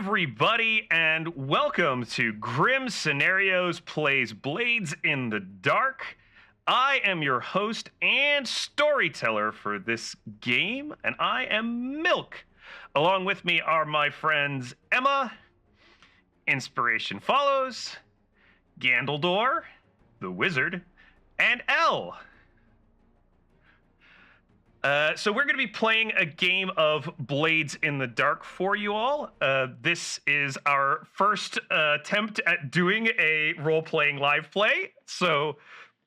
everybody, and welcome to Grim Scenarios Plays Blades in the Dark. I am your host and storyteller for this game, and I am Milk. Along with me are my friends Emma, Inspiration Follows, Gandaldor, the Wizard, and Elle. So we're going to be playing a game of Blades in the Dark for you all. This is our first attempt at doing a role-playing live play, so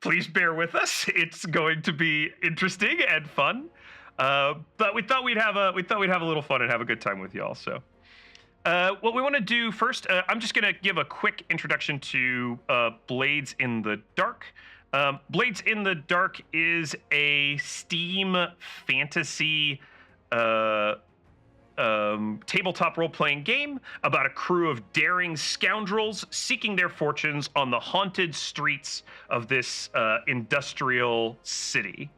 please bear with us. It's going to be interesting and fun, but we thought we'd have a little fun and have a good time with y'all. So what we want to do first, I'm just going to give a quick introduction to Blades in the Dark. Blades in the Dark is a Steam fantasy tabletop role-playing game about a crew of daring scoundrels seeking their fortunes on the haunted streets of this industrial city.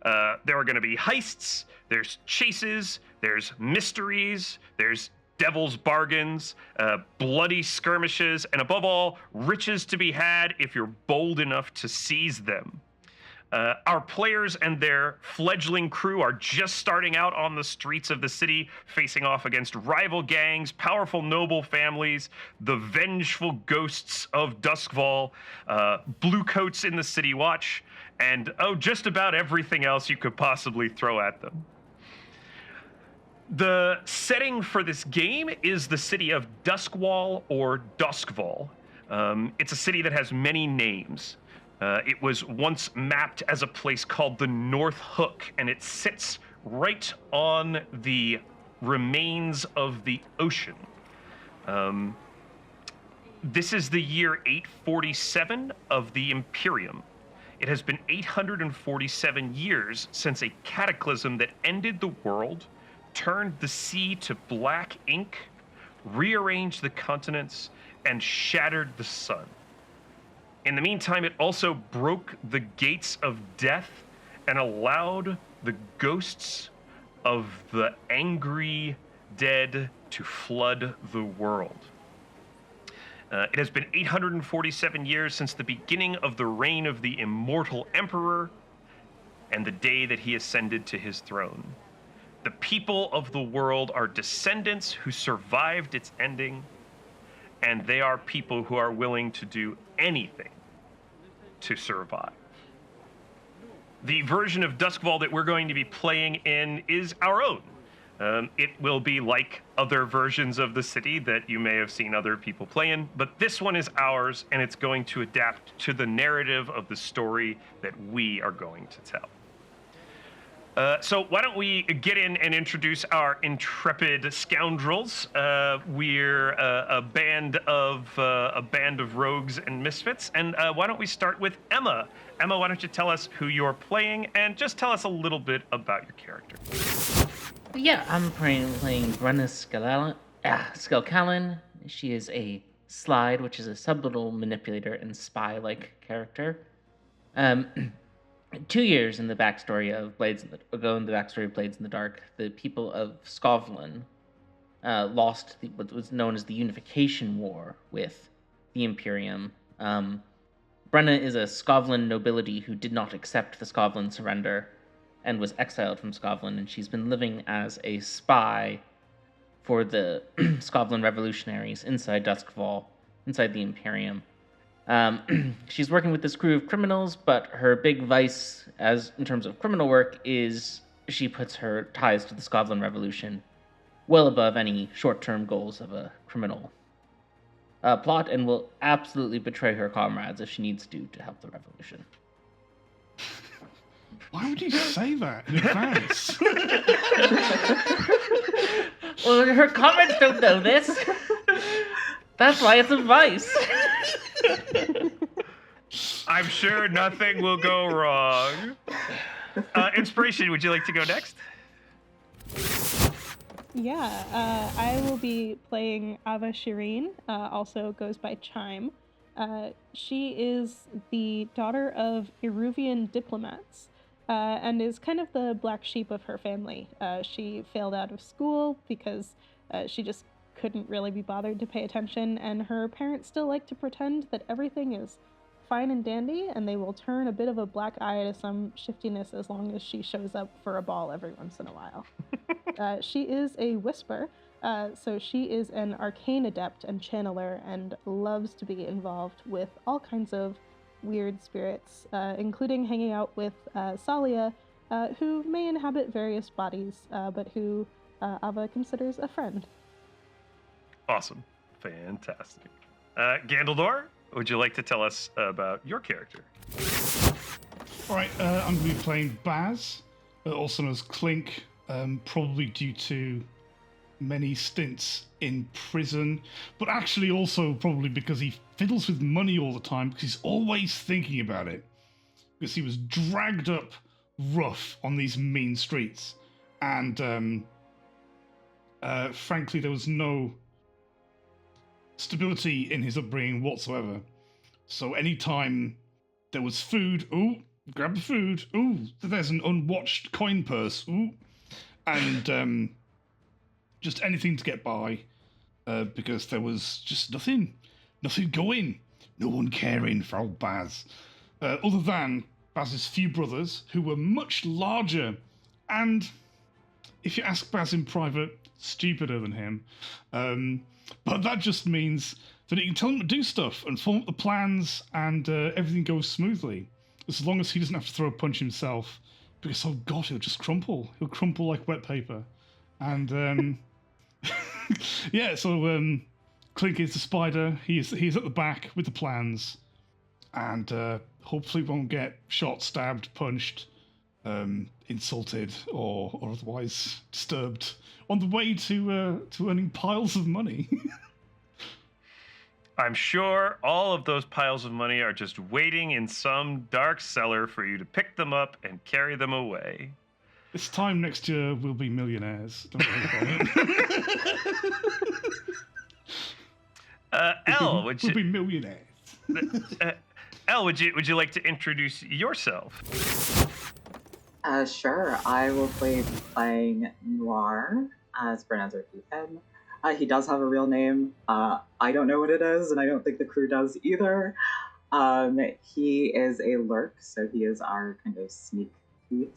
There are going to be heists, there's chases, there's mysteries, there's devil's bargains, bloody skirmishes, and above all, riches to be had if you're bold enough to seize them. Our players and their fledgling crew are just starting out on the streets of the city, facing off against rival gangs, powerful noble families, the vengeful ghosts of Duskvol, Bluecoats in the City Watch, and just about everything else you could possibly throw at them. The setting for this game is the city of Duskvol or Duskvol. It's a city that has many names. It was once mapped as a place called the North Hook, and it sits right on the remains of the ocean. This is the year 847 of the Imperium. It has been 847 years since a cataclysm that ended the world, turned the sea to black ink, rearranged the continents, and shattered the sun. In the meantime, it also broke the gates of death and allowed the ghosts of the angry dead to flood the world. It has been 847 years since the beginning of the reign of the immortal emperor and the day that he ascended to his throne. The people of the world are descendants who survived its ending, and they are people who are willing to do anything to survive. The version of Duskvol that we're going to be playing in is our own. It will be like other versions of the city that you may have seen other people play in, but this one is ours, and it's going to adapt to the narrative of the story that we are going to tell. So why don't we get in and introduce our intrepid scoundrels? We're a band of rogues and misfits, and why don't we start with Emma? Emma, why don't you tell us who you're playing, and just tell us a little bit about your character. Yeah, I'm playing Brenna Skelcallan. She is a slide, which is a subliminal manipulator and spy-like character. 2 years in the backstory of Blades in the Dark, the people of Scotland lost what was known as the Unification War with the Imperium. Brenna is a Scotland nobility who did not accept the Scotland surrender and was exiled from Scotland, and she's been living as a spy for the Scotland revolutionaries inside Duskvol, inside the Imperium. She's working with this crew of criminals, but her big vice, as in terms of criminal work, is she puts her ties to the Scotland Revolution well above any short-term goals of a criminal plot, and will absolutely betray her comrades if she needs to help the revolution. Why would you say that in advance? Well, her comrades don't know this. That's why it's advice. I'm sure nothing will go wrong. Inspiration, would you like to go next? Yeah, I will be playing Ava Shireen, also goes by Chime. She is the daughter of Eruvian diplomats, and is kind of the black sheep of her family. She failed out of school because she just couldn't really be bothered to pay attention, and her parents still like to pretend that everything is fine and dandy, and they will turn a bit of a black eye to some shiftiness as long as she shows up for a ball every once in a while. She is a whisper, so she is an arcane adept and channeler and loves to be involved with all kinds of weird spirits, including hanging out with Salia, who may inhabit various bodies, but who Ava considers a friend. Awesome. Fantastic. Gandaldor, would you like to tell us about your character? All right, I'm going to be playing Baz, also known as Clink, probably due to many stints in prison, but actually also probably because he fiddles with money all the time, because he's always thinking about it, because he was dragged up rough on these mean streets, and frankly there was no stability in his upbringing whatsoever. So anytime there was food, ooh, grab the food, ooh, there's an unwatched coin purse, ooh, and just anything to get by, because there was just nothing going, no one caring for old Baz, other than Baz's few brothers, who were much larger and, if you ask Baz in private, stupider than him. But that just means that he can tell him to do stuff and form up the plans, and everything goes smoothly, as long as he doesn't have to throw a punch himself, because, oh god, he'll just crumple. He'll crumple like wet paper. And, yeah, so Clink is the spider. He's at the back with the plans, and hopefully won't get shot, stabbed, punched, insulted, or otherwise disturbed on the way to earning piles of money. I'm sure all of those piles of money are just waiting in some dark cellar for you to pick them up and carry them away. This time next year, we'll be millionaires. Don't worry about it. Elle, we'll be millionaires. Elle, would you like to introduce yourself? Sure. I will be playing Noir, as pronounced are him. He does have a real name. I don't know what it is, and I don't think the crew does either. He is a lurk, so he is our kind of sneak thief.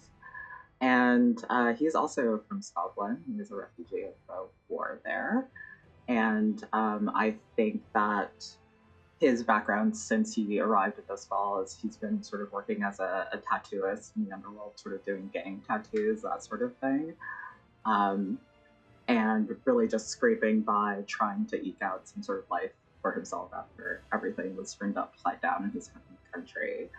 And he is also from Scotland. He is a refugee of the war there. And I think that his background since he arrived at Duskvol is he's been sort of working as a tattooist in the underworld, sort of doing gang tattoos, that sort of thing. And really just scraping by, trying to eke out some sort of life for himself after everything was turned upside down in his home country.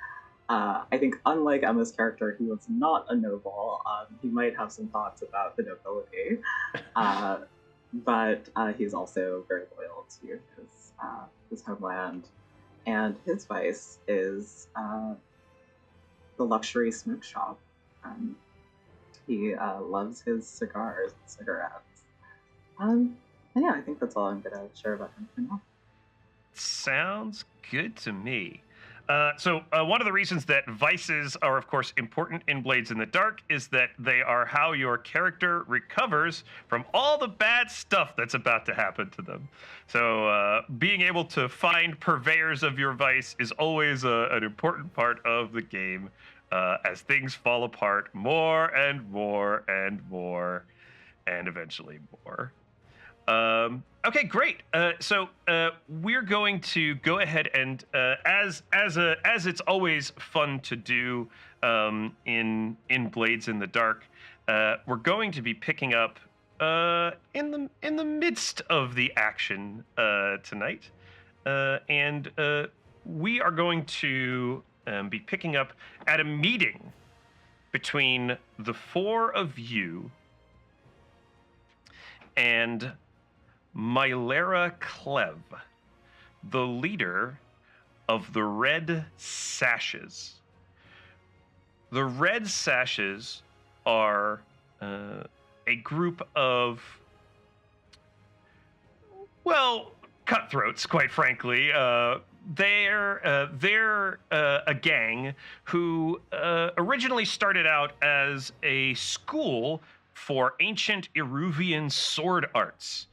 I think, unlike Emma's character, he was not a noble. He might have some thoughts about the nobility, but he's also very loyal to his homeland. And his vice is the luxury smoke shop. He loves his cigars and cigarettes. And yeah, I think that's all I'm going to share about him for now. Sounds good to me. So one of the reasons that vices are, of course, important in Blades in the Dark is that they are how your character recovers from all the bad stuff that's about to happen to them. So being able to find purveyors of your vice is always an important part of the game, as things fall apart more and more and more, and eventually more. Okay, great. So we're going to go ahead and, as it's always fun to do in Blades in the Dark, we're going to be picking up in the midst of the action tonight, and we are going to be picking up at a meeting between the four of you and Mylera Clev, the leader of the Red Sashes. The Red Sashes are a group of, well, cutthroats, quite frankly. They're a gang who originally started out as a school for ancient Eruvian sword arts.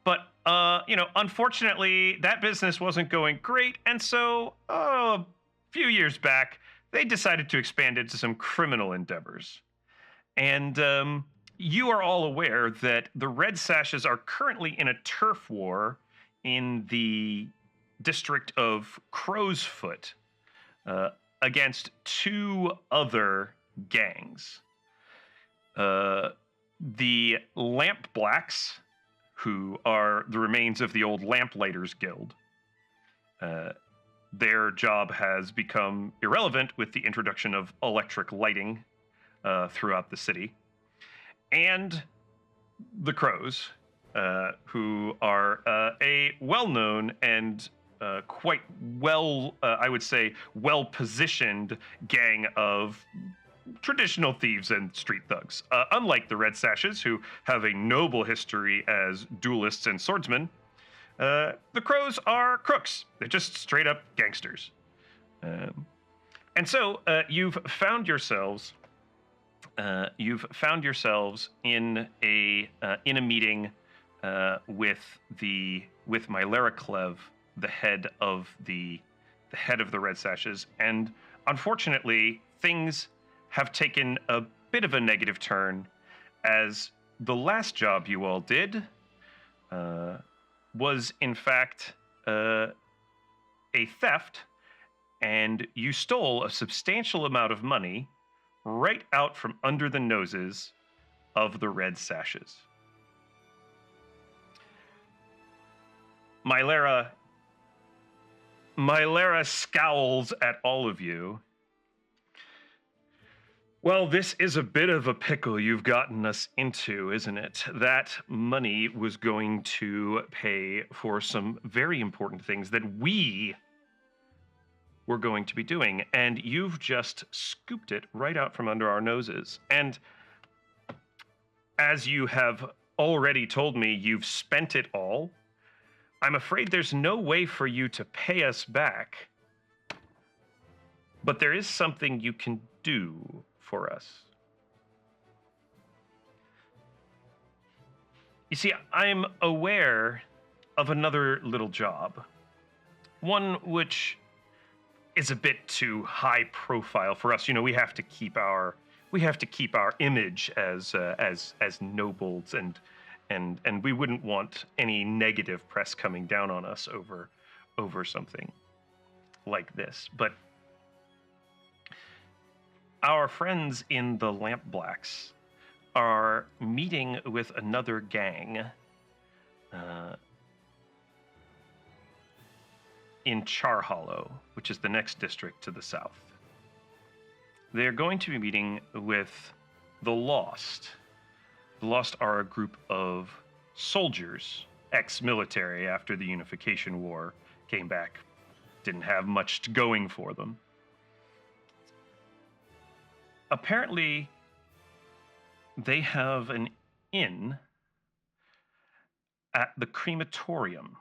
But, unfortunately, that business wasn't going great. And so, a few years back, they decided to expand into some criminal endeavors. And you are all aware that the Red Sashes are currently in a turf war in the district of Crowsfoot against two other gangs. The Lamp Blacks, who are the remains of the old Lamplighters Guild. Their job has become irrelevant with the introduction of electric lighting throughout the city. And the Crows, who are a well-known and quite I would say, well-positioned gang of traditional thieves and street thugs. Unlike the Red Sashes, who have a noble history as duelists and swordsmen, the Crows are crooks. They're just straight-up gangsters. And so you've found yourselves in a meeting with Mylera Clev, the head of the Red Sashes, and unfortunately, things have taken a bit of a negative turn, as the last job you all did was in fact a theft, and you stole a substantial amount of money right out from under the noses of the Red Sashes. Mylera scowls at all of you. Well, this is a bit of a pickle you've gotten us into, isn't it? That money was going to pay for some very important things that we were going to be doing, and you've just scooped it right out from under our noses. And as you have already told me, you've spent it all. I'm afraid there's no way for you to pay us back, but there is something you can do for us. You see, I'm aware of another little job, one which is a bit too high profile for us. We have to keep our image as nobles, and we wouldn't want any negative press coming down on us over something like this. But our friends in the Lamp Blacks are meeting with another gang in Char Hollow, which is the next district to the south. They're going to be meeting with the Lost. The Lost are a group of soldiers, ex-military after the Unification War came back. Didn't have much going for them. Apparently, they have an inn at the crematorium.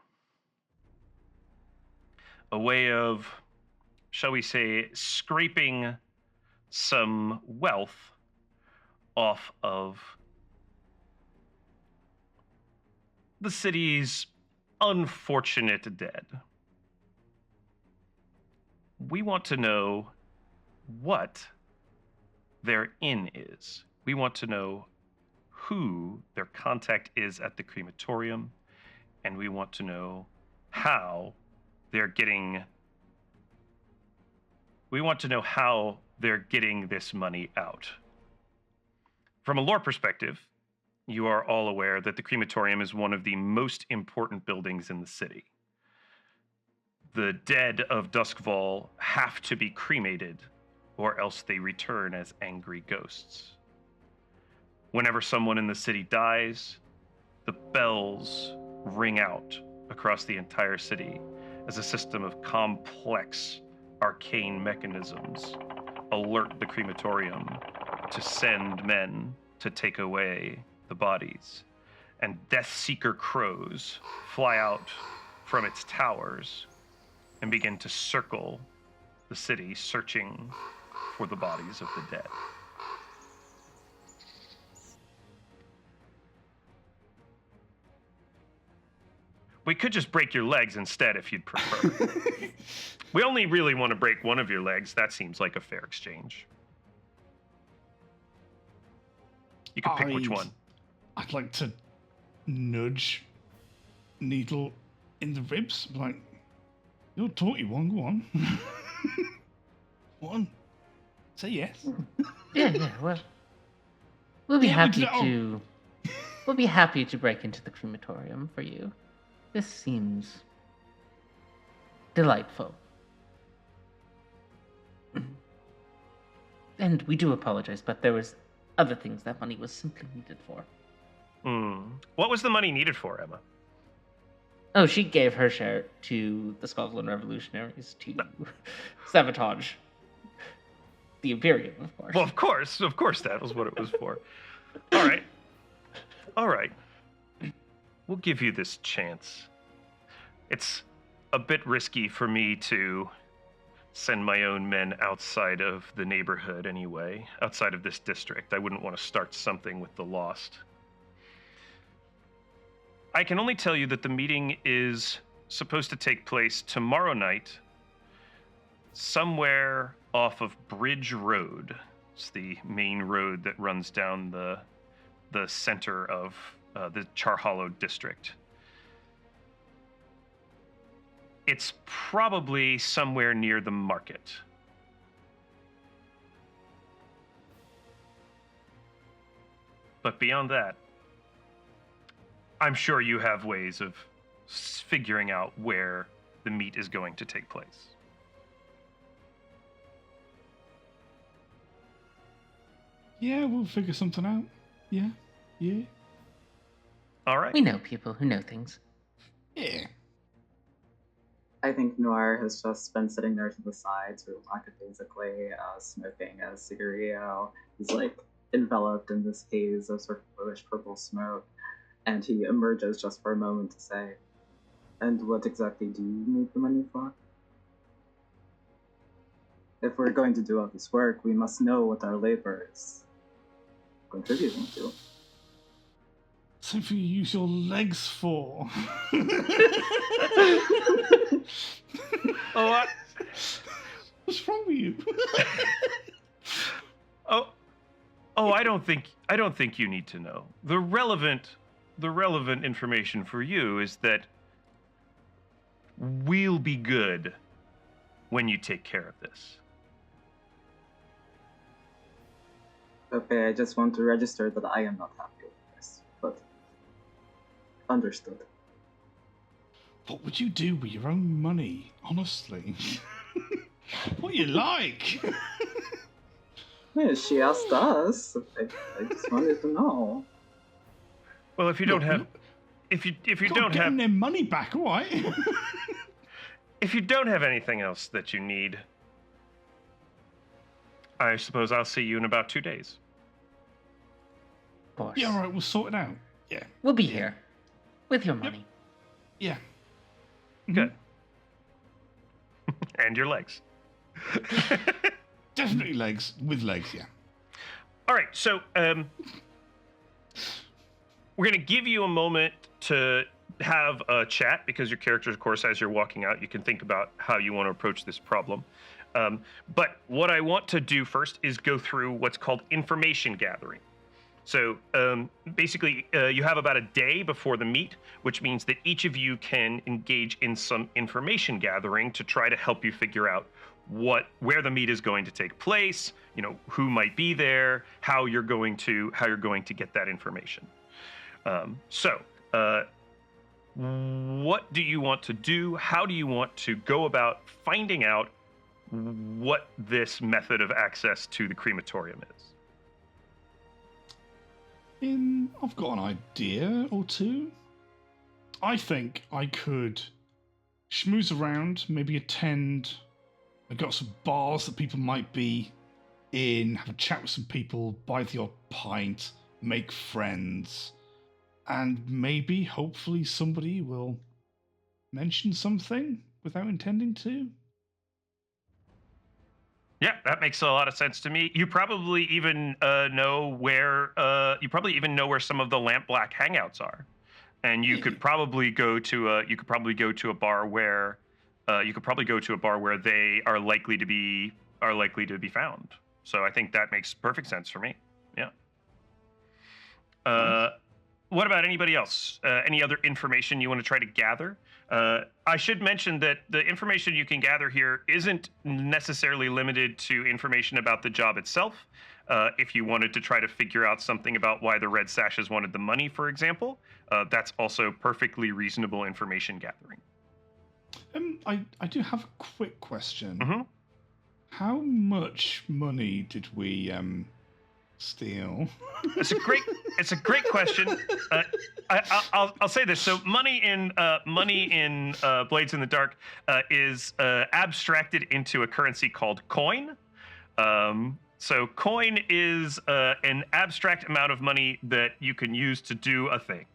A way of, shall we say, scraping some wealth off of the city's unfortunate dead. We want to know what their inn is. We want to know who their contact is at the crematorium, and we want to know how they're getting this money out. From a lore perspective, you are all aware that the crematorium is one of the most important buildings in the city. The dead of Duskvol have to be cremated, or else they return as angry ghosts. Whenever someone in the city dies, the bells ring out across the entire city as a system of complex, arcane mechanisms alert the crematorium to send men to take away the bodies. And Deathseeker crows fly out from its towers and begin to circle the city, searching for the bodies of the dead. We could just break your legs instead if you'd prefer. We only really want to break one of your legs. That seems like a fair exchange. You can pick which one. I'd like to nudge Needle in the ribs. Like, you're a taughty one, go on. Go on. Say yes. Yeah, well, we'll be Yeah, happy to. We'll be happy to break into the crematorium for you. This seems delightful. And we do apologize, but there was other things that money was simply needed for. What was the money needed for, Emma? Oh, she gave her share to the Scotland revolutionaries to sabotage the Imperium, of course. Well, of course that was what it was for. All right. We'll give you this chance. It's a bit risky for me to send my own men outside of the neighborhood anyway, outside of this district. I wouldn't want to start something with the Lost. I can only tell you that the meeting is supposed to take place tomorrow night, somewhere off of Bridge Road. It's the main road that runs down the center of the Char Hollow district. It's probably somewhere near the market. But beyond that, I'm sure you have ways of figuring out where the meet is going to take place. Yeah, we'll figure something out. Yeah. All right. We know people who know things. Yeah. I think Noir has just been sitting there to the side, sort of lackadaisically, smoking a cigarillo. He's like enveloped in this haze of sort of bluish purple smoke, and he emerges just for a moment to say, "And what exactly do you need the money for? If we're going to do all this work, we must know what our labor is contributing to." Something you use your legs for. Oh, what? What's wrong with you? Oh, I don't think you need to know. The relevant information for you is that we'll be good when you take care of this. Okay, I just want to register that I am not happy with this, but understood. What would you do with your own money, honestly? What you like? Yeah, she asked us. I just wanted to know. Well, if you don't Look, have, if you Got don't getting have, their money back, all right? if you don't have anything else that you need, I suppose I'll see you in about 2 days. Of course. Yeah, all right, we'll sort it out. Yeah. We'll be here. With your money. Yeah. Good. And your legs. Definitely legs. With legs, yeah. All right, so we're going to give you a moment to have a chat because your character, of course, as you're walking out, you can think about how you want to approach this problem. But what I want to do first is go through what's called information gathering. So basically, you have about a day before the meet, which means that each of you can engage in some information gathering to try to help you figure out where the meet is going to take place, who might be there, how you're going to get that information. So what do you want to do? How do you want to go about finding out what this method of access to the crematorium is? I've got an idea or two. I think I could schmooze around, maybe attend. I've got some bars that people might be in, have a chat with some people, buy the odd pint, make friends, and maybe, hopefully, somebody will mention something without intending to. Yeah, that makes a lot of sense to me. You probably even know where some of the Lamp Black hangouts are, and you could probably go to a bar where they are likely to be found. So I think that makes perfect sense for me. Yeah. What about anybody else? Any other information you want to try to gather? I should mention that the information you can gather here isn't necessarily limited to information about the job itself. If you wanted to try to figure out something about why the Red Sashes wanted the money, for example, that's also perfectly reasonable information gathering. I do have a quick question. Mm-hmm. How much money did we steal? It's a great question. I'll say this. So money in Blades in the Dark is abstracted into a currency called coin. So coin is an abstract amount of money that you can use to do a thing.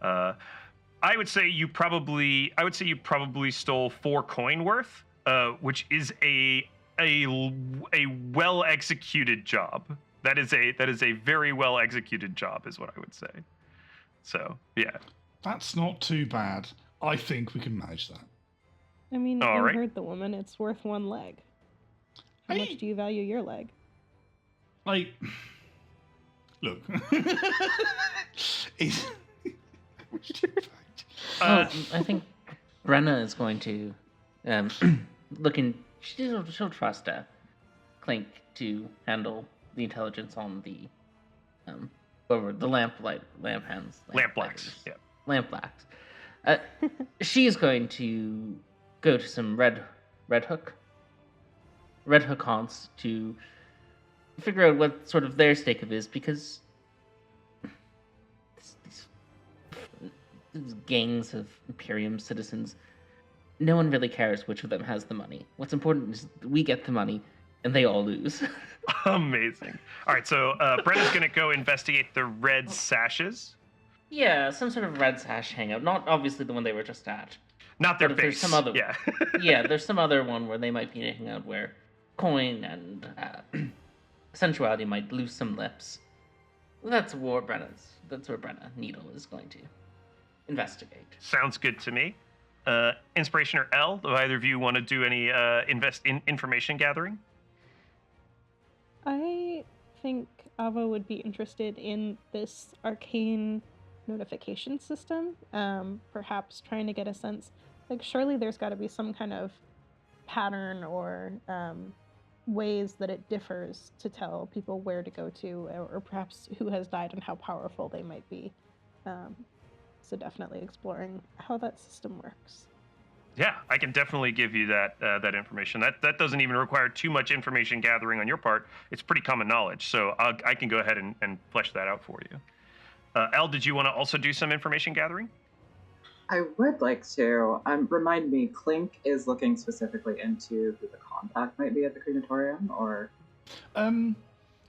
I would say you probably stole 4 coin worth, which is a well executed job. That is a very well executed job, is what I would say. So yeah, That's not too bad. I think we can manage that. I mean, All you right. heard the woman. It's worth 1 leg. How Hey. much do you value your leg? Like, look, it's I think Brenna is going to she'll trust Clink to handle the intelligence on the lamp hands. lamp blacks. lighters. Yeah. Lamp blacks. She is going to go to some red hook haunts to figure out what sort of their stake of is, because these gangs of Imperium citizens, no one really cares which of them has the money. What's important is we get the money and they all lose. Amazing. All right, so Brenna's gonna go investigate the Red Sashes. Yeah, some sort of Red Sash hangout. Not obviously the one they were just at. Not their But if base. there's some other- Yeah. Yeah, there's some other one where they might be hanging out where coin and sensuality might lose some lips. That's where Brenna Needle is going to investigate. Sounds good to me. Inspiration or L? Do either of you want to do any information gathering? I think Ava would be interested in this arcane notification system. Perhaps trying to get a sense, like, surely there's got to be some kind of pattern or ways that it differs to tell people where to go to, or perhaps who has died and how powerful they might be. So definitely exploring how that system works. Yeah, I can definitely give you that information. That doesn't even require too much information gathering on your part. It's pretty common knowledge, so I can go ahead and flesh that out for you. Elle, did you want to also do some information gathering? I would like to. Remind me, Clink is looking specifically into who the contact might be at the crematorium, or?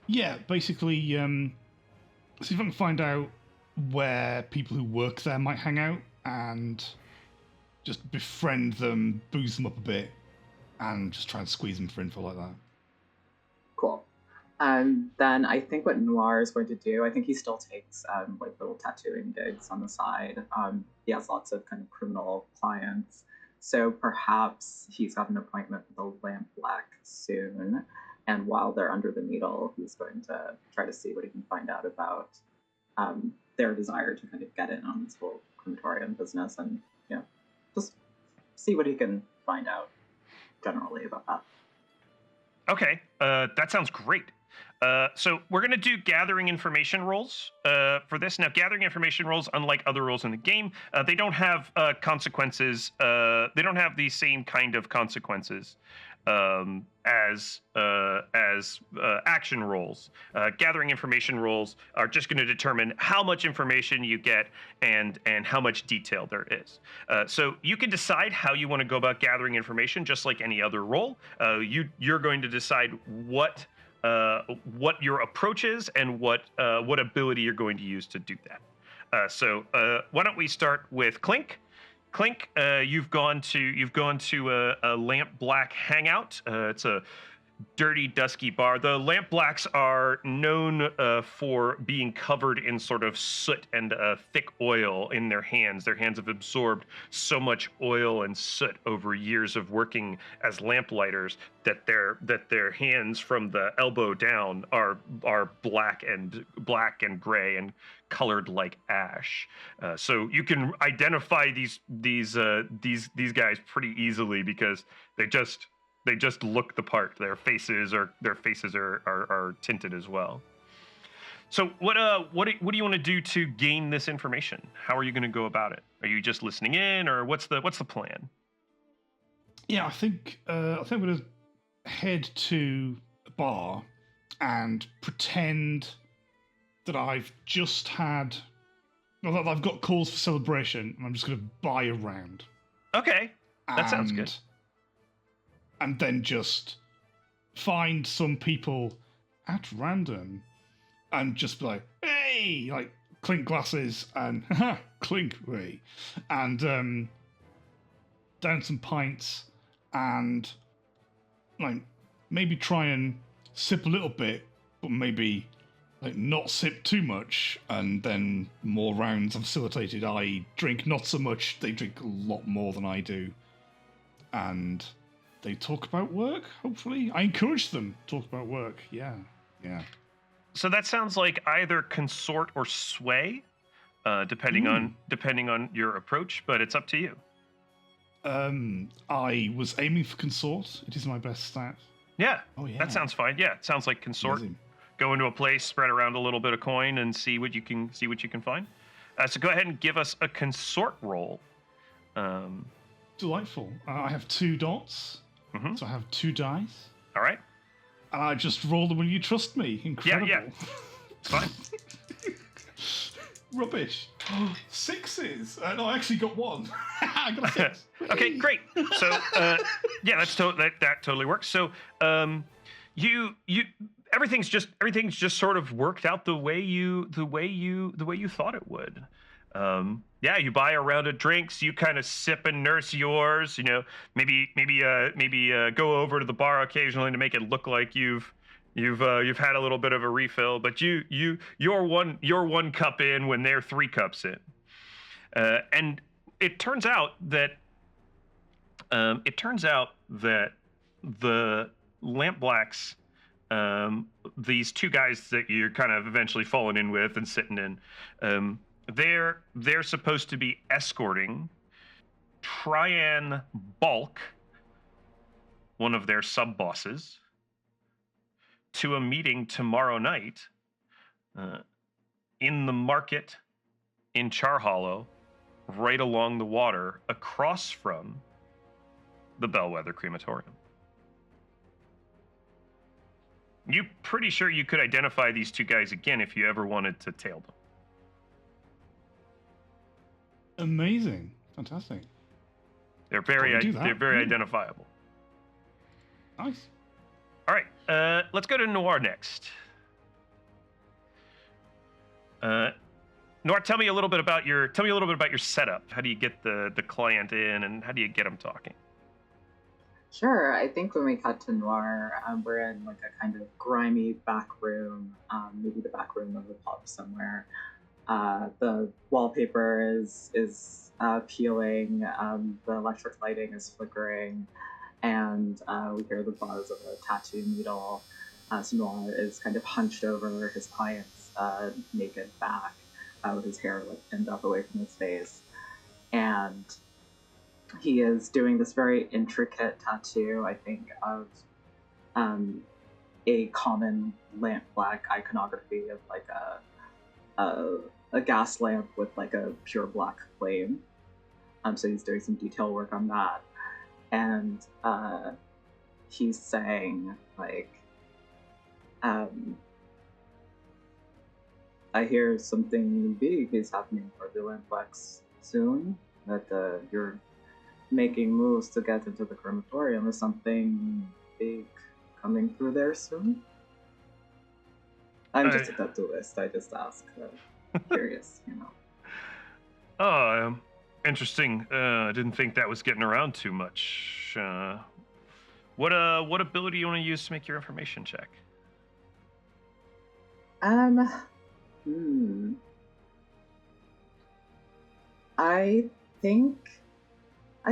Yeah, basically, see if I can find out where people who work there might hang out and just befriend them, booze them up a bit, and just try and squeeze them for info like that. Cool. Then I think what Noir is going to do, I think he still takes like little tattooing gigs on the side. He has lots of kind of criminal clients, so perhaps he's got an appointment with the Lamp Black soon. And while they're under the needle, he's going to try to see what he can find out about their desire to kind of get in on this whole crematorium business, and just see what he can find out generally about that. Okay, that sounds great. So we're going to do gathering information rolls for this. Now, gathering information rolls, unlike other rolls in the game, they don't have consequences. They don't have the same kind of consequences as action rolls. Gathering information rolls are just going to determine how much information you get and how much detail there is. So you can decide how you want to go about gathering information, just like any other roll. You're going to decide what your approach is and what ability you're going to use to do that. So why don't we start with Clink? Clink, you've gone to a Lamp Black hangout. It's dirty, dusky bar. The lampblacks are known for being covered in sort of soot and thick oil in their hands. Their hands have absorbed so much oil and soot over years of working as lamplighters that their hands from the elbow down are black and gray and colored like ash. So you can identify these guys pretty easily because they just look the part. Their faces are tinted as well. So what do you want to do to gain this information? How are you going to go about it? Are you just listening in, or what's the plan? Yeah, I think I'm going to head to a bar and pretend that I've just had, well, that I've got calls for celebration, and I'm just going to buy a round. Okay, that sounds good. And then just find some people at random and just be like, hey, like clink glasses and clink way, and down some pints and like maybe try and sip a little bit, but maybe like not sip too much, and then more rounds are facilitated. I drink not so much, they drink a lot more than I do, and they talk about work, hopefully. I encourage them to talk about work. Yeah. So that sounds like either consort or sway, depending on your approach, but it's up to you. I was aiming for consort. It is my best stat. Yeah. Oh yeah. That sounds fine. Yeah, it sounds like consort. Amazing. Go into a place, spread around a little bit of coin, and see what you can find. So go ahead and give us a consort roll. Delightful. I have 2 dots. Mm-hmm. So I have 2 dice. All right. And I just roll them when you trust me. Incredible. Yeah. It's fine. Rubbish. 6s. No, I actually got 1. I got a 6. Okay, great. So yeah, that totally works. So you everything's just sort of worked out the way you thought it would. Yeah, you buy a round of drinks, you kind of sip and nurse yours, maybe go over to the bar occasionally to make it look like you've had a little bit of a refill, but you're one cup in when they're 3 cups in. And it turns out that the lampblacks, these 2 guys that you're kind of eventually falling in with and sitting in, they're supposed to be escorting Tryan Bulk, one of their sub-bosses, to a meeting tomorrow night in the market in Char Hollow, right along the water, across from the Bellwether Crematorium. You're pretty sure you could identify these 2 guys again if you ever wanted to tail them. Amazing. Fantastic. They're very identifiable. Nice. All right, let's go to Noir next. Noir, tell me a little bit about your setup. How do you get the client in, and how do you get them talking? Sure. I think when we cut to Noir, we're in like a kind of grimy back room, maybe the back room of a pub somewhere. The wallpaper is peeling, the electric lighting is flickering, and we hear the buzz of a tattoo needle. So Noir is kind of hunched over his client's naked back, with his hair like pinned up away from his face. And he is doing this very intricate tattoo, I think, of a common lampblack iconography of like a gas lamp with like a pure black flame. So he's doing some detail work on that. And he's saying like, I hear something big is happening for the lampblacks soon, that you're making moves to get into the crematorium. Is something big coming through there soon? I'm just a tattooist. I just ask. Curious, Oh, interesting. I didn't think that was getting around too much. What ability you want to use to make your information check? I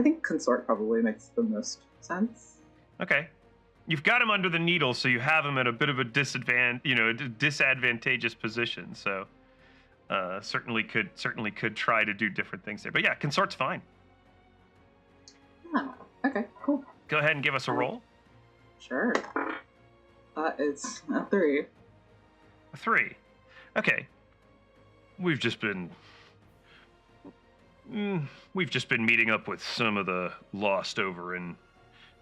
think consort probably makes the most sense. Okay. You've got him under the needle, so you have him at a bit of a disadvantageous position. So certainly could try to do different things there. But yeah, consort's fine. Ah, okay, cool. Go ahead and give us a roll. Sure. It's a 3. A 3. Okay. We've just been meeting up with some of the lost over in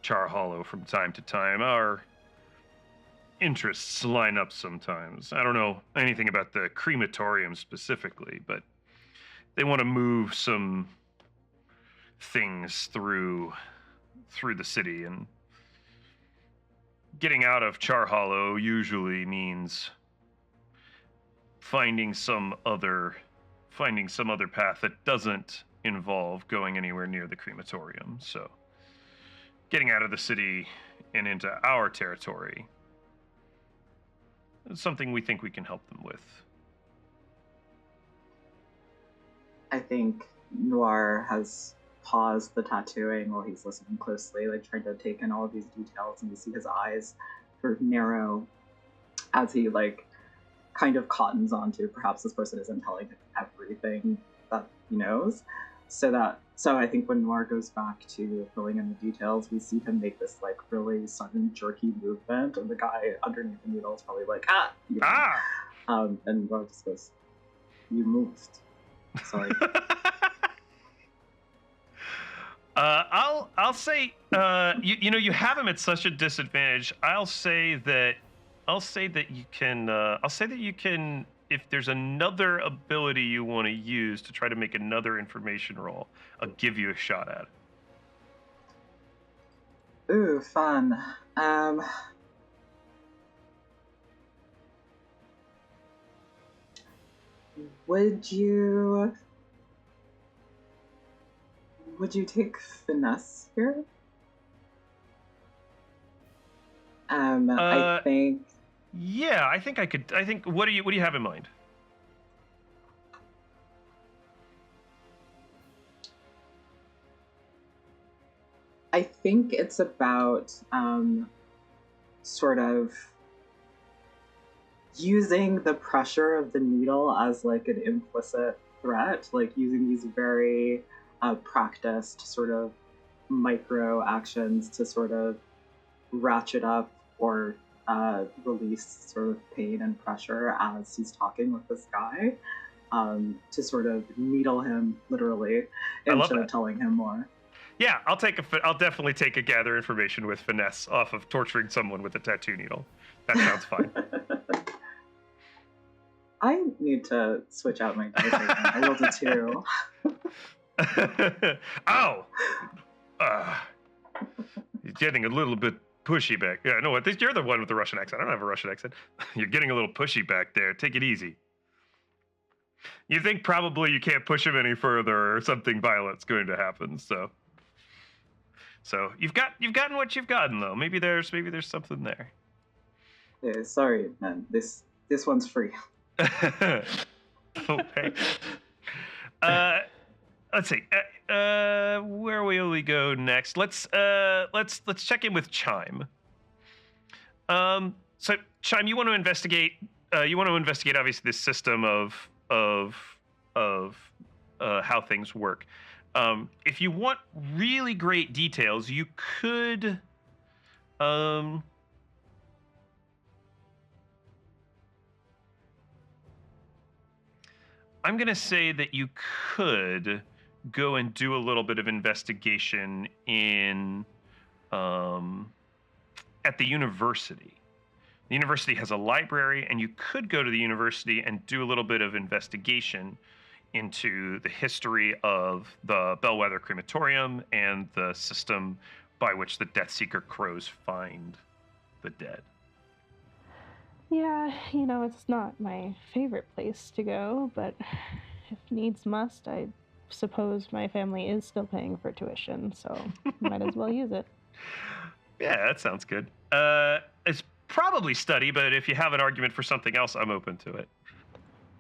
Char Hollow from time to time. Our interests line up sometimes. I don't know anything about the crematorium specifically, but they want to move some things through the city, and getting out of Char Hollow usually means finding some other path that doesn't involve going anywhere near the crematorium. So getting out of the city and into our territory is something we think we can help them with. I think Noir has paused the tattooing while he's listening closely, like trying to take in all of these details, and you see his eyes sort of narrow as he like kind of cottons onto perhaps this person isn't telling him everything that he knows. So I think when Noir goes back to filling in the details, we see him make this like really sudden jerky movement, and the guy underneath the needle is probably like, you know. And Noir just goes, "You moved. Sorry." I'll say, you have him at such a disadvantage. I'll say that you can, if there's another ability you want to use to try to make another information roll, I'll give you a shot at it. Ooh, fun. Would you take finesse here? I think. Yeah, I think I could. I think. What do you have in mind? I think it's about sort of using the pressure of the needle as like an implicit threat, like using these very practiced sort of micro actions to sort of ratchet up or release sort of pain and pressure as he's talking with this guy, to sort of needle him literally instead of telling him more. Yeah, I'll definitely take a gather information with finesse off of torturing someone with a tattoo needle. That sounds fine. I need to switch out my dice again. I rolled a 2. Ow! He's getting a little bit pushy back. Yeah, no, you're the one with the Russian accent. I don't have a Russian accent. You're getting a little pushy back there. Take it easy. You think probably you can't push him any further or something violent's going to happen, so you've gotten what you've gotten though. Maybe there's something there. Yeah, sorry, man. This one's free. Okay. Let's see. Where will we go next? Let's check in with Chime. So Chime, you want to investigate? Obviously this system of how things work. If you want really great details, you could. I'm going to say that you could go and do a little bit of investigation in at the university. The university has a library, and you could go to the university and do a little bit of investigation into the history of the Bellwether Crematorium and the system by which the Deathseeker Crows find the dead. Yeah, it's not my favorite place to go, but if needs must, I suppose my family is still paying for tuition, so might as well use it. Yeah, that sounds good. It's probably study, but if you have an argument for something else, I'm open to it.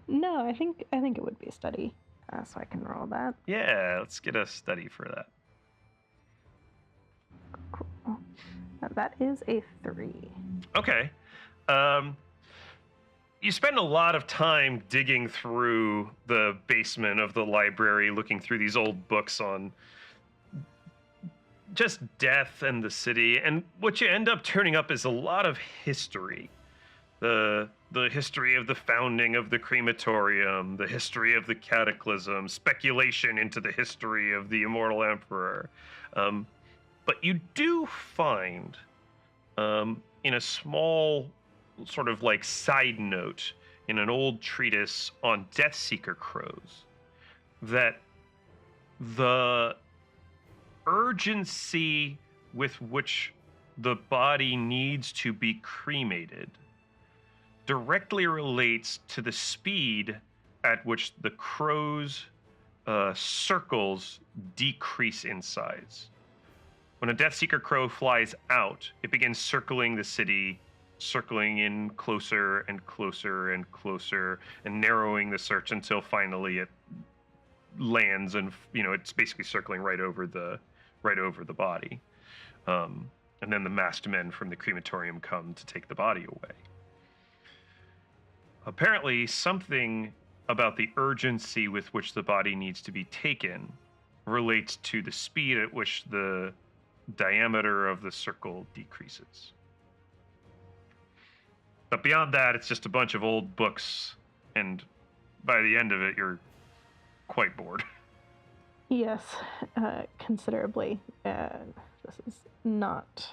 No, I think it would be a study, so I can roll that. Yeah, let's get a study for that. Cool. That is a 3. Okay. You spend a lot of time digging through the basement of the library, looking through these old books on just death and the city, and what you end up turning up is a lot of history. The history of the founding of the crematorium, the history of the cataclysm, speculation into the history of the immortal emperor. But you do find, in a small sort of like side note in an old treatise on Deathseeker crows, that the urgency with which the body needs to be cremated directly relates to the speed at which the crow's circles decrease in size. When a Deathseeker crow flies out, it begins circling the city, circling in closer and closer and closer, and narrowing the search until finally it lands, and it's basically circling right over the body. And then the masked men from the crematorium come to take the body away. Apparently, something about the urgency with which the body needs to be taken relates to the speed at which the diameter of the circle decreases. But beyond that, it's just a bunch of old books, and by the end of it, you're quite bored. Yes, considerably. This is not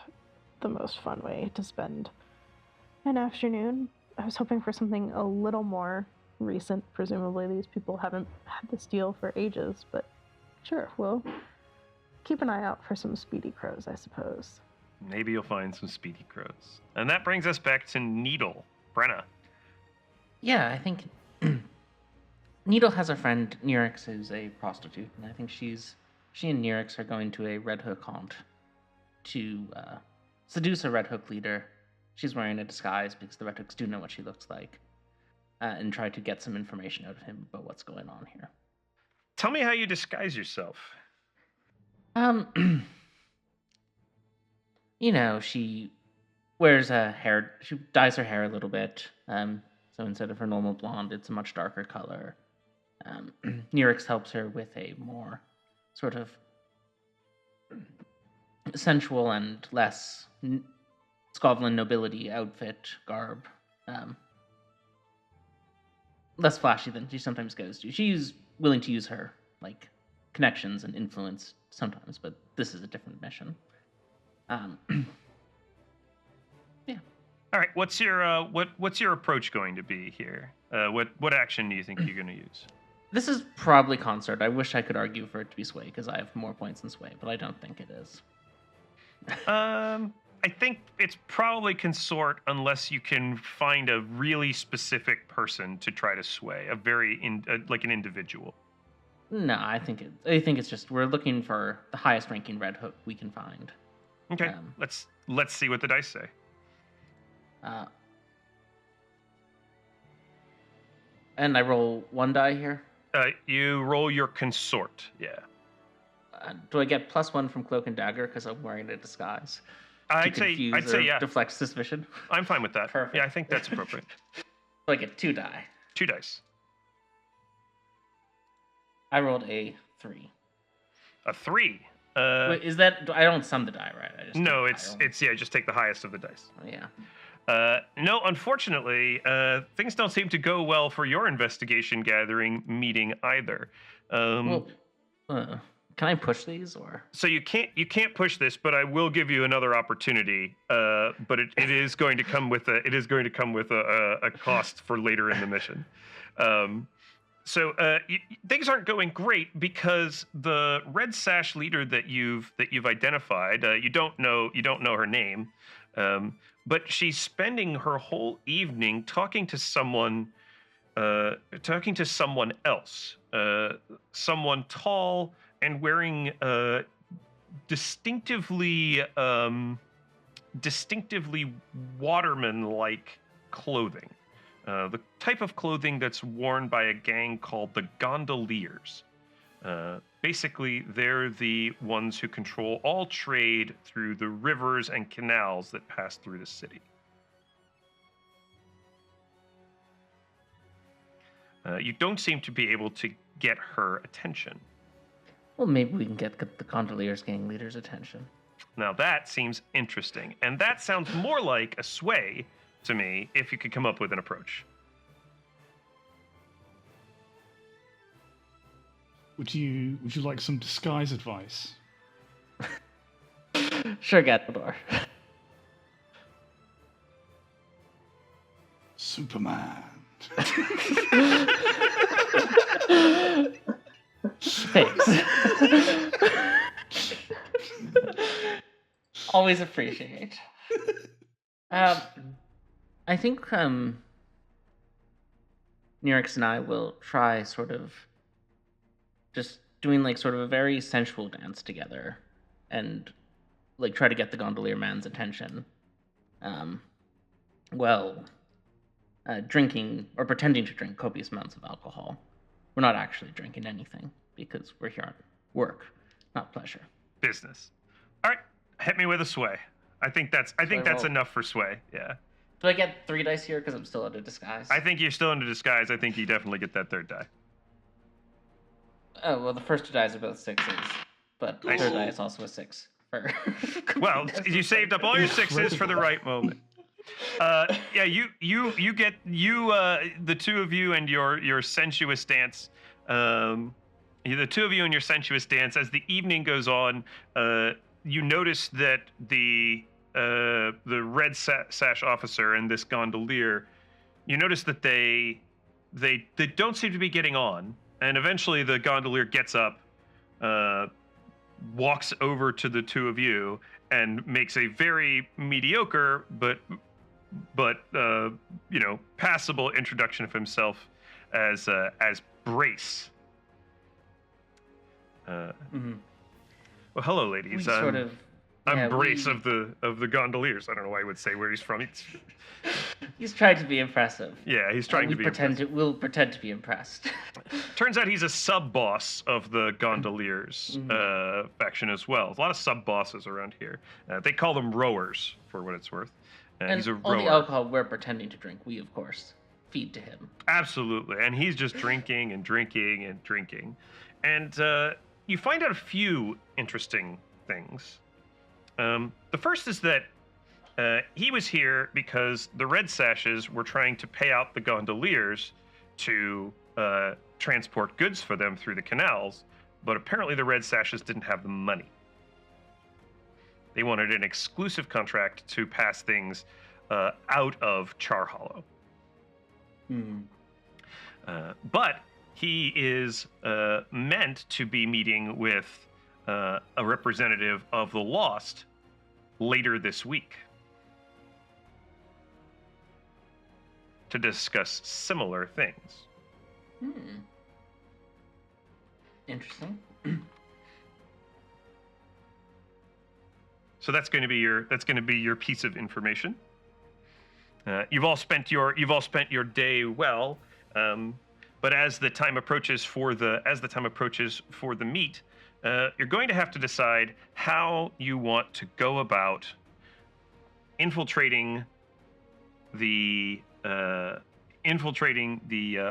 the most fun way to spend an afternoon. I was hoping for something a little more recent. Presumably these people haven't had this deal for ages, but sure, we'll keep an eye out for some speedy crows, I suppose. Maybe you'll find some speedy crows. And that brings us back to Needle. Brenna. Yeah, I think Needle has a friend, Nyrix, who's a prostitute, and I think she and Nyrix are going to a Red Hook haunt to seduce a Red Hook leader. She's wearing a disguise because the Red Hooks do know what she looks like, and try to get some information out of him about what's going on here. Tell me how you disguise yourself. She wears she dyes her hair a little bit. So instead of her normal blonde, it's a much darker color. Nyrix helps her with a more sort of sensual and less Scotland nobility outfit garb. Less flashy than she sometimes goes to. She's willing to use her connections and influence sometimes, but this is a different mission. Yeah. All right. What's your approach going to be here? What action do you think you're going to use? This is probably concert. I wish I could argue for it to be sway because I have more points than sway, but I don't think it is. I think it's probably consort unless you can find a really specific person to try to sway, like an individual. No, I think it's just we're looking for the highest ranking Red Hook we can find. Okay, let's see what the dice say. And I roll one die here. You roll your consort. Yeah. Do I get +1 from cloak and dagger because I'm wearing a disguise? I'd say yeah. Deflect suspicion. I'm fine with that. Perfect. Yeah, I think that's appropriate. So I get 2 die. 2 dice. I rolled a 3. A 3. Wait, is that? I don't sum the die, right? No, it's just take the highest of the dice. Oh, yeah. No, unfortunately, things don't seem to go well for your investigation gathering meeting either. Can I push these or? So you can't push this, but I will give you another opportunity. But it is going to come with a cost for later in the mission. So things aren't going great because the Red Sash leader that you've identified, you don't know her name, but she's spending her whole evening talking to someone else, someone tall and wearing distinctively distinctively waterman-like clothing. The type of clothing that's worn by a gang called the gondoliers. Basically, they're the ones who control all trade through the rivers and canals that pass through the city. You don't seem to be able to get her attention. Well, maybe we can get the gondoliers gang leader's attention. Now that seems interesting, and that sounds more like a sway to me if you could come up with an approach. Would you like some disguise advice? Sure, Gatador. Superman. Thanks. Always appreciate. I think Nurix and I will try sort of just doing like sort of a very sensual dance together and like try to get the gondolier man's attention. Drinking or pretending to drink copious amounts of alcohol. We're not actually drinking anything because we're here on work, not pleasure. Business. All right, hit me with a sway. I think that's enough for sway. Yeah. Do I get 3 dice here because I'm still under disguise? I think you're still under disguise. I think you definitely get that third die. Oh, well, the first 2 dice are both 6s, but the Nice. third die is also a 6. Well, you saved up all your 6s for the right moment. Yeah, you get the two of you and your sensuous dance. The two of you and your sensuous dance. As the evening goes on, you notice that the Red Sash officer and this gondolier, you notice that they don't seem to be getting on. And eventually, the gondolier gets up, walks over to the two of you, and makes a very mediocre but passable introduction of himself as Brace. Well, hello, ladies. I'm Brace of the gondoliers. I don't know why he would say where he's from. He's trying to be impressive. Yeah, he's trying to be impressive. We'll pretend to be impressed. Turns out he's a sub-boss of the gondoliers faction as well. A lot of sub-bosses around here. They call them rowers, for what it's worth. And he's a all the rower. alcohol we're pretending to drink, we, of course, feed to him. Absolutely. And he's just drinking and drinking and drinking. And you find out a few interesting things. The first is that he was here because the Red Sashes were trying to pay out the gondoliers to transport goods for them through the canals, but apparently the Red Sashes didn't have the money. They wanted an exclusive contract to pass things out of Char Hollow. But he is meant to be meeting with a representative of the Lost later this week to discuss similar things. Interesting. So that's going to be your piece of information. You've all spent your day well, but as the time approaches for the meet, you're going to have to decide how you want to go about infiltrating the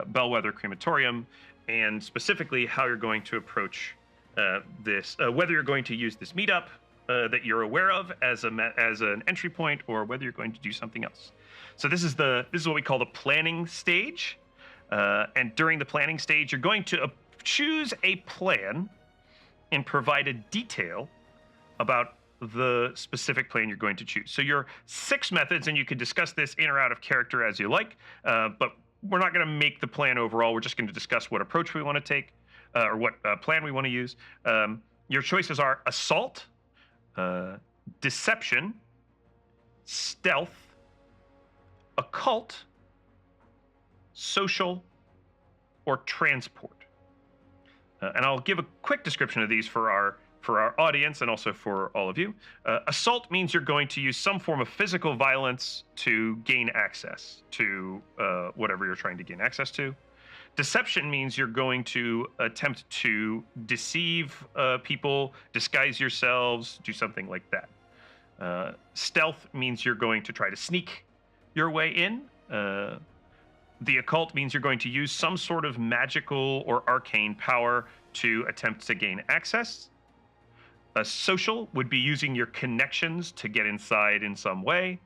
Bellwether crematorium, and specifically how you're going to approach this. Whether you're going to use this meetup that you're aware of as an entry point, or whether you're going to do something else. So this is what we call the planning stage, and during the planning stage, you're going to choose a plan and provide a detail about the specific plan you're going to choose. So your 6 methods, and you can discuss this in or out of character as you like, but we're not going to make the plan overall. We're just going to discuss what approach we want to take, or what plan we want to use. Your choices are assault, deception, stealth, occult, social, or transport. And I'll give a quick description of these for our for our audience and also for all of you, assault means you're going to use some form of physical violence to gain access to whatever you're trying to gain access to. Deception means you're going to attempt to deceive people, disguise yourselves, do something like that. Stealth means you're going to try to sneak your way in. The occult means you're going to use some sort of magical or arcane power to attempt to gain access. A social would be using your connections to get inside in some way.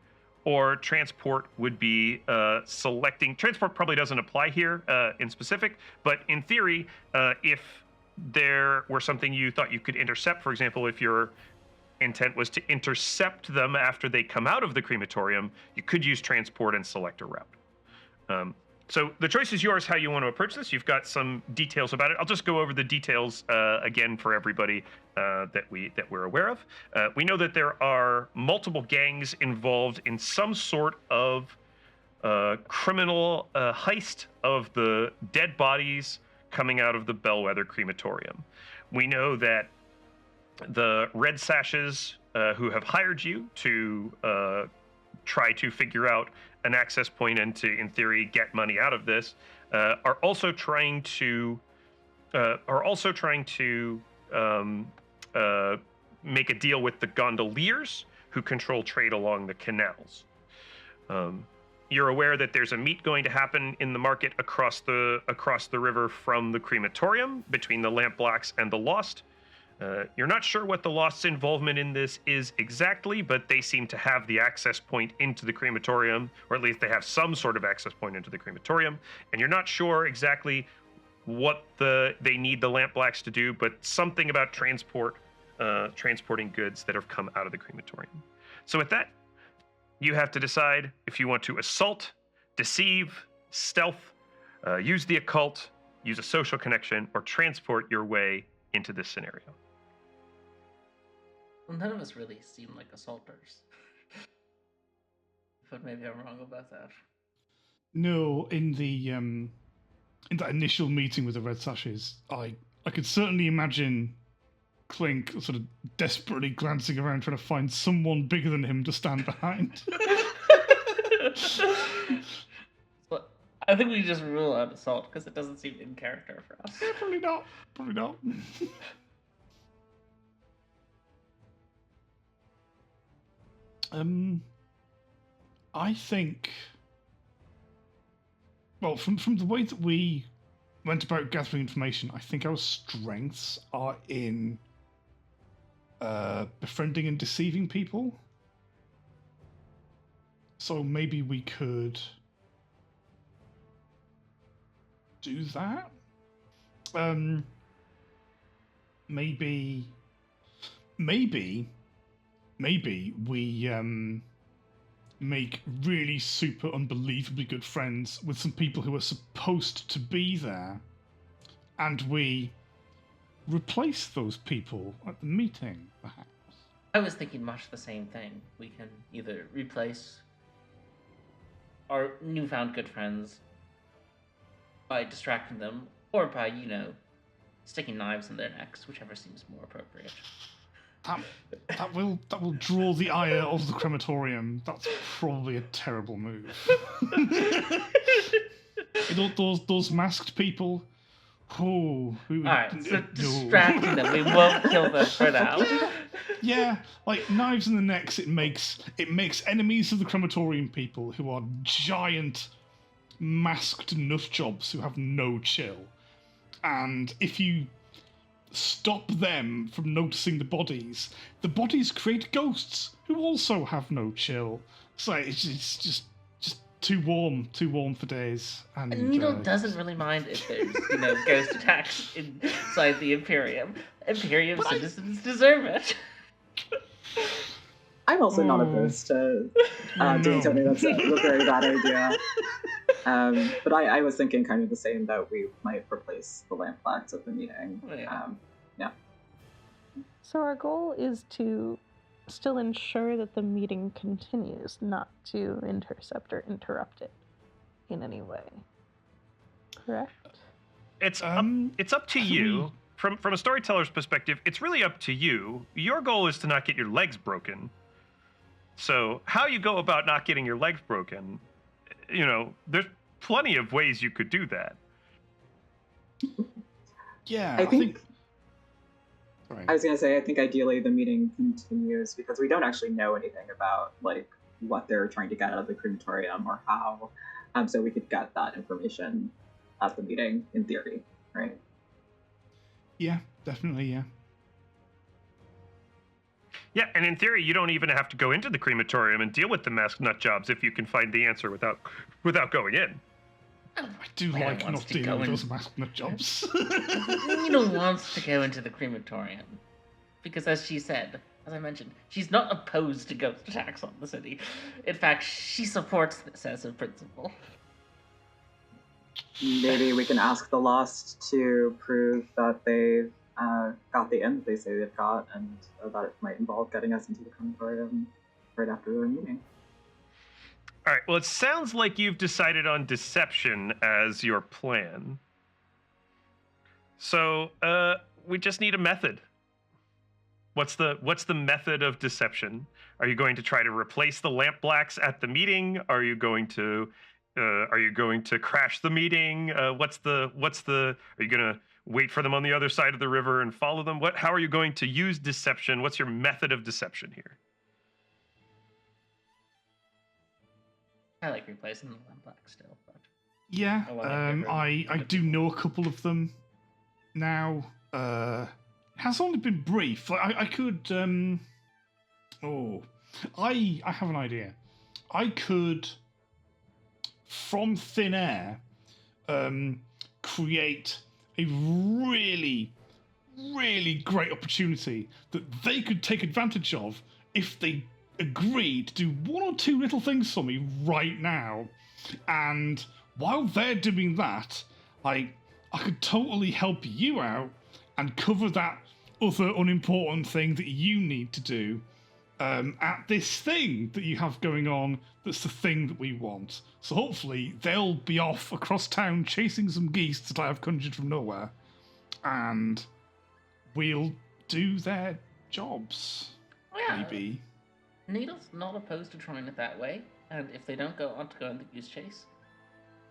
Or transport would be selecting. Transport probably doesn't apply here in specific, but in theory, if there were something you thought you could intercept, for example, if your intent was to intercept them after they come out of the crematorium, you could use transport and select a route. So the choice is yours how you want to approach this. You've got some details about it. I'll just go over the details again for everybody that we're aware of. We know that there are multiple gangs involved in some sort of criminal heist of the dead bodies coming out of the Bellwether crematorium. We know that the Red Sashes, who have hired you to try to figure out an access point and to, in theory, get money out of this, are also trying to make a deal with the gondoliers who control trade along the canals. You're aware that there's a meet going to happen in the market across the river from the crematorium between the Lampblacks and the Lost. You're not sure what the Lost's involvement in this is exactly, but they seem to have the access point into the crematorium, or at least they have some sort of access point into the crematorium. And you're not sure exactly what they need the Lampblacks to do, but something about transporting goods that have come out of the crematorium. So with that, you have to decide if you want to assault, deceive, stealth, use the occult, use a social connection, or transport your way into this scenario. Well, none of us really seem like assaulters. But maybe I'm wrong about that. No, in that initial meeting with the Red Sashes, I could certainly imagine Clink sort of desperately glancing around trying to find someone bigger than him to stand behind. Well, I think we just rule out assault because it doesn't seem in character for us. Yeah, probably not. Probably not. I think, well, from the way that we went about gathering information, I think our strengths are in befriending and deceiving people. So maybe we could do that. Maybe we make really super unbelievably good friends with some people who are supposed to be there, and we replace those people at the meeting, perhaps. I was thinking much the same thing. We can either replace our newfound good friends by distracting them, or by, sticking knives in their necks, whichever seems more appropriate. That will draw the ire of the crematorium. That's probably a terrible move. those masked people. Oh, alright, so distracting them. We won't kill them for now. Yeah, like knives in the necks. It makes enemies of the crematorium people who are giant masked nut jobs who have no chill. And if you stop them from noticing the bodies create ghosts who also have no chill. So it's just too warm for days. And Needle doesn't really mind if there's, ghost attacks inside the Imperium. Imperium citizens deserve it. I'm also not opposed to doing something that's a very bad idea. But I was thinking kind of the same, that we might replace the Lampblacks at the meeting. Yeah. Yeah. So our goal is to still ensure that the meeting continues, not to intercept or interrupt it in any way. Correct? It's up to you. from a storyteller's perspective, it's really up to you. Your goal is to not get your legs broken. So how you go about not getting your legs broken, there's plenty of ways you could do that. Yeah, I think. Sorry. I was gonna say, I think ideally the meeting continues because we don't actually know anything about like what they're trying to get out of the crematorium or how. So we could get that information at the meeting in theory, right? Yeah, definitely. Yeah. Yeah, and in theory, you don't even have to go into the crematorium and deal with the masked nut jobs if you can find the answer without going in. I do Claire like wants not to dealing go with in. those masked nut jobs. Nina wants to go into the crematorium because, as she said, as I mentioned, she's not opposed to ghost attacks on the city. In fact, she supports this as a principle. Maybe we can ask the Lost to prove that they've got the end they say they've got, and that it might involve getting us into the crematorium right after their meeting. All right, well, it sounds like you've decided on deception as your plan. So, we just need a method. What's the method of deception? Are you going to try to replace the lamp blacks at the meeting? Are you going to crash the meeting? Are you going to wait for them on the other side of the river and follow them? How are you going to use deception? What's your method of deception here? I like replacing the lamp black still, but Yeah, I do know a couple of them now. It has only been brief. Like I could. I have an idea. I could, from thin air, create a really, really great opportunity that they could take advantage of if they agreed to do one or two little things for me right now. And while they're doing that, I could totally help you out and cover that other unimportant thing that you need to do at this thing that you have going on that's the thing that we want. So hopefully they'll be off across town chasing some geese that I have conjured from nowhere, and we'll do their jobs, maybe. Needle's not opposed to trying it that way, and if they don't want to go on the goose chase,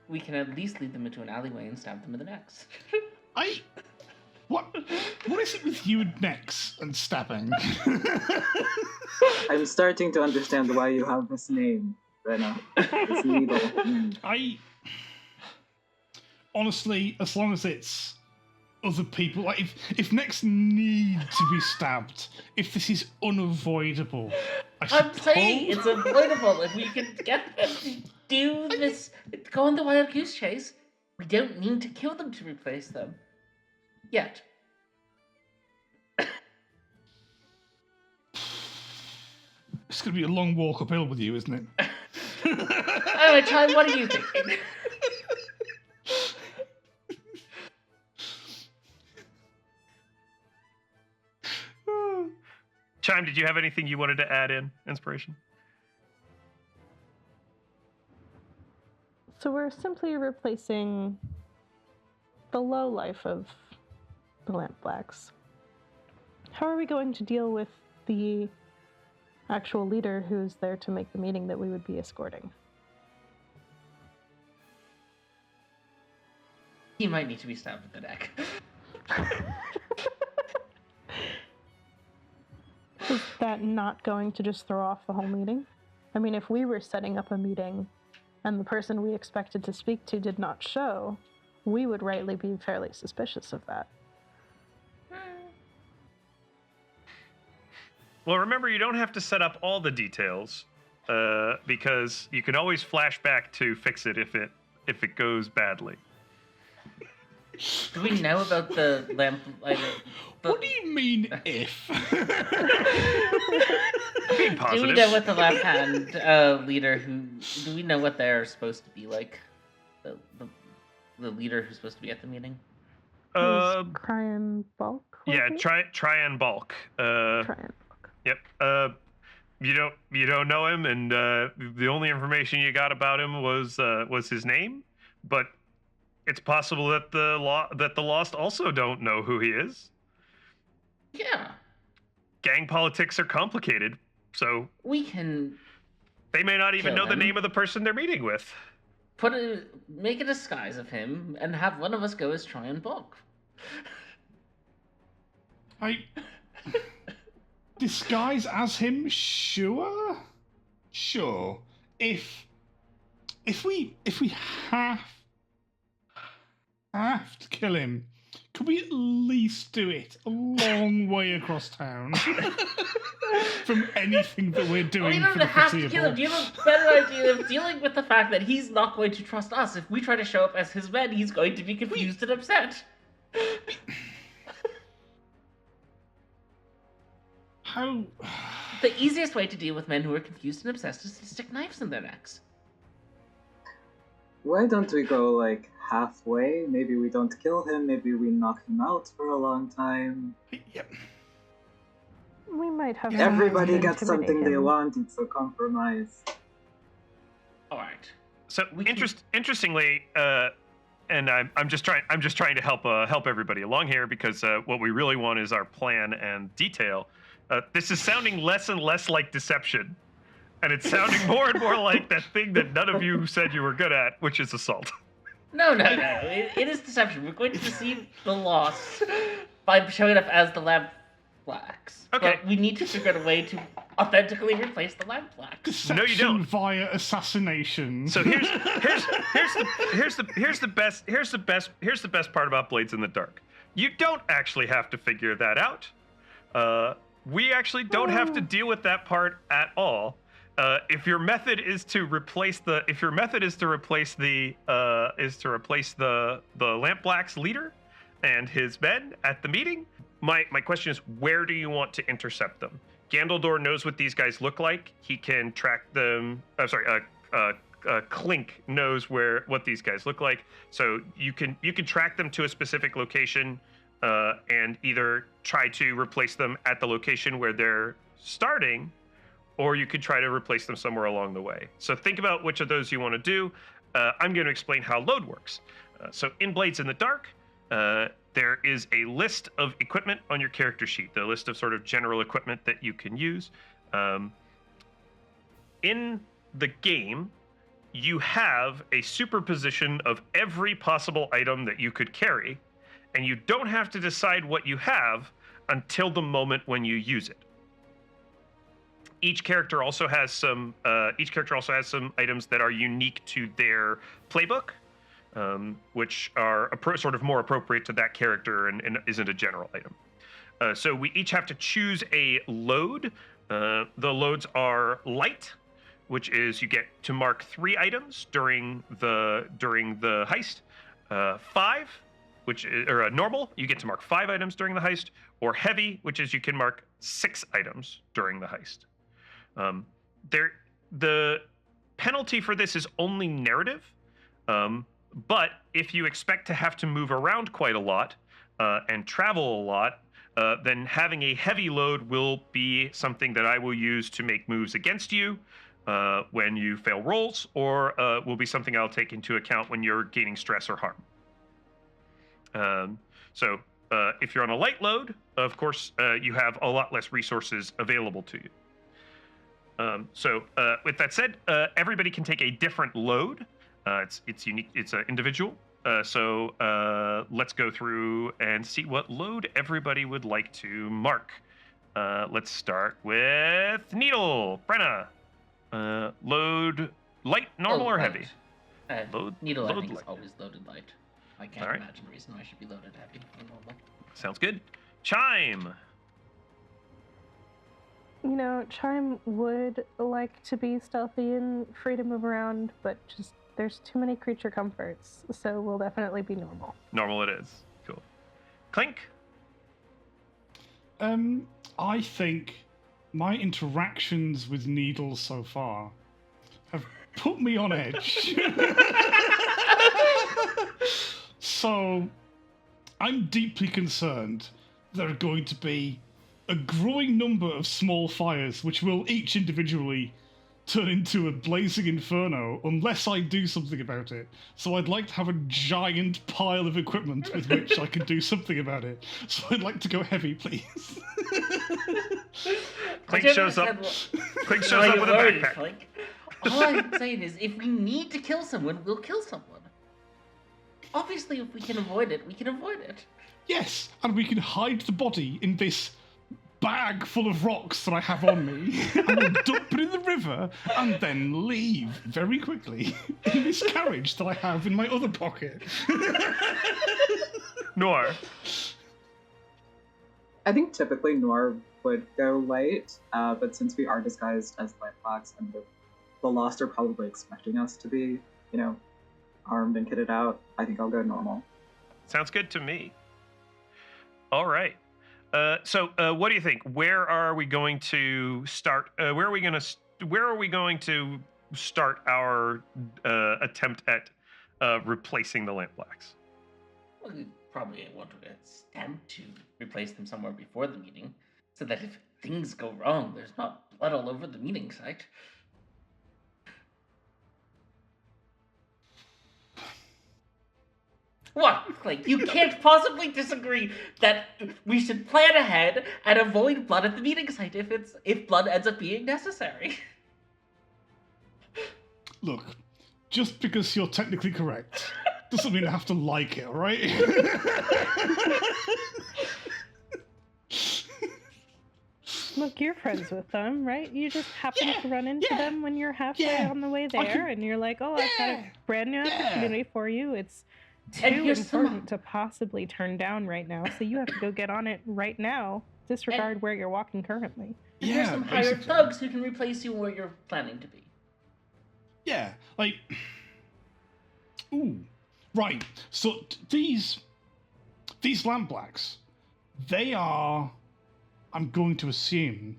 we can at least lead them into an alleyway and stab them in the necks. What is it with you and necks and stabbing? I'm starting to understand why you have this name, Rena. This needle. Honestly, as long as it's other people, like if necks need to be stabbed, if this is unavoidable, I'm saying it's avoidable. If we can get them to do this, go on the wild goose chase, we don't need to kill them to replace them. Yet. It's going to be a long walk uphill with you, isn't it? Anyway, Chime, what are you thinking? Chime, did you have anything you wanted to add in, Inspiration? So we're simply replacing the low life of the lamp blacks. How are we going to deal with the actual leader who's there to make the meeting that we would be escorting? He might need to be stabbed in the neck. Is that not going to just throw off the whole meeting? I mean, if we were setting up a meeting and the person we expected to speak to did not show, we would rightly be fairly suspicious of that. Well, remember, you don't have to set up all the details, because you can always flash back to fix it if it goes badly. Do we know about the lamp? What do you mean, if? Being positive. Do we know what the left hand leader do we know what they're supposed to be like? The leader who's supposed to be at the meeting? Try and bulk? Yeah, try and bulk. Try and bulk. Yep. You don't know him, and the only information you got about him was his name, but It's possible that the Lost also don't know who he is. Yeah. Gang politics are complicated, so We can they may not even Kill know the him. name of the person they're meeting with. make a disguise of him and have one of us go as try and Bog. Disguise as him? Sure. If we have to kill him, could we at least do it a long way across town from anything that we're doing We for don't the have to kill foreseeable? him. Do you have a better idea of dealing with the fact that he's not going to trust us? If we try to show up as his men, he's going to be confused and upset. How? The easiest way to deal with men who are confused and obsessed is to stick knives in their necks. Why don't we go like halfway? Maybe we don't kill him, maybe we knock him out for a long time. Yep. We might have. Yeah. some Everybody ways to gets something intimidate they him. want, it's a compromise. All right. So We can- interestingly, and I'm just trying to help everybody along here because what we really want is our plan and detail. This is sounding less and less like deception, and it's sounding more and more like that thing that none of you said you were good at, which is assault. No. It is deception. We're going to deceive the Lost by showing up as the lamp blacks. Okay. But we need to figure out a way to authentically replace the lamp blacks. Deception No, you don't. via assassination. So here's the best part about Blades in the Dark. You don't actually have to figure that out. We actually don't have to deal with that part at all. If your method is to replace the Lamp Black's leader and his men at the meeting, my question is, where do you want to intercept them? Gandaldor knows what these guys look like. He can track them. Clink knows what these guys look like. So you can track them to a specific location and either try to replace them at the location where they're starting, or you could try to replace them somewhere along the way. So think about which of those you want to do. I'm going to explain how load works. So in Blades in the Dark, there is a list of equipment on your character sheet, the list of sort of general equipment that you can use. In the game, you have a superposition of every possible item that you could carry, and you don't have to decide what you have until the moment when you use it. Each character also has some items that are unique to their playbook, which are sort of more appropriate to that character and isn't a general item. So we each have to choose a load. The loads are light, which is you get to mark 3 items during the heist. 5, which is normal, you get to mark 5 items during the heist. Or heavy, which is you can mark 6 items during the heist. The penalty for this is only narrative, but if you expect to have to move around quite a lot and travel a lot, then having a heavy load will be something that I will use to make moves against you when you fail rolls, or will be something I'll take into account when you're gaining stress or harm. So if you're on a light load, of course, you have a lot less resources available to you. With that said, everybody can take a different load. It's unique. It's individual. Let's go through and see what load everybody would like to mark. Let's start with Needle. Brenna. Load light, normal, or heavy? Load Needle, I load think, is light. always loaded light. I can't Alright. imagine a reason why I should be loaded heavy or normal. Sounds good. Chime. You know, Chime would like to be stealthy and free to move around, but just there's too many creature comforts, so we'll definitely be normal. Normal it is. Cool. Clink. I think my interactions with Needle so far have put me on edge. So, I'm deeply concerned there are going to be a growing number of small fires which will each individually turn into a blazing inferno unless I do something about it. So I'd like to have a giant pile of equipment with which I can do something about it. So I'd like to go heavy, please. Clink shows up. Clink shows up with a backpack. Like, all I'm saying is, if we need to kill someone, we'll kill someone. Obviously, if we can avoid it, we can avoid it. Yes, and we can hide the body in this bag full of rocks that I have on me, and we'll dump it in the river, and then leave very quickly in this carriage that I have in my other pocket. Noir. I think typically Noir would go light, but since we are disguised as Lightblacks and the Lost are probably expecting us to be, armed and kitted out, I think I'll go normal. Sounds good to me. All right. So what do you think? Where are we going to start? Where are we going to start our attempt at replacing the Lampblacks? Well, we probably want to attempt to replace them somewhere before the meeting, so that if things go wrong, there's not blood all over the meeting site. What? Like, you can't possibly disagree that we should plan ahead and avoid blood at the meeting site if blood ends up being necessary. Look, just because you're technically correct doesn't mean I have to like it, alright? Look, you're friends with them, right? You just happen to run into them when you're halfway on the way there, and you're like, oh, I've got a brand new opportunity for you. It's too important to possibly turn down right now, so you have to go get on it right now. Disregard where you're walking currently. And there's some hired thugs who can replace you where you're planning to be. Yeah, like... Ooh, right. So these Lampblacks, they are, I'm going to assume,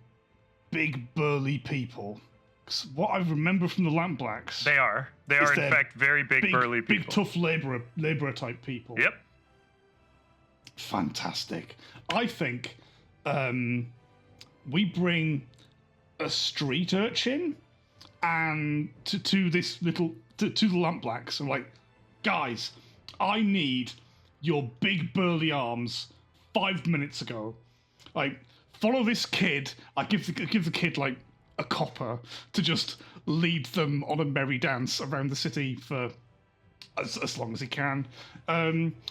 big burly people. 'Cause what I remember from the Lampblacks... They are in fact very big burly people. Big tough labourer type people. Yep. Fantastic. I think we bring a street urchin and to this little to the Lampblacks and like, guys, I need your big burly arms 5 minutes ago. Like, follow this kid. I give the kid like a copper to just lead them on a merry dance around the city for as long as he can.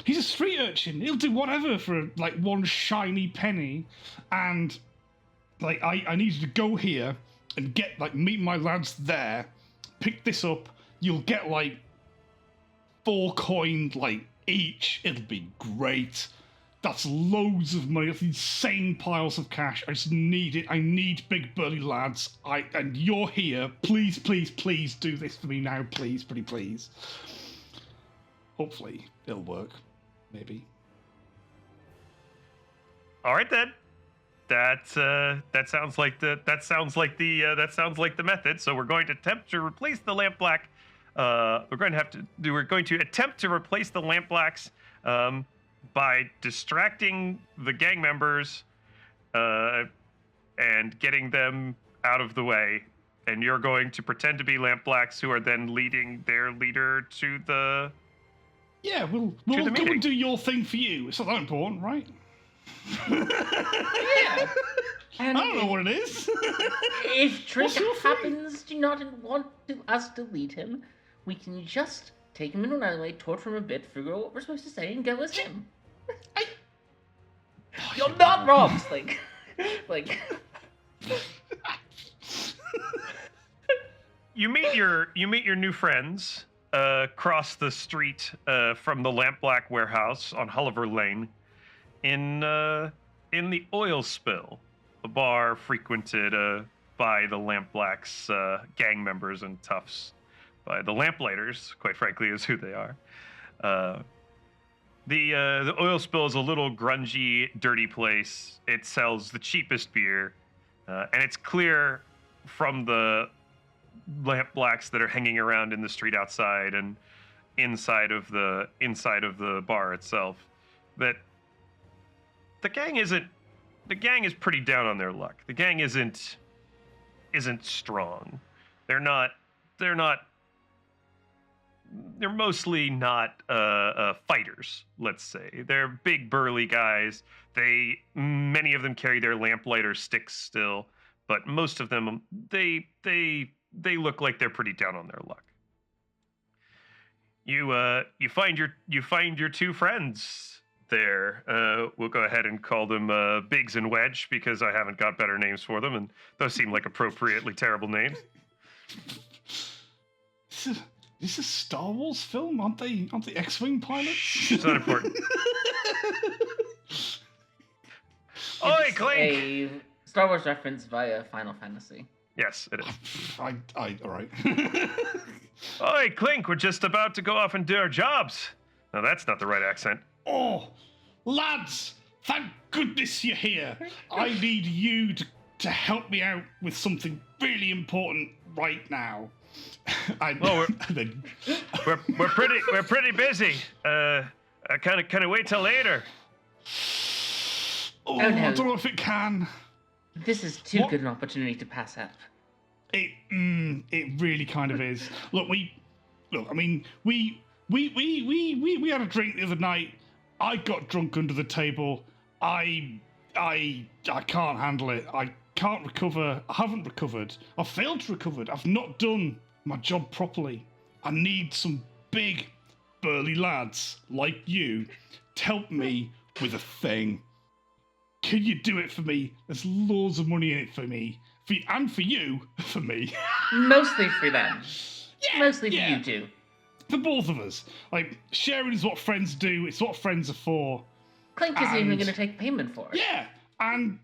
He's a street urchin. He'll do whatever for like one shiny penny. And like I need you to go here and get like meet my lads there. Pick this up. You'll get like 4 coin like each. It'll be great. That's loads of money. That's insane piles of cash. I just need it. I need big burly lads. And you're here. Please, please, please do this for me now. Please, pretty please. Hopefully it'll work. Maybe. All right then. That sounds like the method. So we're going to attempt to replace the Lampblack. We're going to attempt to replace the Lampblacks by distracting the gang members and getting them out of the way. And you're going to pretend to be Lampblacks who are then leading their leader to the... Yeah, we'll go and do your thing for you. It's not that important, right? Yeah. And I don't know what it is. If Trick happens to not want us to lead him, we can just take him into an alleyway, torture him a bit, figure out what we're supposed to say, and go as him. You're not wrong, like. You meet your new friends across the street from the Lampblack warehouse on Hulliver Lane in the Oil Spill, a bar frequented by the Lampblacks gang members and toughs, by the Lamplighters, quite frankly, is who they are. The Oil Spill is a little grungy, dirty place. It sells the cheapest beer, and it's clear from the Lampblacks that are hanging around in the street outside and inside of the bar itself that the gang is pretty down on their luck. The gang isn't strong. They're not. They're mostly not fighters. Let's say they're big burly guys. Many of them carry their lamplighter sticks still, but most of them they look like they're pretty down on their luck. You find your two friends there. We'll go ahead and call them Biggs and Wedge because I haven't got better names for them, and those seem like appropriately terrible names. This is a Star Wars film, aren't they? Aren't they X-wing pilots? It's not important. Oi, Clink! A Star Wars reference via Final Fantasy. Yes, it is. All right. Oi, Clink! We're just about to go off and do our jobs. No, that's not the right accent. Oh, lads! Thank goodness you're here. I need you to help me out with something really important right now. Well, we're pretty busy. Kind of wait till later. Oh, Oh, no. I don't know if it can. This is too What? good an opportunity to pass up. It really kind of is. Look, we had a drink the other night. I got drunk under the table. I can't handle it. I can't recover. I haven't recovered. I've failed to recover. I've not done my job properly. I need some big, burly lads like you to help me with a thing. Can you do it for me? There's loads of money in it for me. And for you. For me. Mostly for them. Yeah, Mostly for yeah. you two. For both of us. Like, sharing is what friends do. It's what friends are for. Clink isn't even And- going to take payment for it. Yeah. And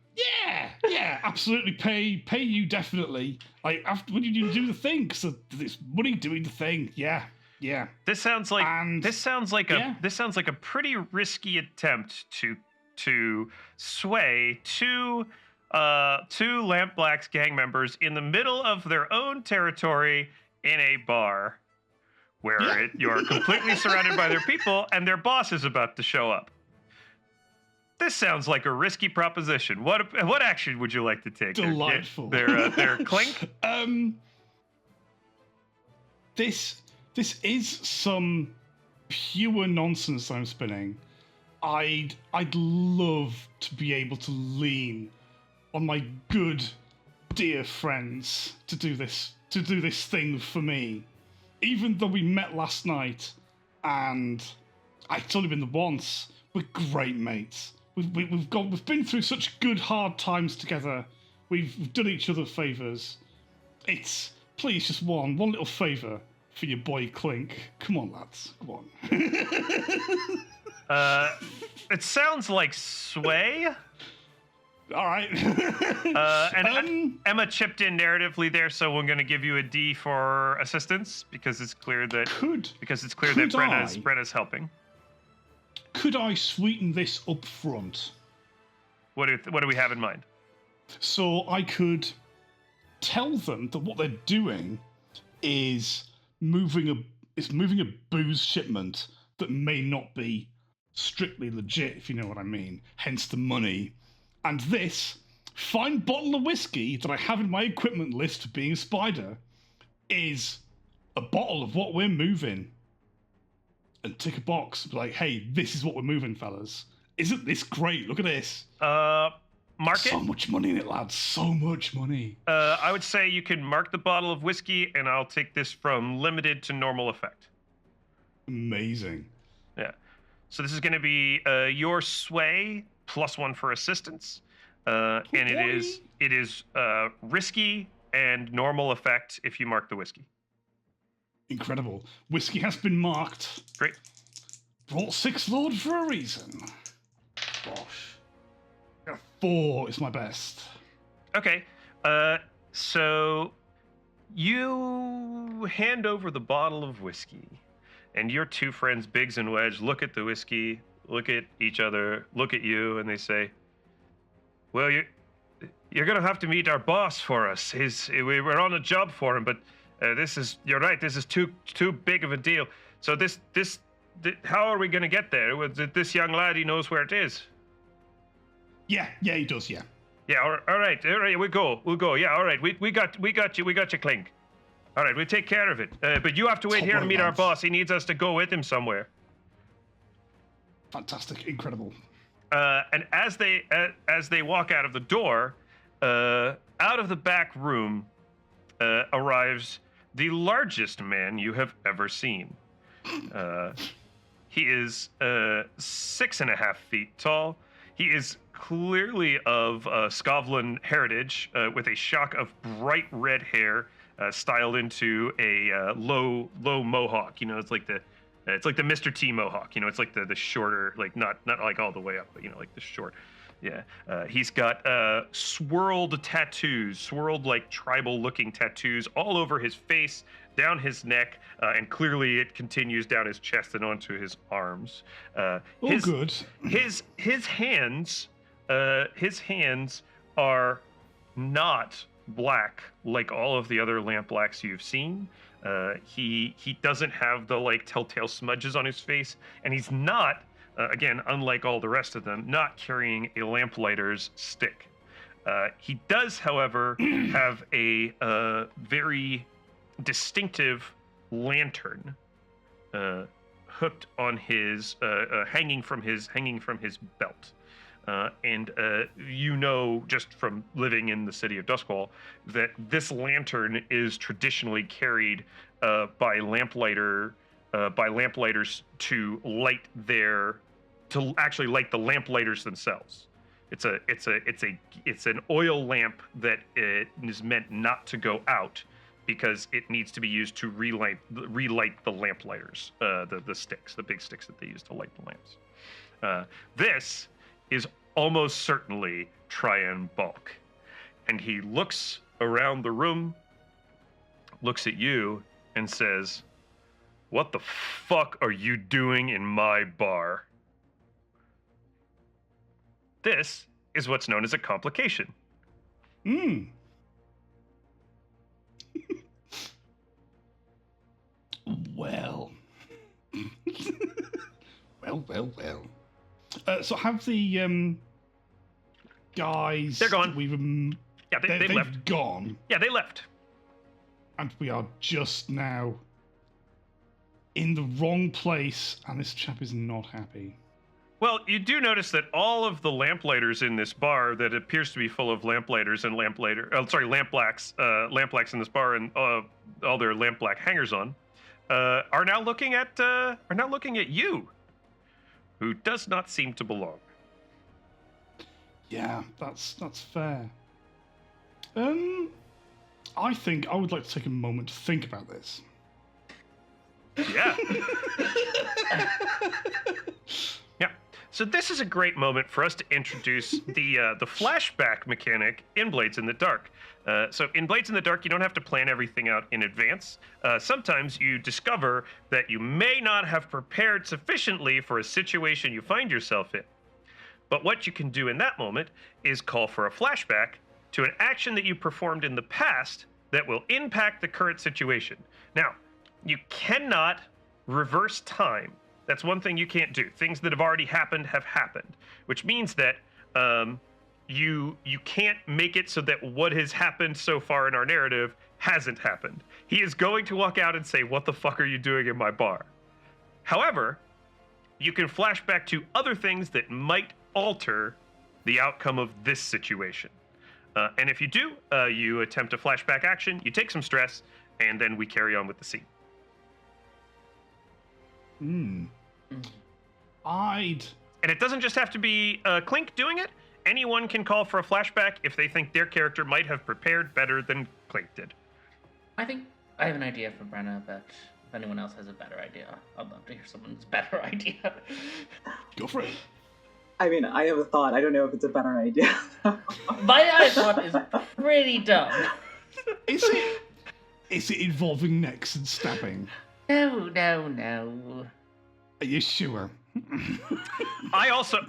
yeah, absolutely. Pay you definitely. Like, after when you do the thing, because it's money doing the thing. Yeah. This sounds like And- this sounds like yeah. a pretty risky attempt to sway two Lamp Black's gang members in the middle of their own territory in a bar where Yeah. you're completely surrounded by their people and their boss is about to show up. This sounds like a risky proposition. What action would you like to take? Delightful. Their Clink? This is some pure nonsense I'm spinning. I'd love to be able to lean on my good dear friends to do this thing for me. Even though we met last night and it's only been the once, we're great mates. We've been through such good hard times together. We've done each other favors. It's please just one little favor for your boy Clink. Come on, lads. Come on. It sounds like sway. All right. Emma chipped in narratively there, so we're going to give you a D for assistance because it's clear that could Brenna's helping. Could I sweeten this up front? What do we have in mind? So I could tell them that what they're doing is moving a booze shipment that may not be strictly legit, if you know what I mean. Hence the money. And this fine bottle of whiskey that I have in my equipment list for being a spider is a bottle of what we're moving. And tick a box, be like, hey, this is what we're moving, fellas. Isn't this great? Look at this. Mark it. So much money in it, lads. So much money. I would say you can mark the bottle of whiskey, and I'll take this from limited to normal effect. Amazing. Yeah. So this is going to be your sway +1 for assistance, and it is risky and normal effect if you mark the whiskey. Incredible. Whiskey has been marked. Great. Brought 6 Lord for a reason. Gosh. 4 is my best. Okay. So you hand over the bottle of whiskey, and your two friends, Biggs and Wedge, look at the whiskey, look at each other, look at you, and they say, well, you're going to have to meet our boss for us. We're on a job for him, but you're right, this is too big of a deal. So how are we going to get there? This young lad, he knows where it is. Yeah, he does, yeah. Yeah, all right, we'll go. Yeah, all right, we got you, Clink. All right, we take care of it. But you have to wait Top here to right, meet our lads. boss. He needs us to go with him somewhere. Fantastic, incredible. And as they walk out of the door, out of the back room arrives the largest man you have ever seen. He is 6.5 feet tall. He is clearly of Scoundrel heritage, with a shock of bright red hair styled into a low mohawk. You know, it's like the Mr. T mohawk. You know, it's like the shorter, like not like all the way up, but you know, like the short. Yeah. He's got swirled tattoos, swirled like tribal-looking tattoos all over his face, down his neck, and clearly it continues down his chest and onto his arms. Good. His hands are not black like all of the other lampblacks you've seen. He doesn't have the like telltale smudges on his face, and he's not, again, unlike all the rest of them, not carrying a lamplighter's stick. He does, however, have a very distinctive lantern hooked on his hanging from his belt. And you know, just from living in the city of Duskvol, that this lantern is traditionally carried by lamplighters to actually light the lamplighters themselves. It's an oil lamp that is meant not to go out, because it needs to be used to relight the lamplighters, the sticks, the big sticks that they use to light the lamps. This is almost certainly Tryon Bulk. And he looks around the room, looks at you, and says, "What the fuck are you doing in my bar?" This is what's known as a complication. Well. well. So have the guys... They're gone. Yeah, they've left. Gone. Yeah, they left. And we are just now in the wrong place, and this chap is not happy. Well, you do notice that all of the lamplighters in this bar, that appears to be full of lamplighters and lampblacks in this bar, and all their lampblack hangers on, are now looking at you, who does not seem to belong. Yeah, that's fair. I think I would like to take a moment to think about this. Yeah. Yeah. So this is a great moment for us to introduce the flashback mechanic in Blades in the Dark. So in Blades in the Dark, you don't have to plan everything out in advance. Sometimes you discover that you may not have prepared sufficiently for a situation you find yourself in. But what you can do in that moment is call for a flashback to an action that you performed in the past that will impact the current situation. Now, you cannot reverse time. That's one thing you can't do. Things that have already happened have happened, which means that you can't make it so that what has happened so far in our narrative hasn't happened. He is going to walk out and say, "What the fuck are you doing in my bar?" However, you can flash back to other things that might alter the outcome of this situation. And if you do, you attempt a flashback action, you take some stress, and then we carry on with the scene. And it doesn't just have to be Clink doing it. Anyone can call for a flashback if they think their character might have prepared better than Clink did. I think I have an idea for Brenna, but if anyone else has a better idea, I'd love to hear someone's better idea. Go for it. I mean, I have a thought. I don't know if it's a better idea. My thought is pretty dumb. Is it involving necks and stabbing? No. Are you sure? I also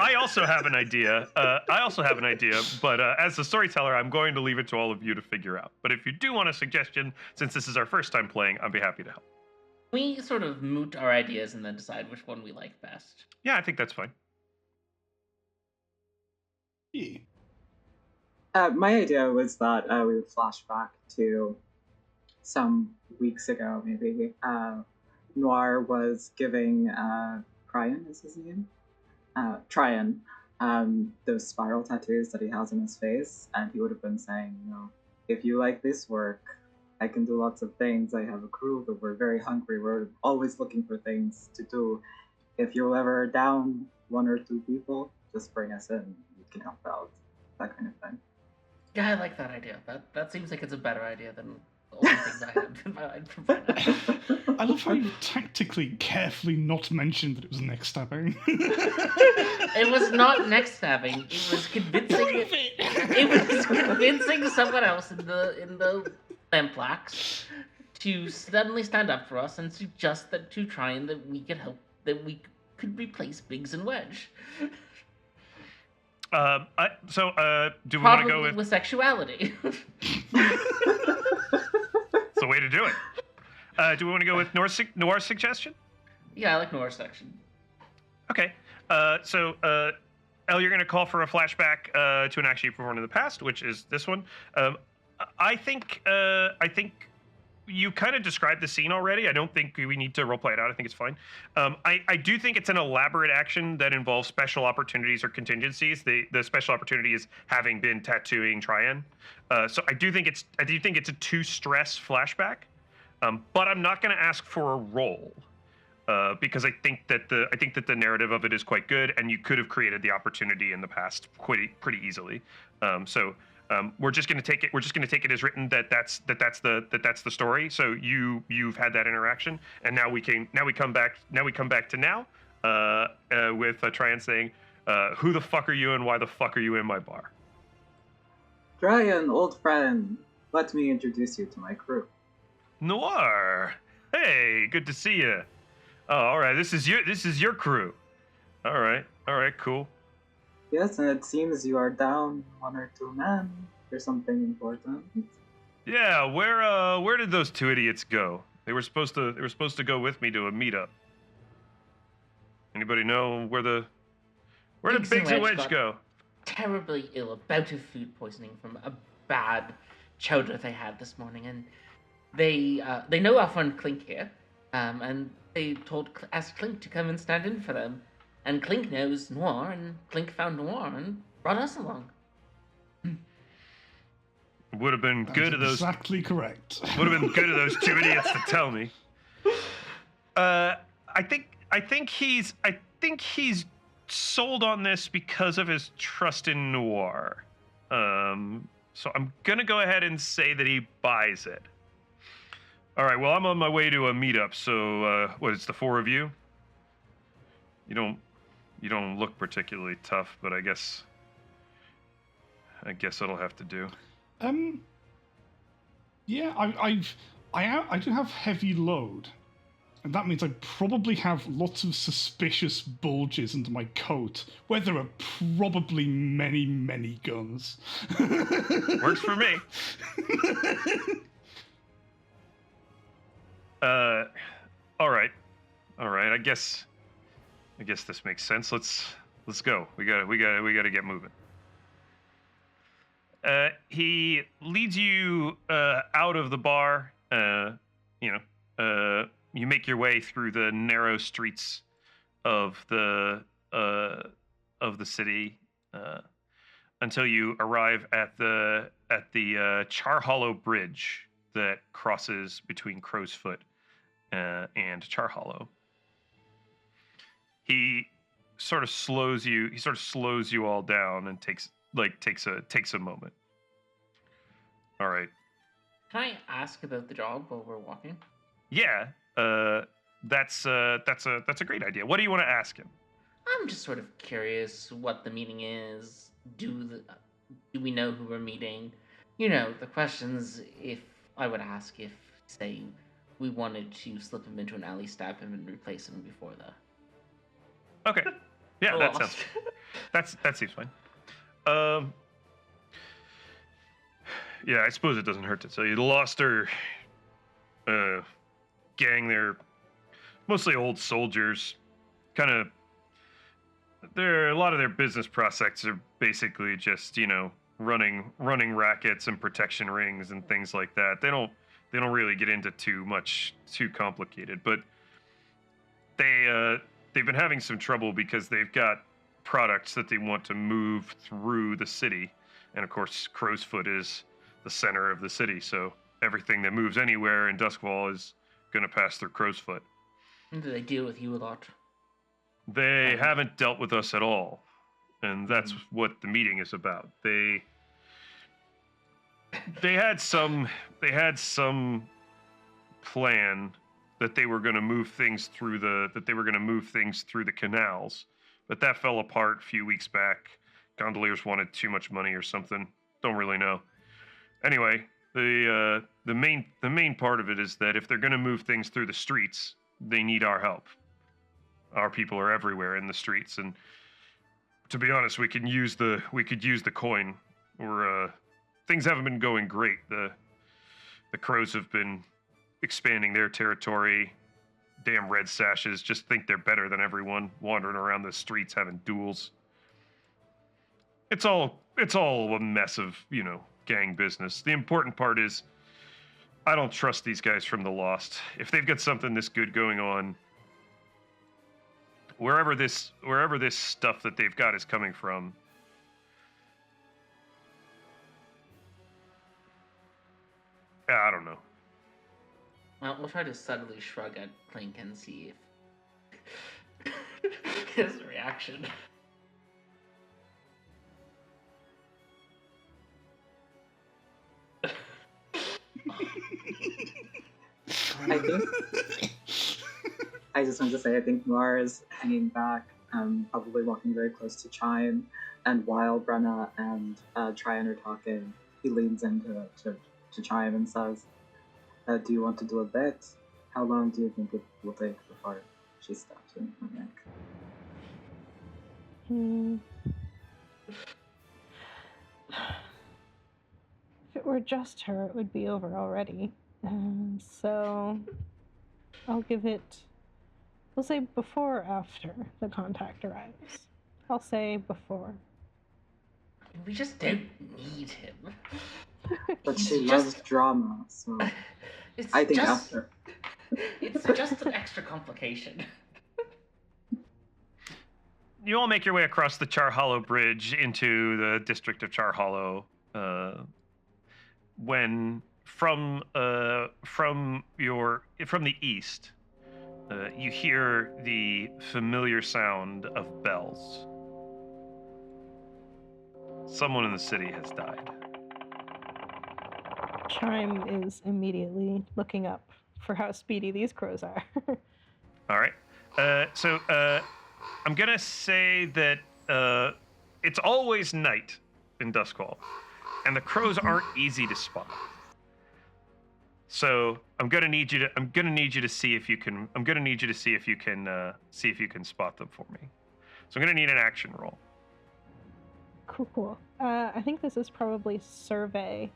have an idea. But as the storyteller, I'm going to leave it to all of you to figure out. But if you do want a suggestion, since this is our first time playing, I'd be happy to help. We sort of moot our ideas and then decide which one we like best. Yeah, I think that's fine. Yeah. My idea was that we would flash back to some weeks ago, maybe, Noir was giving Tryon is his name? Tryon, those spiral tattoos that he has on his face, and he would have been saying, if you like this work, I can do lots of things. I have a crew, but we're very hungry. We're always looking for things to do. If you're ever down 1 or 2 people, just bring us in. We can help out. That kind of thing. Yeah, I like that idea. That seems like it's a better idea than all the things I had in my mind from right now. I love how you tactically, carefully not mentioned that it was neck stabbing. It was not neck stabbing. It was convincing. It was convincing someone else in the Lamplax to suddenly stand up for us and suggest that to try and that we could help, that we could replace Biggs and Wedge. Do we want to Probably go with sexuality? It's the way to do it. Do we want to go with Noir's suggestion? Yeah, I like Noir's section. Okay. Elle, you're going to call for a flashback to an action you performed in the past, which is this one. I think you kind of described the scene already. I don't think we need to roleplay it out. I think it's fine. I do think it's an elaborate action that involves special opportunities or contingencies. The special opportunity is having been tattooing Tryon. So I do think it's a 2-stress flashback. But I'm not going to ask for a roll. Because I think that the narrative of it is quite good, and you could have created the opportunity in the past pretty easily. We're just going to take it. We're just going to take it as written that's the story. So you've had that interaction, and now we come back to now with Tryon saying, "Who the fuck are you, and why the fuck are you in my bar?" Tryon, old friend, let me introduce you to my crew. Noir, hey, good to see you. Oh, all right. This is your crew. All right, cool. Yes, and it seems you are down 1 or 2 men for something important. Yeah, where did those 2 idiots go? They were supposed to go with me to a meetup. Anybody know where did Biggs and Wedge go? Terribly ill, about of food poisoning from a bad chowder they had this morning, and they know our friend Clink here, and they asked Clink to come and stand in for them. And Clink knows Noir, and Clink found Noir and brought us along. Would have been good of those. Exactly correct. Would have been good of those 2 idiots to tell me. I think he's sold on this because of his trust in Noir. So I'm gonna go ahead and say that he buys it. All right. Well, I'm on my way to a meetup. So it's the 4 of you? You don't look particularly tough, but I guess it'll have to do. Yeah, I do have heavy load, and that means I probably have lots of suspicious bulges under my coat, where there are probably many guns. Works for me. All right. I guess this makes sense. Let's go. We gotta get moving. He leads you out of the bar. You make your way through the narrow streets of the city until you arrive at the Char Hollow Bridge that crosses between Crow's Foot and Char Hollow. He sort of slows you all down and takes a moment. All right. Can I ask about the job while we're walking? Yeah. That's a great idea. What do you want to ask him? I'm just sort of curious what the meeting is. Do we know who we're meeting? The questions if I would ask if, say, we wanted to slip him into an alley, stab him, and replace him before the... Okay. Yeah, that seems fine. Yeah, I suppose it doesn't hurt to tell you. The Loster gang, they're mostly old soldiers. A lot of their business prospects are basically just, running rackets and protection rings and things like that. They they don't really get into too complicated, but they've been having some trouble because they've got products that they want to move through the city, and of course Crowsfoot is the center of the city, so everything that moves anywhere in Duskvol is going to pass through Crowsfoot. Do they deal with you a lot? They haven't dealt with us at all, and that's what the meeting is about. They had some plan that they were going to move things through the canals, but that fell apart a few weeks back. Gondoliers wanted too much money or something. Don't really know. Anyway, the main part of it is that if they're going to move things through the streets, they need our help. Our people are everywhere in the streets, and to be honest, we could use the coin. Things haven't been going great. The Crows have been expanding their territory. Damn Red Sashes just think they're better than everyone, wandering around the streets having duels. It's all a mess of, gang business. The important part is I don't trust these guys from the Lost. If they've got something this good going on, wherever this stuff that they've got is coming from, I don't know. Well, we'll try to subtly shrug at Clink and see if his reaction. I think I just want to say I think Noir is hanging back, probably walking very close to Chime, and while Brenna and Tryon are talking, he leans into to Chime and says, "Do you want to do a bet? How long do you think it will take before she stabs him in the neck?" If it were just her, it would be over already. So I'll give it. We'll say before or after the contact arrives. I'll say before. We just don't need him. But she loves drama, so I think after. It's just an extra complication. You all make your way across the Char Hollow Bridge into the district of Char Hollow. When from the east, you hear the familiar sound of bells. Someone in the city has died. Chime is immediately looking up for how speedy these crows are. All right. So I'm gonna say that it's always night in Duskvol, and the crows aren't easy to spot. So I'm gonna need you to see if you can spot them for me. So I'm gonna need an action roll. Cool. I think this is probably survey.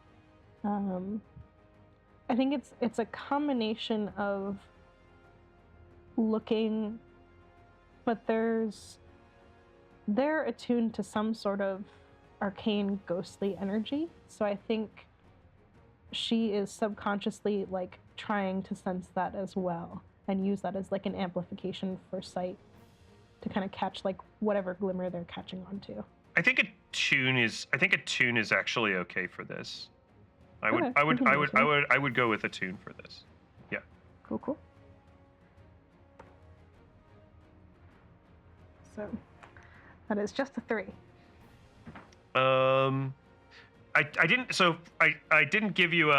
I think it's a combination of looking, but they're attuned to some sort of arcane ghostly energy. So I think she is subconsciously like trying to sense that as well and use that as like an amplification for sight to kind of catch like whatever glimmer they're catching onto. I think a tune is actually okay for this. I would go with a tune for this. Yeah. Cool. So that is just a 3. I didn't give you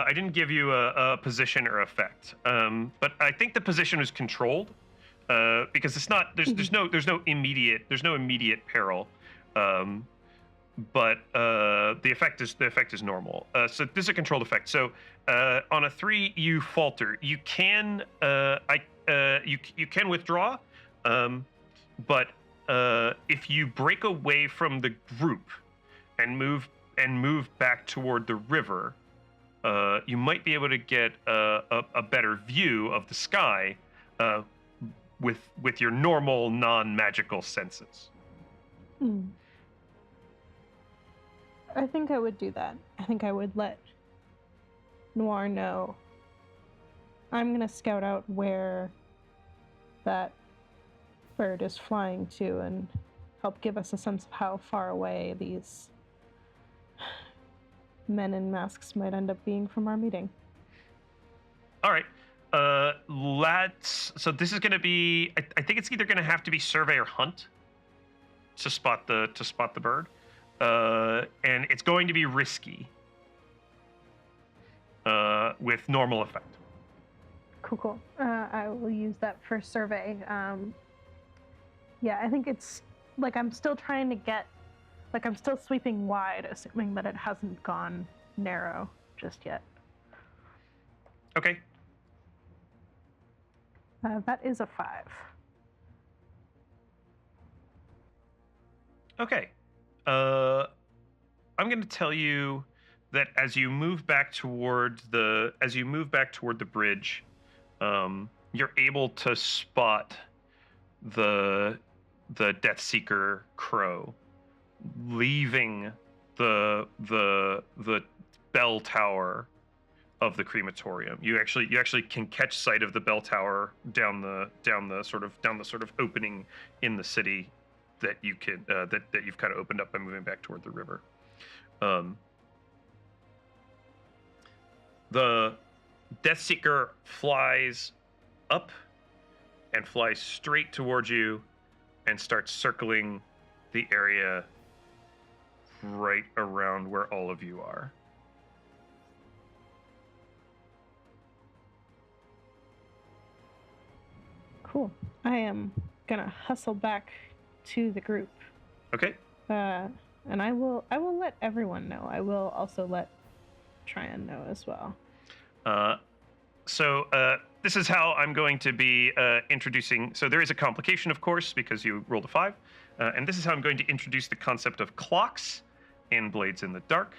a position or effect. But I think the position is controlled. Because it's not there's no immediate peril. But the effect is normal. So this is a controlled effect. So on a 3, you falter. You can you can withdraw, but if you break away from the group and move back toward the river, you might be able to get a better view of the sky with your normal non-magical senses. I think I would do that. I think I would let Noir know I'm gonna scout out where that bird is flying to and help give us a sense of how far away these men in masks might end up being from our meeting. All right. So this is going to be. I think it's either going to have to be survey or hunt to spot the bird, and it's going to be risky with normal effect. Cool. I will use that for survey. Yeah, I think it's like I'm still trying to get, like I'm still sweeping wide, assuming that it hasn't gone narrow just yet. Okay. That is a 5. Okay. I'm going to tell you that as you move back toward the bridge, you're able to spot the Deathseeker crow leaving the bell tower of the crematorium. You actually can catch sight of the bell tower down the sort of opening in the city that you can that you've kind of opened up by moving back toward the river. The Deathseeker flies up and flies straight towards you and starts circling the area right around where all of you are. Cool. I am gonna hustle back to the group. Okay. And I will let everyone know. I will also let Tryon know as well. So this is how I'm going to be introducing. So there is a complication, of course, because you rolled a 5. And this is how I'm going to introduce the concept of clocks in Blades in the Dark.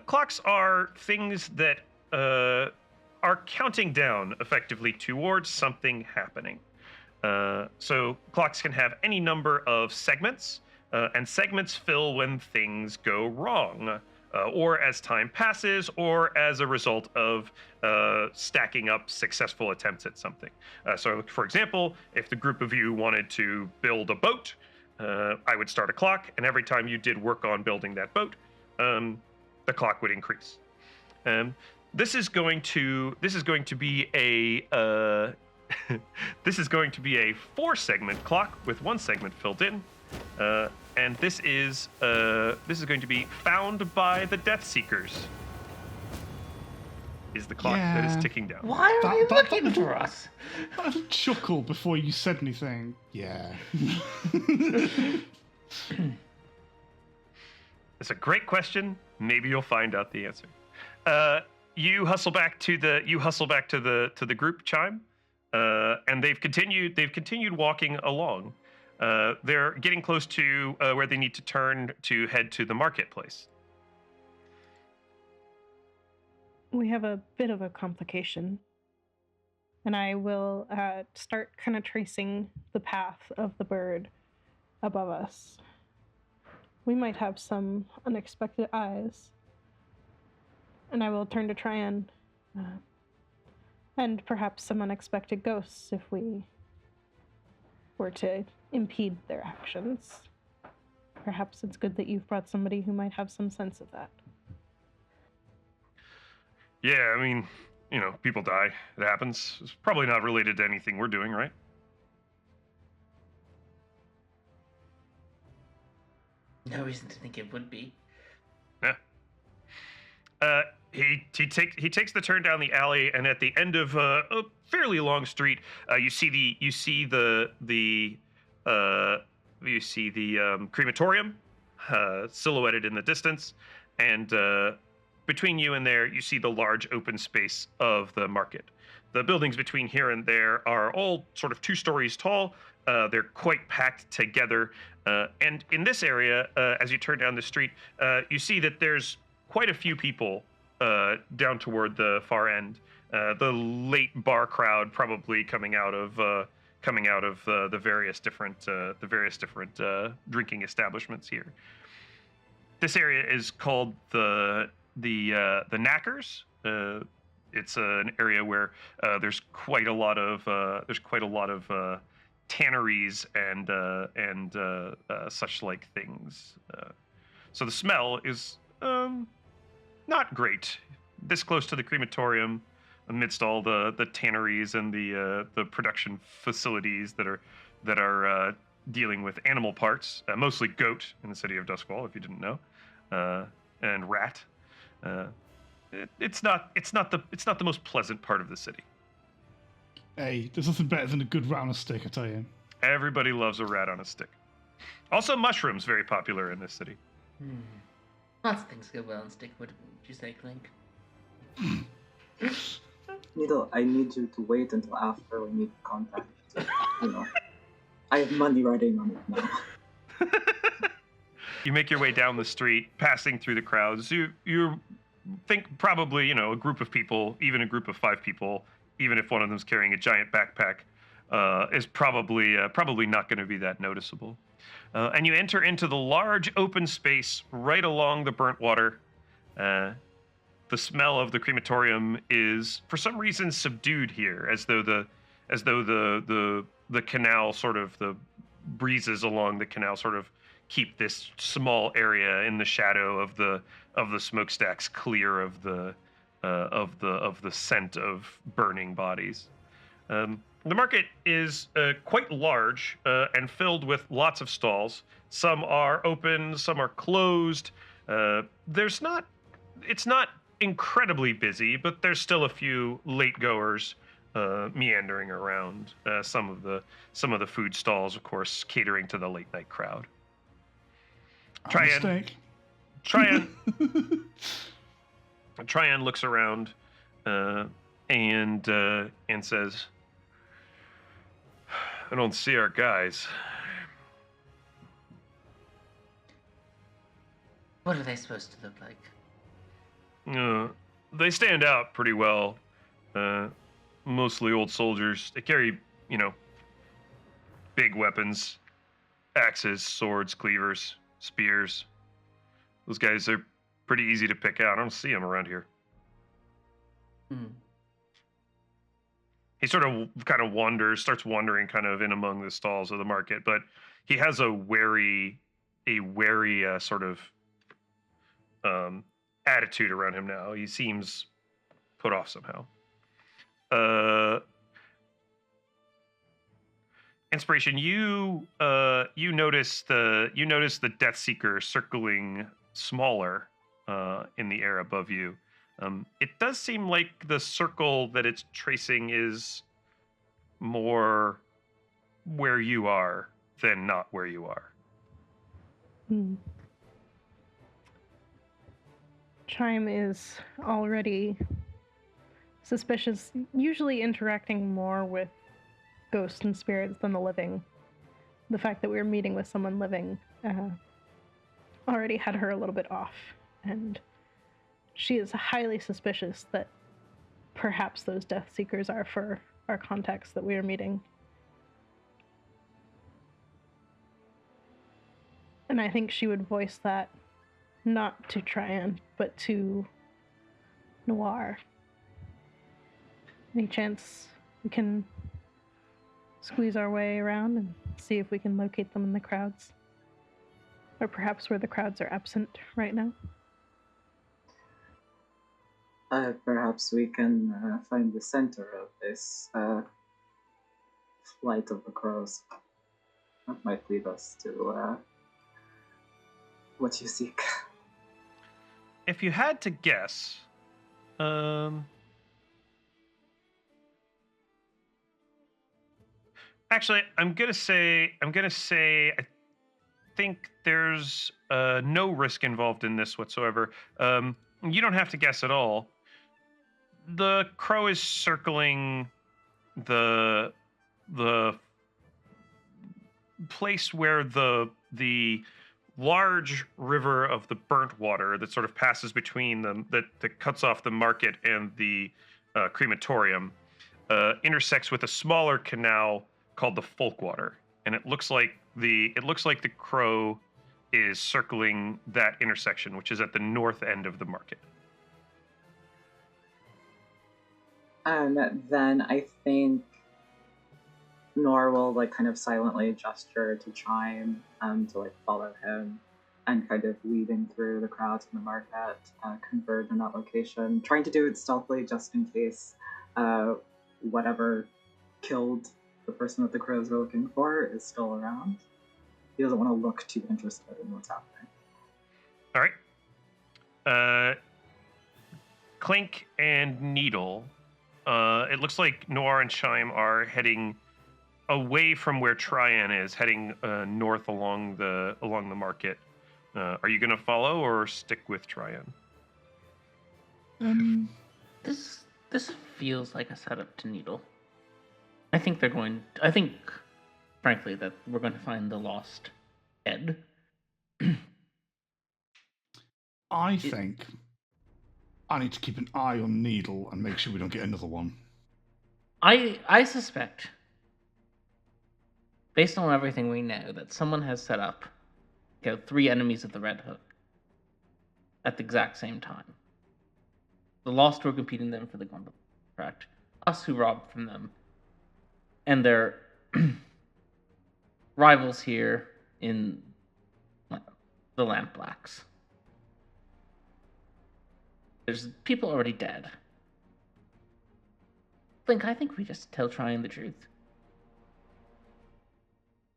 Clocks are things that are counting down effectively towards something happening. So clocks can have any number of segments, and segments fill when things go wrong. Or as time passes, or as a result of stacking up successful attempts at something. So, for example, if the group of you wanted to build a boat, I would start a clock, and every time you did work on building that boat, the clock would increase. This is going to be a this is going to be a 4-segment clock with 1 segment filled in. And this is going to be found by the Deathseekers. Is the clock that is ticking down. Why are you looking for us? I chuckle before you said anything. Yeah. It's a great question. Maybe you'll find out the answer. You hustle back to the group, Chime, and they've continued walking along. They're getting close to where they need to turn to head to the marketplace. We have a bit of a complication. And I will start kind of tracing the path of the bird above us. We might have some unexpected eyes. And I will turn to Tryon. And perhaps some unexpected ghosts if we were to impede their actions. Perhaps it's good that you've brought somebody who might have some sense of that. Yeah, I mean, people die. It happens. It's probably not related to anything we're doing, right? No reason to think it would be. Yeah. He takes the turn down the alley, and at the end of a fairly long street, you see the crematorium silhouetted in the distance, and between you and there, you see the large open space of the market. The buildings between here and there are all sort of 2 stories tall. They're quite packed together, and in this area, as you turn down the street, you see that there's quite a few people down toward the far end. The late bar crowd probably coming out of the various different drinking establishments here. This area is called the Knackers. It's an area where there's quite a lot of tanneries and such like things. So the smell is not great. This close to the crematorium, amidst all the tanneries and the production facilities that are dealing with animal parts, mostly goat in the city of Duskvol, if you didn't know, and rat. It's not the most pleasant part of the city. Hey, there's nothing better than a good rat on a stick, I tell you. Everybody loves a rat on a stick. Also, mushrooms very popular in this city. Lots of things go well on stick. What would you say, Clink? Needle, I need you to wait until after we make contact. I have money riding on it now. You make your way down the street, passing through the crowds. You think probably, a group of people, even a group of 5 people, even if one of them's carrying a giant backpack, is probably not going to be that noticeable. And you enter into the large open space right along the burnt water. The smell of the crematorium is, for some reason, subdued here, as though the canal sort of, the breezes along the canal sort of keep this small area in the shadow of the smokestacks clear of the scent of burning bodies. The market is quite large and filled with lots of stalls. Some are open, some are closed. It's not incredibly busy, but there's still a few late goers meandering around. Some of the food stalls, of course, catering to the late night crowd. Tryon looks around and says, "I don't see our guys." What are they supposed to look like? They stand out pretty well. Mostly old soldiers. They carry, big weapons, axes, swords, cleavers, spears. Those guys are pretty easy to pick out. I don't see them around here. He sort of kind of starts wandering kind of in among the stalls of the market, but he has a wary sort of attitude around him now. He seems put off somehow. Inspiration, you notice the Death Seeker circling smaller in the air above you. It does seem like the circle that it's tracing is more where you are than not where you are. Chime is already suspicious, usually interacting more with ghosts and spirits than the living. The fact that we were meeting with someone living already had her a little bit off, and she is highly suspicious that perhaps those Death Seekers are for our contacts that we are meeting. And I think she would voice that not to Tryon, but to Noir. Any chance we can squeeze our way around and see if we can locate them in the crowds? Or perhaps where the crowds are absent right now? Perhaps we can find the center of this flight of the crows. That might lead us to what you seek. If you had to guess, actually, I'm gonna say, I think there's no risk involved in this whatsoever. You don't have to guess at all. The crow is circling the place where the large river of the burnt water that sort of passes between them, that cuts off the market and the crematorium, intersects with a smaller canal called the Folkwater, and it looks like the crow is circling that intersection, which is at the north end of the market. Then I think Nor will like kind of silently gesture to Chime to like follow him and kind of weaving through the crowds in the market, converge in that location, trying to do it stealthily just in case whatever killed the person that the crows are looking for is still around. He doesn't want to look too interested in what's happening. All right. Clink and Needle. It looks like Noir and Chime are heading away from where Tryan is, heading north along the market. Are you going to follow or stick with Tryan? This feels like a setup to Needle. I think, frankly, that we're going to find the lost head. I think I need to keep an eye on Needle and make sure we don't get another one. I suspect, based on everything we know, that someone has set up 3 enemies of the Red Hook at the exact same time. The Lost were competing them for the contract, us who robbed from them, and their rivals here in the Lampblacks. There's people already dead. I think we just tell Tryan the truth.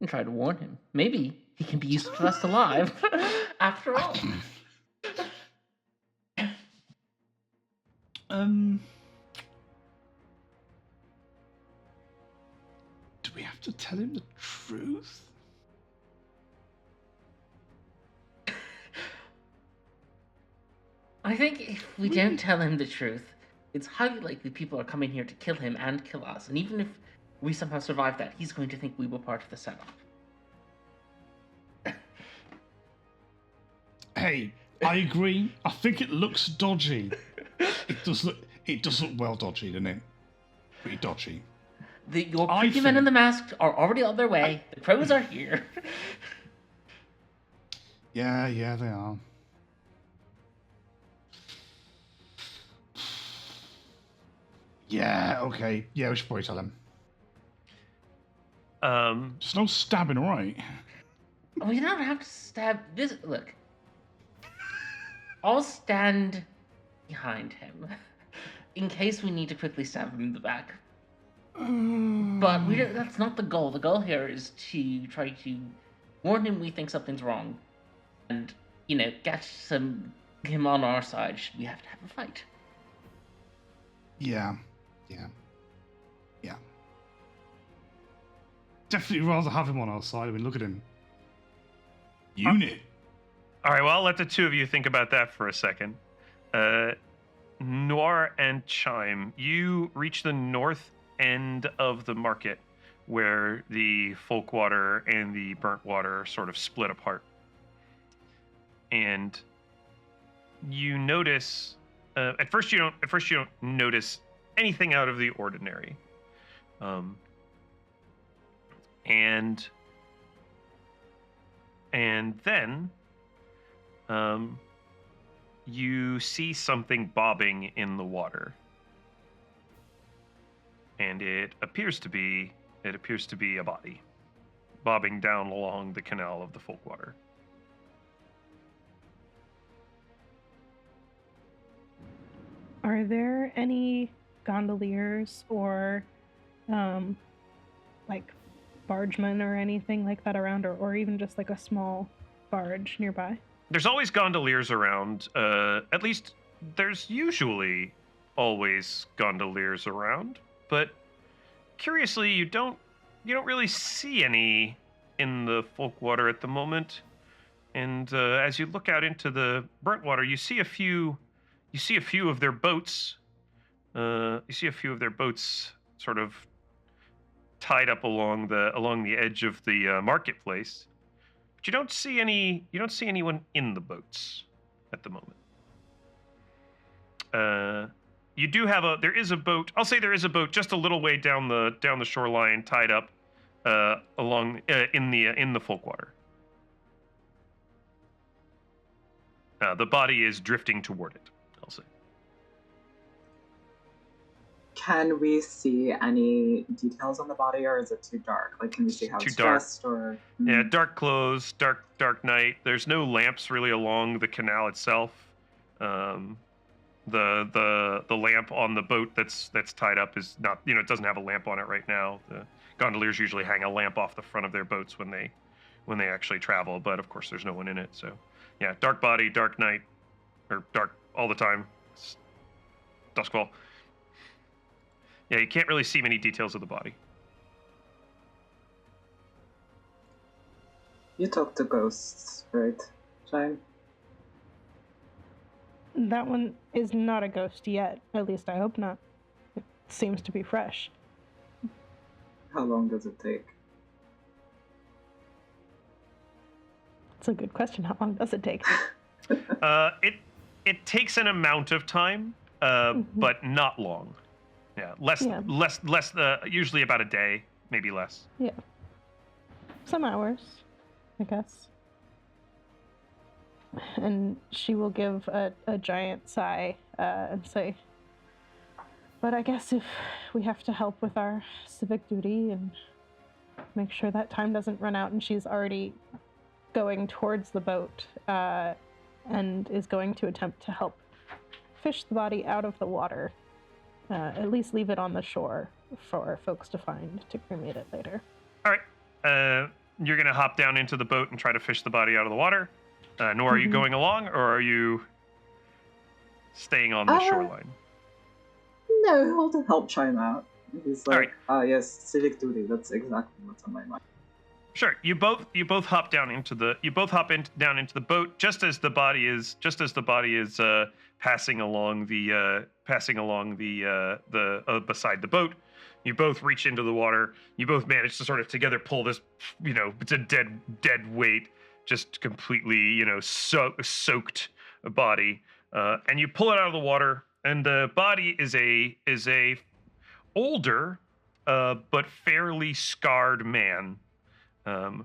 And try to warn him. Maybe he can be used to us alive, after all. Do we have to tell him the truth? I think if we don't tell him the truth, it's highly likely people are coming here to kill him and kill us. And even if we somehow survive that, he's going to think we were part of the setup. Hey, I agree. I think it looks dodgy. It does look well dodgy, doesn't it? Pretty dodgy. Your pretty men in the mask are already on their way. The crows are here. Yeah, they are. Yeah, okay. Yeah, we should probably tell him. Just no stabbing, all right? We don't have to stab this. Look, I'll stand behind him in case we need to quickly stab him in the back. But that's not the goal. The goal here is to try to warn him we think something's wrong, and get him on our side should we have to have a fight. Yeah. Definitely rather have him on our side. I mean, look at him. Unit. All right, well, I'll let the two of you think about that for a second. Noir and Chime, you reach the north end of the market where the folk water and the burnt water sort of split apart. And you notice, at first you don't notice anything out of the ordinary. And then you see something bobbing in the water, and it appears to be a body bobbing down along the canal of the folk water. Are there any gondoliers or like bargemen or anything like that around, or even just like a small barge nearby? There's always gondoliers around. At least there's usually always gondoliers around. But curiously, you don't really see any in the folk water at the moment. And as you look out into the burnt water, you see a few of their boats. You see a few of their boats sort of tied up along the edge of the marketplace. But you don't see anyone in the boats at the moment. There is a boat. I'll say there is a boat just a little way down the shoreline, tied up along in the folk water. The body is drifting toward it, I'll say. Can we see any details on the body, or is it too dark? Like, can we see how Too it's dark. dressed, or? Yeah, dark clothes, dark night. There's no lamps really along the canal itself. The lamp on the boat that's tied up is not, it doesn't have a lamp on it right now. The gondoliers usually hang a lamp off the front of their boats when they actually travel, but of course there's no one in it. So yeah, dark body, dark night, or dark all the time. It's Duskvol. Yeah, you can't really see many details of the body. You talk to ghosts, right, Shine? That one is not a ghost yet. At least I hope not. It seems to be fresh. How long does it take? It's a good question. How long does it take? It takes an amount of time, but not long. Yeah, less. Usually about a day, maybe less. Yeah. Some hours, I guess. And she will give a giant sigh and say, but I guess if we have to help with our civic duty and make sure that time doesn't run out, and she's already going towards the boat and is going to attempt to help fish the body out of the water. At least leave it on the shore for folks to find to cremate it later. All right. You're going to hop down into the boat and try to fish the body out of the water. Nor are you going along, or are you staying on the shoreline? No, I'll help Chime out. He's like, right. Yes, civic duty. That's exactly what's on my mind. Sure. You both hop down into down into the boat just as the body is passing along the beside the boat. You both reach into the water. You both manage to sort of together pull this, it's a dead weight, just completely, soaked body, and you pull it out of the water. And the body is a older, but fairly scarred man,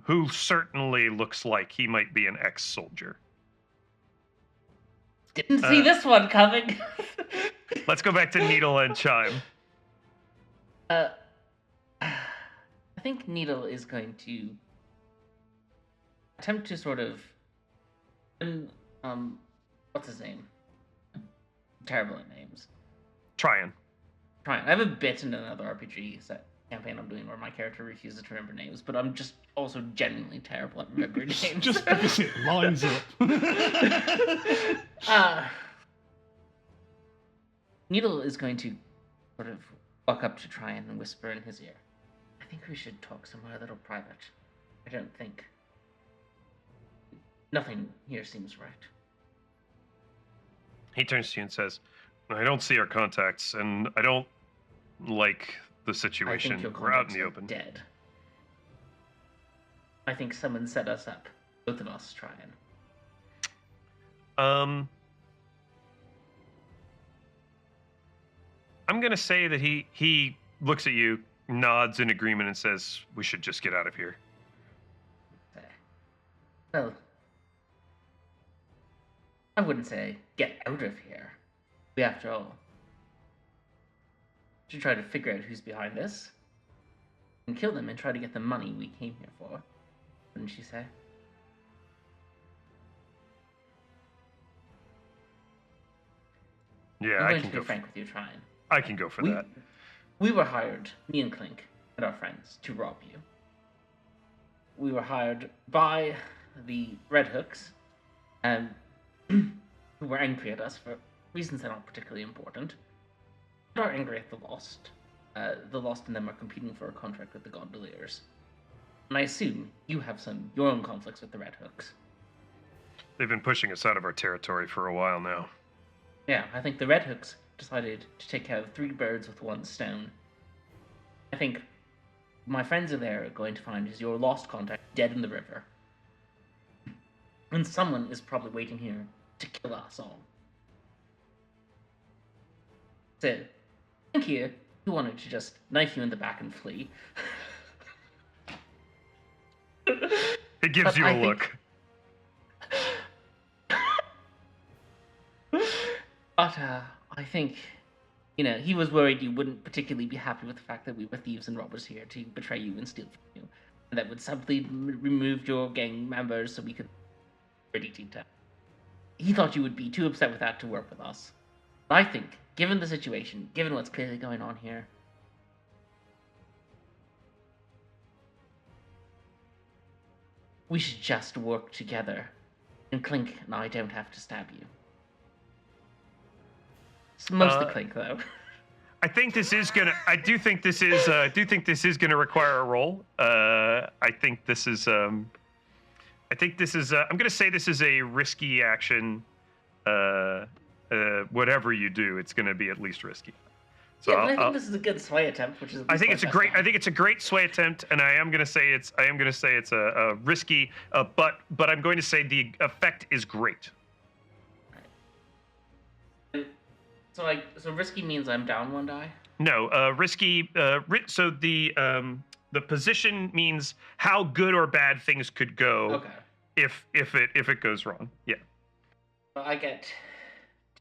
who certainly looks like he might be an ex-soldier. Didn't see this one coming. Let's go back to Needle and Chime. I think Needle is going to attempt to sort of, what's his name? Terrible at names. Trying. I have a bit in another RPG campaign I'm doing where my character refuses to remember names, but I'm just also genuinely terrible at remembering names. Just because it lines up. Needle is going to sort of walk up to try and whisper in his ear. I think we should talk somewhere a little private. I don't think... Nothing here seems right. He turns to you and says, I don't see our contacts, and I don't like the situation. I think your We're out in contacts the are open. dead. I think someone set us up. Both of us trying. I'm gonna say that he looks at you, nods in agreement, and says, we should just get out of here. Well, I wouldn't say get out of here. We, after all, should try to figure out who's behind this and kill them and try to get the money we came here for. Wouldn't she say? Yeah, I'm I going can to go. be frank with you, trying. I can go for that. We were hired, me and Clink and our friends, to rob you. We were hired by the Red Hooks, who were angry at us for reasons that aren't particularly important, and are angry at the Lost. The Lost and them are competing for a contract with the Gondoliers. And I assume you have your own conflicts with the Red Hooks. They've been pushing us out of our territory for a while now. Yeah, I think the Red Hooks decided to take care of 3 birds with 1 stone. I think my friends are there going to find is your lost contact dead in the river. And someone is probably waiting here to kill us all. So, thank you. Who wanted to just knife you in the back and flee? It gives you a look. But I think he was worried you wouldn't particularly be happy with the fact that we were thieves and robbers here to betray you and steal from you. And that would simply remove your gang members so we could pretty detail. He thought you would be too upset with that to work with us. But I think, given the situation, given what's clearly going on here, we should just work together. And Clink and I don't have to stab you. It's mostly Clink, though. I think this is gonna. I do think this is gonna require a roll. I think this is. I'm gonna say this is a risky action. Whatever you do, it's gonna be at least risky. So yeah, but I think this is a good sway attempt, which is. I think it's a great. I think it's a great sway attempt, and I am gonna say it's a risky. But I'm going to say the effect is great. So risky means I'm down 1 die? No, risky. So the position means how good or bad things could go. Okay. If it goes wrong, yeah. Well, I get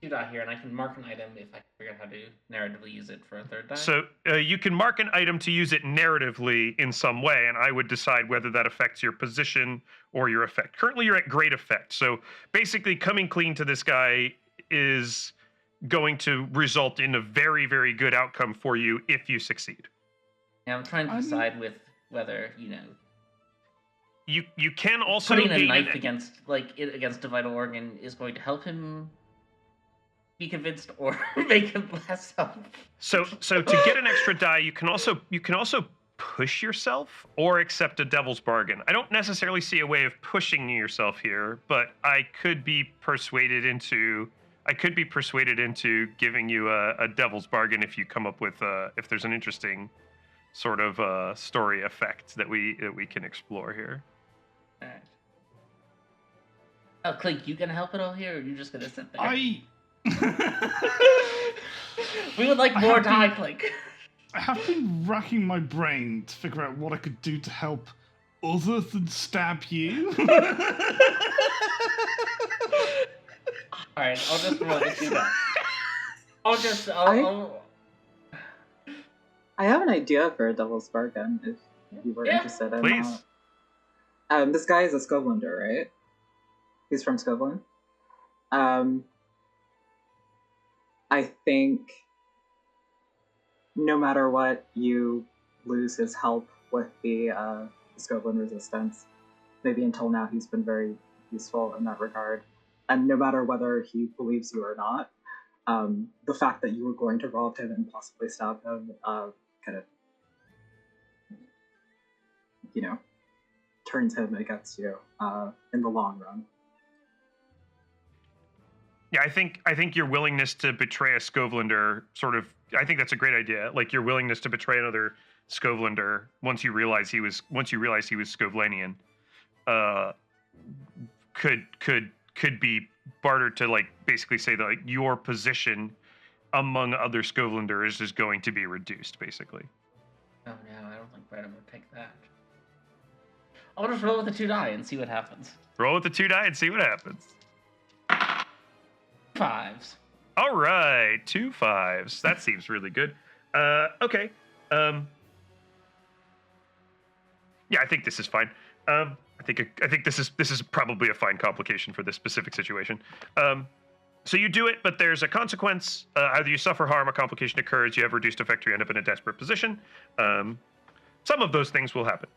2 die here, and I can mark an item if I can figure out how to narratively use it for a 3rd die. So you can mark an item to use it narratively in some way, and I would decide whether that affects your position or your effect. Currently, you're at great effect. So basically, coming clean to this guy is going to result in a very, very good outcome for you if you succeed. Yeah, I'm trying to decide with whether, You can also putting a gain knife against a vital organ is going to help him be convinced or make him less helpful. So to get an extra die, you can also push yourself or accept a devil's bargain. I don't necessarily see a way of pushing yourself here, but I could be persuaded into giving you a devil's bargain if you come up with if there's an interesting sort of story effect that we can explore here. All right. Oh, Clink, you gonna help at all here, or are you just gonna sit there? We would like more die, Clink. I have been racking my brain to figure out what I could do to help other than stab you. Alright, I'll just roll it. I have an idea for a devil's bargain if you were interested in please. that. This guy is a Scovelander, right? He's from Scotland. I think no matter what, you lose his help with the Scotland resistance. Maybe until now he's been very useful in that regard. And no matter whether he believes you or not, the fact that you were going to rob him and possibly stab him kind of, turns him against you in the long run. Yeah, I think your willingness to betray a Scovelander I think that's a great idea. Like your willingness to betray another Scovelander once you realize he was Scovlanian, could be bartered to basically say that your position among other Scovelanders is going to be reduced, basically. Oh no, I don't think Brennan would pick that. I'll just roll with the 2 die and see what happens. Roll with the 2 die and see what happens. 5s. All right, 2 5s. That seems really good. Okay. Yeah, I think this is fine. I think this is probably a fine complication for this specific situation. So you do it, but there's a consequence. Either you suffer harm, a complication occurs, you have reduced effect, or you end up in a desperate position. Some of those things will happen.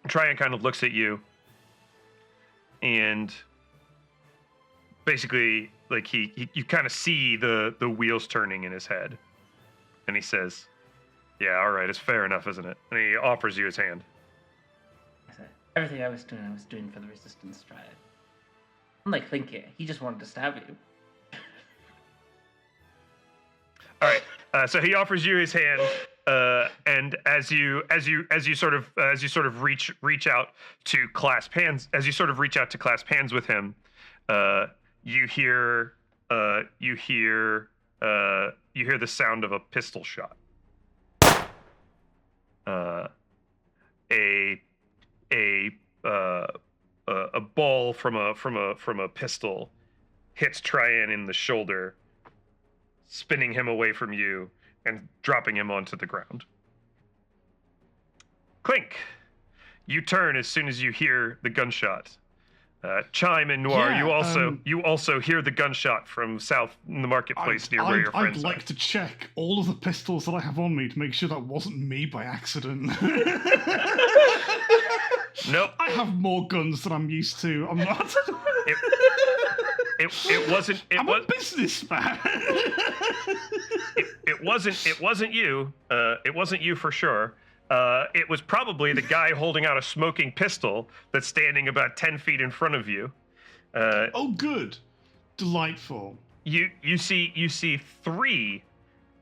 Tryon kind of looks at you, and basically, you kind of see the wheels turning in his head, and he says, "Yeah, all right, it's fair enough, isn't it?" And he offers you his hand. Everything I was doing for the resistance triad. Unlike Clink, he just wanted to stab you. All right, so he offers you his hand, and as you sort of reach out to clasp hands, with him, you hear the sound of a pistol shot. A ball from a pistol hits Tryon in the shoulder, spinning him away from you and dropping him onto the ground. Clink, you turn as soon as you hear the gunshot. Chime and Noir, Yeah, you also hear the gunshot from south in the marketplace near where your friends I'd are. like to check all of the pistols that I have on me to make sure that wasn't me by accident. Nope. I have more guns than I'm used to. I'm not. It wasn't. I'm a businessman. It wasn't you. It wasn't you for sure. It was probably the guy holding out a smoking pistol that's standing about 10 feet in front of you. Oh, good, delightful. You see three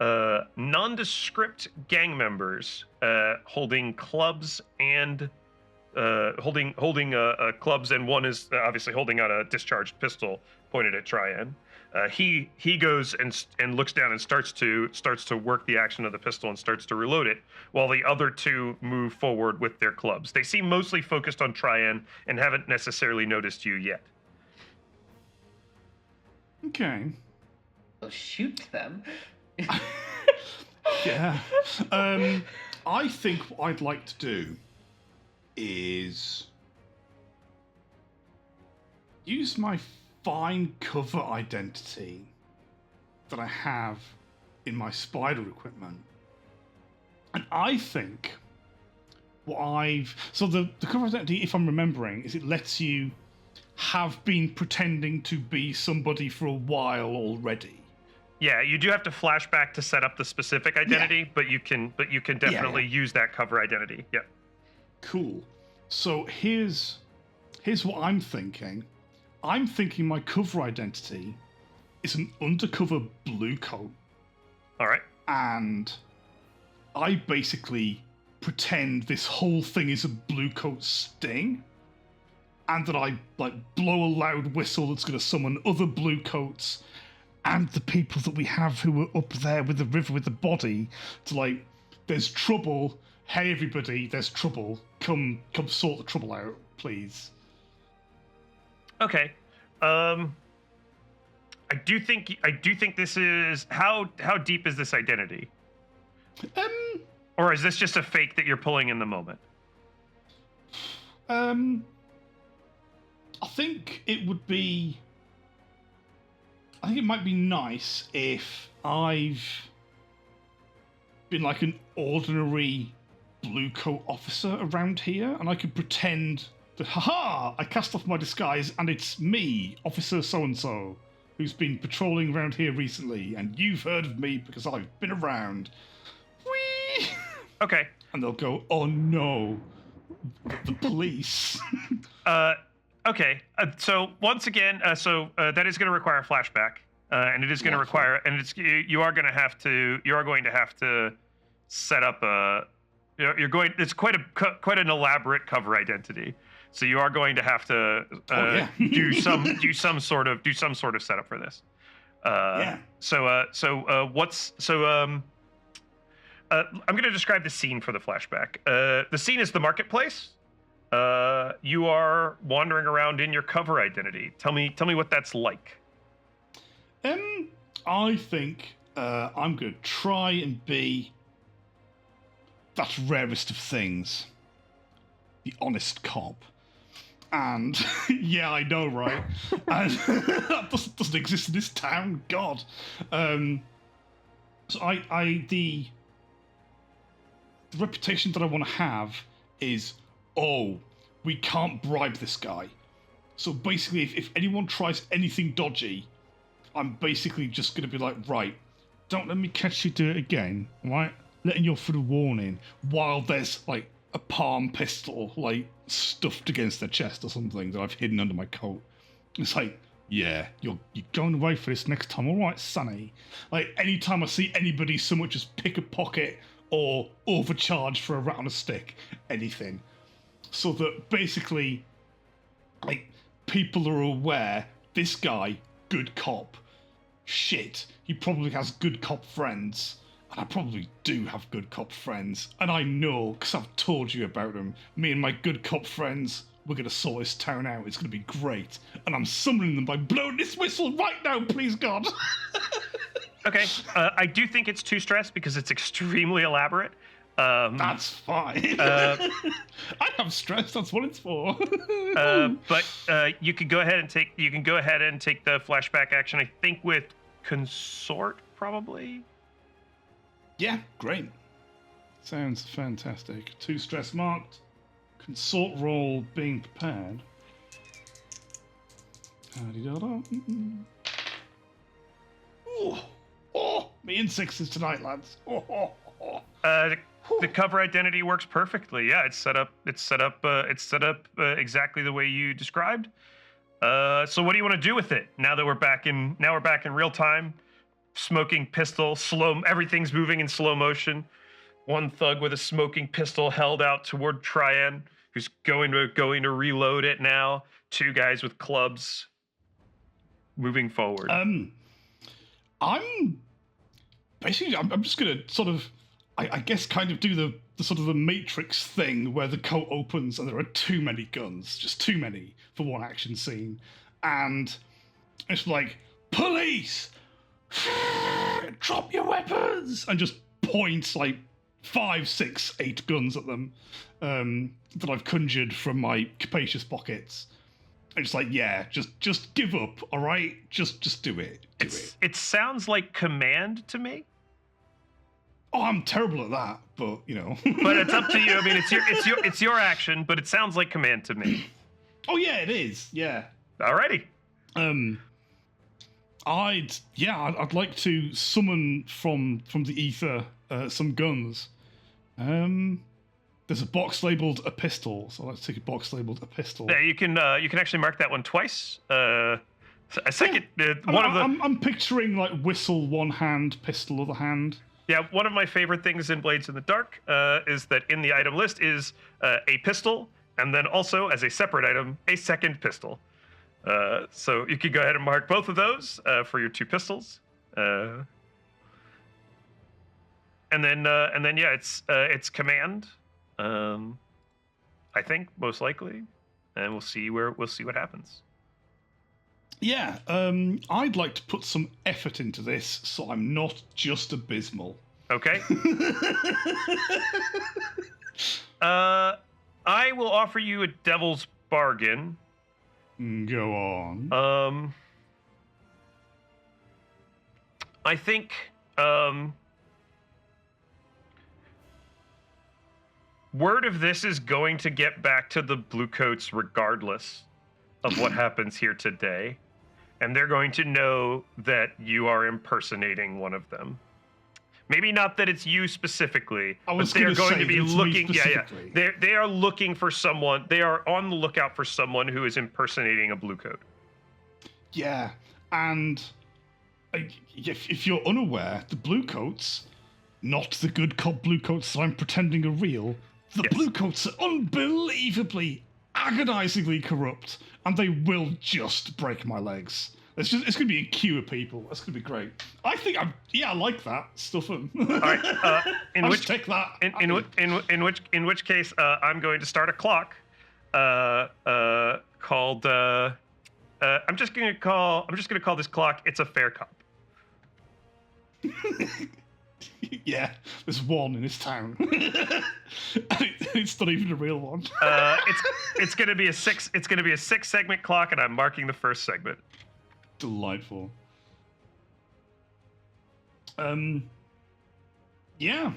nondescript gang members holding clubs and holding clubs, and one is obviously holding out a discharged pistol pointed at Tryan. He goes and looks down and starts to work the action of the pistol and starts to reload it, while the other two move forward with their clubs. They seem mostly focused on Tryan and haven't necessarily noticed you yet. Okay. Well, shoot them. Yeah. I think what I'd like to do is use my fine cover identity that I have in my spider equipment. And I think so the cover identity, if I'm remembering, is it lets you have been pretending to be somebody for a while already. Yeah, you do have to flashback to set up the specific identity, but you can definitely use that cover identity. Yeah. Cool. So here's what I'm thinking. I'm thinking my cover identity is an undercover Bluecoat. All right. And I basically pretend this whole thing is a Bluecoat sting, and that I blow a loud whistle that's going to summon other Bluecoats and the people that we have who are up there with the river with the body to there's trouble. Hey everybody, there's trouble. Come sort the trouble out, please. Okay. I do think this is how deep is this identity? Or is this just a fake that you're pulling in the moment? I think it might be nice if I've been like an ordinary Bluecoat officer around here, and I could pretend that, haha, I cast off my disguise, and it's me, Officer So-and-so, who's been patrolling around here recently, and you've heard of me because I've been around. Whee! Okay. And they'll go, oh no, the police. Okay. So once again, that is going to require a flashback, and it is going to require, and you are going to have to set up a. It's quite an elaborate cover identity. So you are going to have to do some sort of setup for this. I'm going to describe the scene for the flashback. The scene is the marketplace. You are wandering around in your cover identity. Tell me what that's like. I think I'm going to try and be that rarest of things, the honest cop. And yeah, I know, right? And that doesn't exist in this town. God. So the reputation that I want to have is, we can't bribe this guy. So basically, if anyone tries anything dodgy, I'm basically just going to be like, right, don't let me catch you do it again, right? Letting you off for the warning, while there's a palm pistol stuffed against their chest or something that I've hidden under my coat. It's yeah, you're going away for this next time, all right, Sonny? Anytime I see anybody so much as pick a pocket or overcharge for a rat on a stick, anything. So that basically, people are aware, this guy, good cop. Shit, he probably has good cop friends. And I probably do have good cop friends. And I know, because I've told you about them. Me and my good cop friends, we're going to sort this town out. It's going to be great. And I'm summoning them by blowing this whistle right now, please God. Okay. I do think it's 2 stress because it's extremely elaborate. That's fine. I have stress. That's what it's for. But you can go ahead and take the flashback action. I think with consort probably. Yeah, great. Sounds fantastic. 2 stress marked. Consort roll being prepared. Oh, me and 6s tonight, lads. The cover identity works perfectly. Yeah, it's set up exactly the way you described. So what do you want to do with it now that we're back in real time? Smoking pistol, everything's moving in slow motion. One thug with a smoking pistol held out toward Trian, who's going to reload it now. 2 guys with clubs moving forward. I'm just gonna sort of, I guess, kind of do the sort of the Matrix thing where the coat opens and there are too many guns, just too many for one action scene, and it's like, police, drop your weapons, and just points like 5, 6, 8 guns at them that I've conjured from my capacious pockets. And it's like, yeah, just give up, all right? Just do it. It sounds like command to me. Oh, I'm terrible at that, but you know. But it's up to you. I mean, it's your action, but it sounds like command to me. Oh yeah, it is. Yeah. Alrighty. I'd like to summon from the ether some guns. There's a box labeled a pistol, so let's take a box labeled a pistol. Yeah, you can actually mark that one twice. A second, one of the. I'm picturing like whistle one hand, pistol other hand. Yeah, one of my favorite things in Blades in the Dark is that in the item list is a pistol, and then also as a separate item, a second pistol. So you could go ahead and mark both of those for your 2 pistols. And then yeah, it's command. I think most likely, and we'll see what happens. Yeah, I'd like to put some effort into this, so I'm not just abysmal. Okay. I will offer you a devil's bargain. Go on. I think word of this is going to get back to the Bluecoats regardless of what happens here today. And they're going to know that you are impersonating one of them. Maybe not that it's you specifically, but they're going to be looking. Yeah. They are looking for someone. They are on the lookout for someone who is impersonating a Bluecoat. Yeah, and if you're unaware, the Bluecoats, not the good cop Bluecoats that I'm pretending are real, the Bluecoats are unbelievably, agonizingly corrupt, and they will just break my legs. It's going to be a queue of people. That's going to be great. I think I like that. Stuff them. All right. Take that. In which case, I'm going to start a clock. Called. I'm just going to call this clock. It's a fair cop. Yeah, there's one in this town. It's not even a real one. It's going to be a 6. It's going to be a 6-segment clock, and I'm marking the first segment. Delightful. Yeah.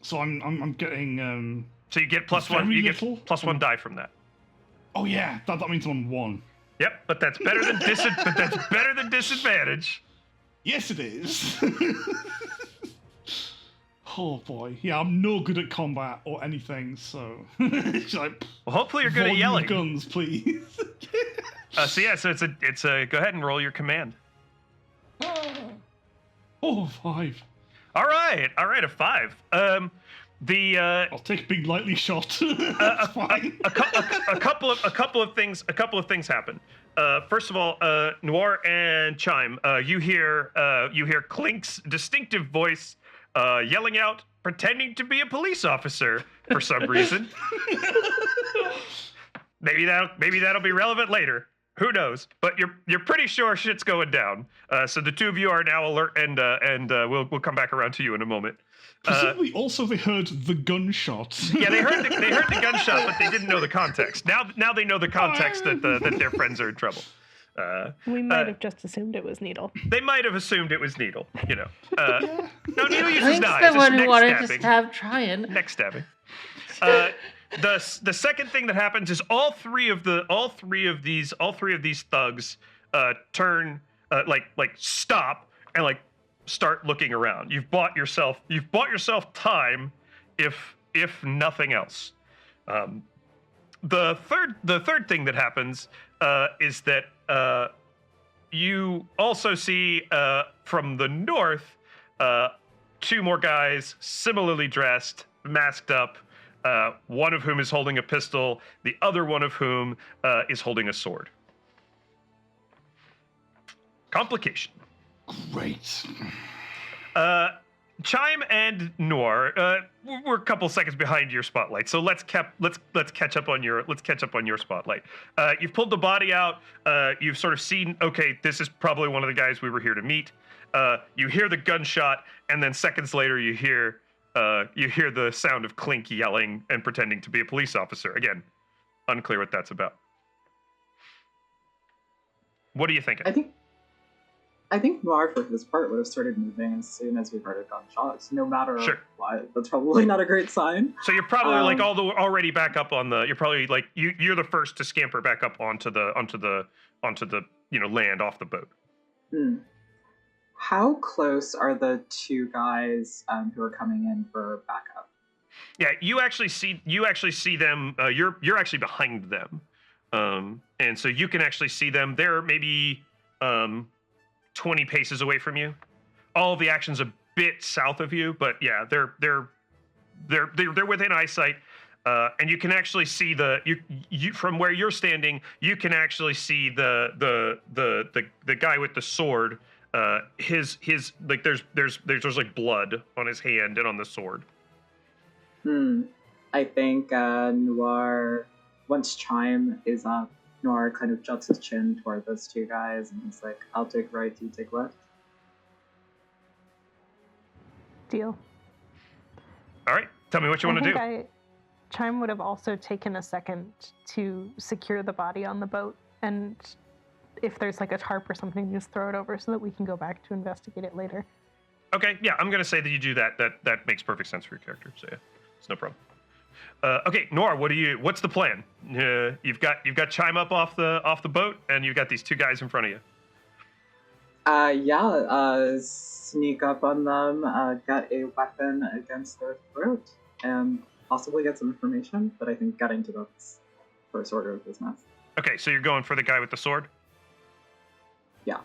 So I'm getting. So you get +1. You get +1 die from that. Oh yeah, that means I'm on 1. Yep, but that's better than disadvantage. Yes, it is. Oh boy, yeah, I'm no good at combat or anything, so it's like. Well, hopefully you're good at yelling. Guns, please. So it's a go ahead and roll your command. Oh, 5. All right, a 5. I'll take a big lightly shot. That's fine. A couple of things happen. First of all, Noir and Chime, you hear Clink's distinctive voice yelling out, pretending to be a police officer for some reason. Maybe that'll be relevant later. Who knows? But you're pretty sure shit's going down. So the two of you are now alert, and we'll come back around to you in a moment. Presumably, also they heard the gunshot. Yeah, they heard the gunshot, but they didn't know the context. Now they know the context that their friends are in trouble. We might have just assumed it was Needle. They might have assumed it was Needle. You know. No, Needle uses Link's knives. the one It's who neck wanted to stabbing. stab Tryon. Neck stabbing. The second thing that happens is all three of these thugs turn stop and like start looking around. You've bought yourself time, if nothing else. The third thing that happens is that you also see from the north two more guys similarly dressed, masked up. One of whom is holding a pistol, the other one of whom is holding a sword. Complication. Great. Chime and Noir, we're a couple seconds behind your spotlight, so let's catch up on your spotlight. You've pulled the body out. You've sort of seen. Okay, this is probably one of the guys we were here to meet. You hear the gunshot, and then seconds later you hear the sound of Clink yelling and pretending to be a police officer. Again, unclear what that's about. What are you thinking? I think Noir, for his part, would have started moving as soon as we heard a gunshot. No matter what, that's probably not a great sign. So you're probably already back up on the. You're probably like you're the first to scamper back up onto the land off the boat. Hmm. How close are the two guys who are coming in for backup? Yeah, you actually see them. You're actually behind them, and so you can actually see them. They're maybe 20 paces away from you. All of the action's a bit south of you, but yeah, they're within eyesight, and you can actually see you from where you're standing. You can actually see the guy with the sword. His like there's like blood on his hand and on the sword. I think Noir, once Chime is up, Noir kind of juts his chin toward those two guys and he's like, I'll take right, you take left. Deal. All right, tell me what you want to do. Chime would have also taken a second to secure the body on the boat, and if there's like a tarp or something, just throw it over so that we can go back to investigate it later. Okay, yeah, I'm gonna say that you do that. That makes perfect sense for your character. So yeah, it's no problem. Okay, Nora, what's the plan? You've got Chime up off the boat, and you've got these two guys in front of you. Sneak up on them, get a weapon against their throat, and possibly get some information. But I think getting to the first order of business. Okay, so you're going for the guy with the sword. Yeah.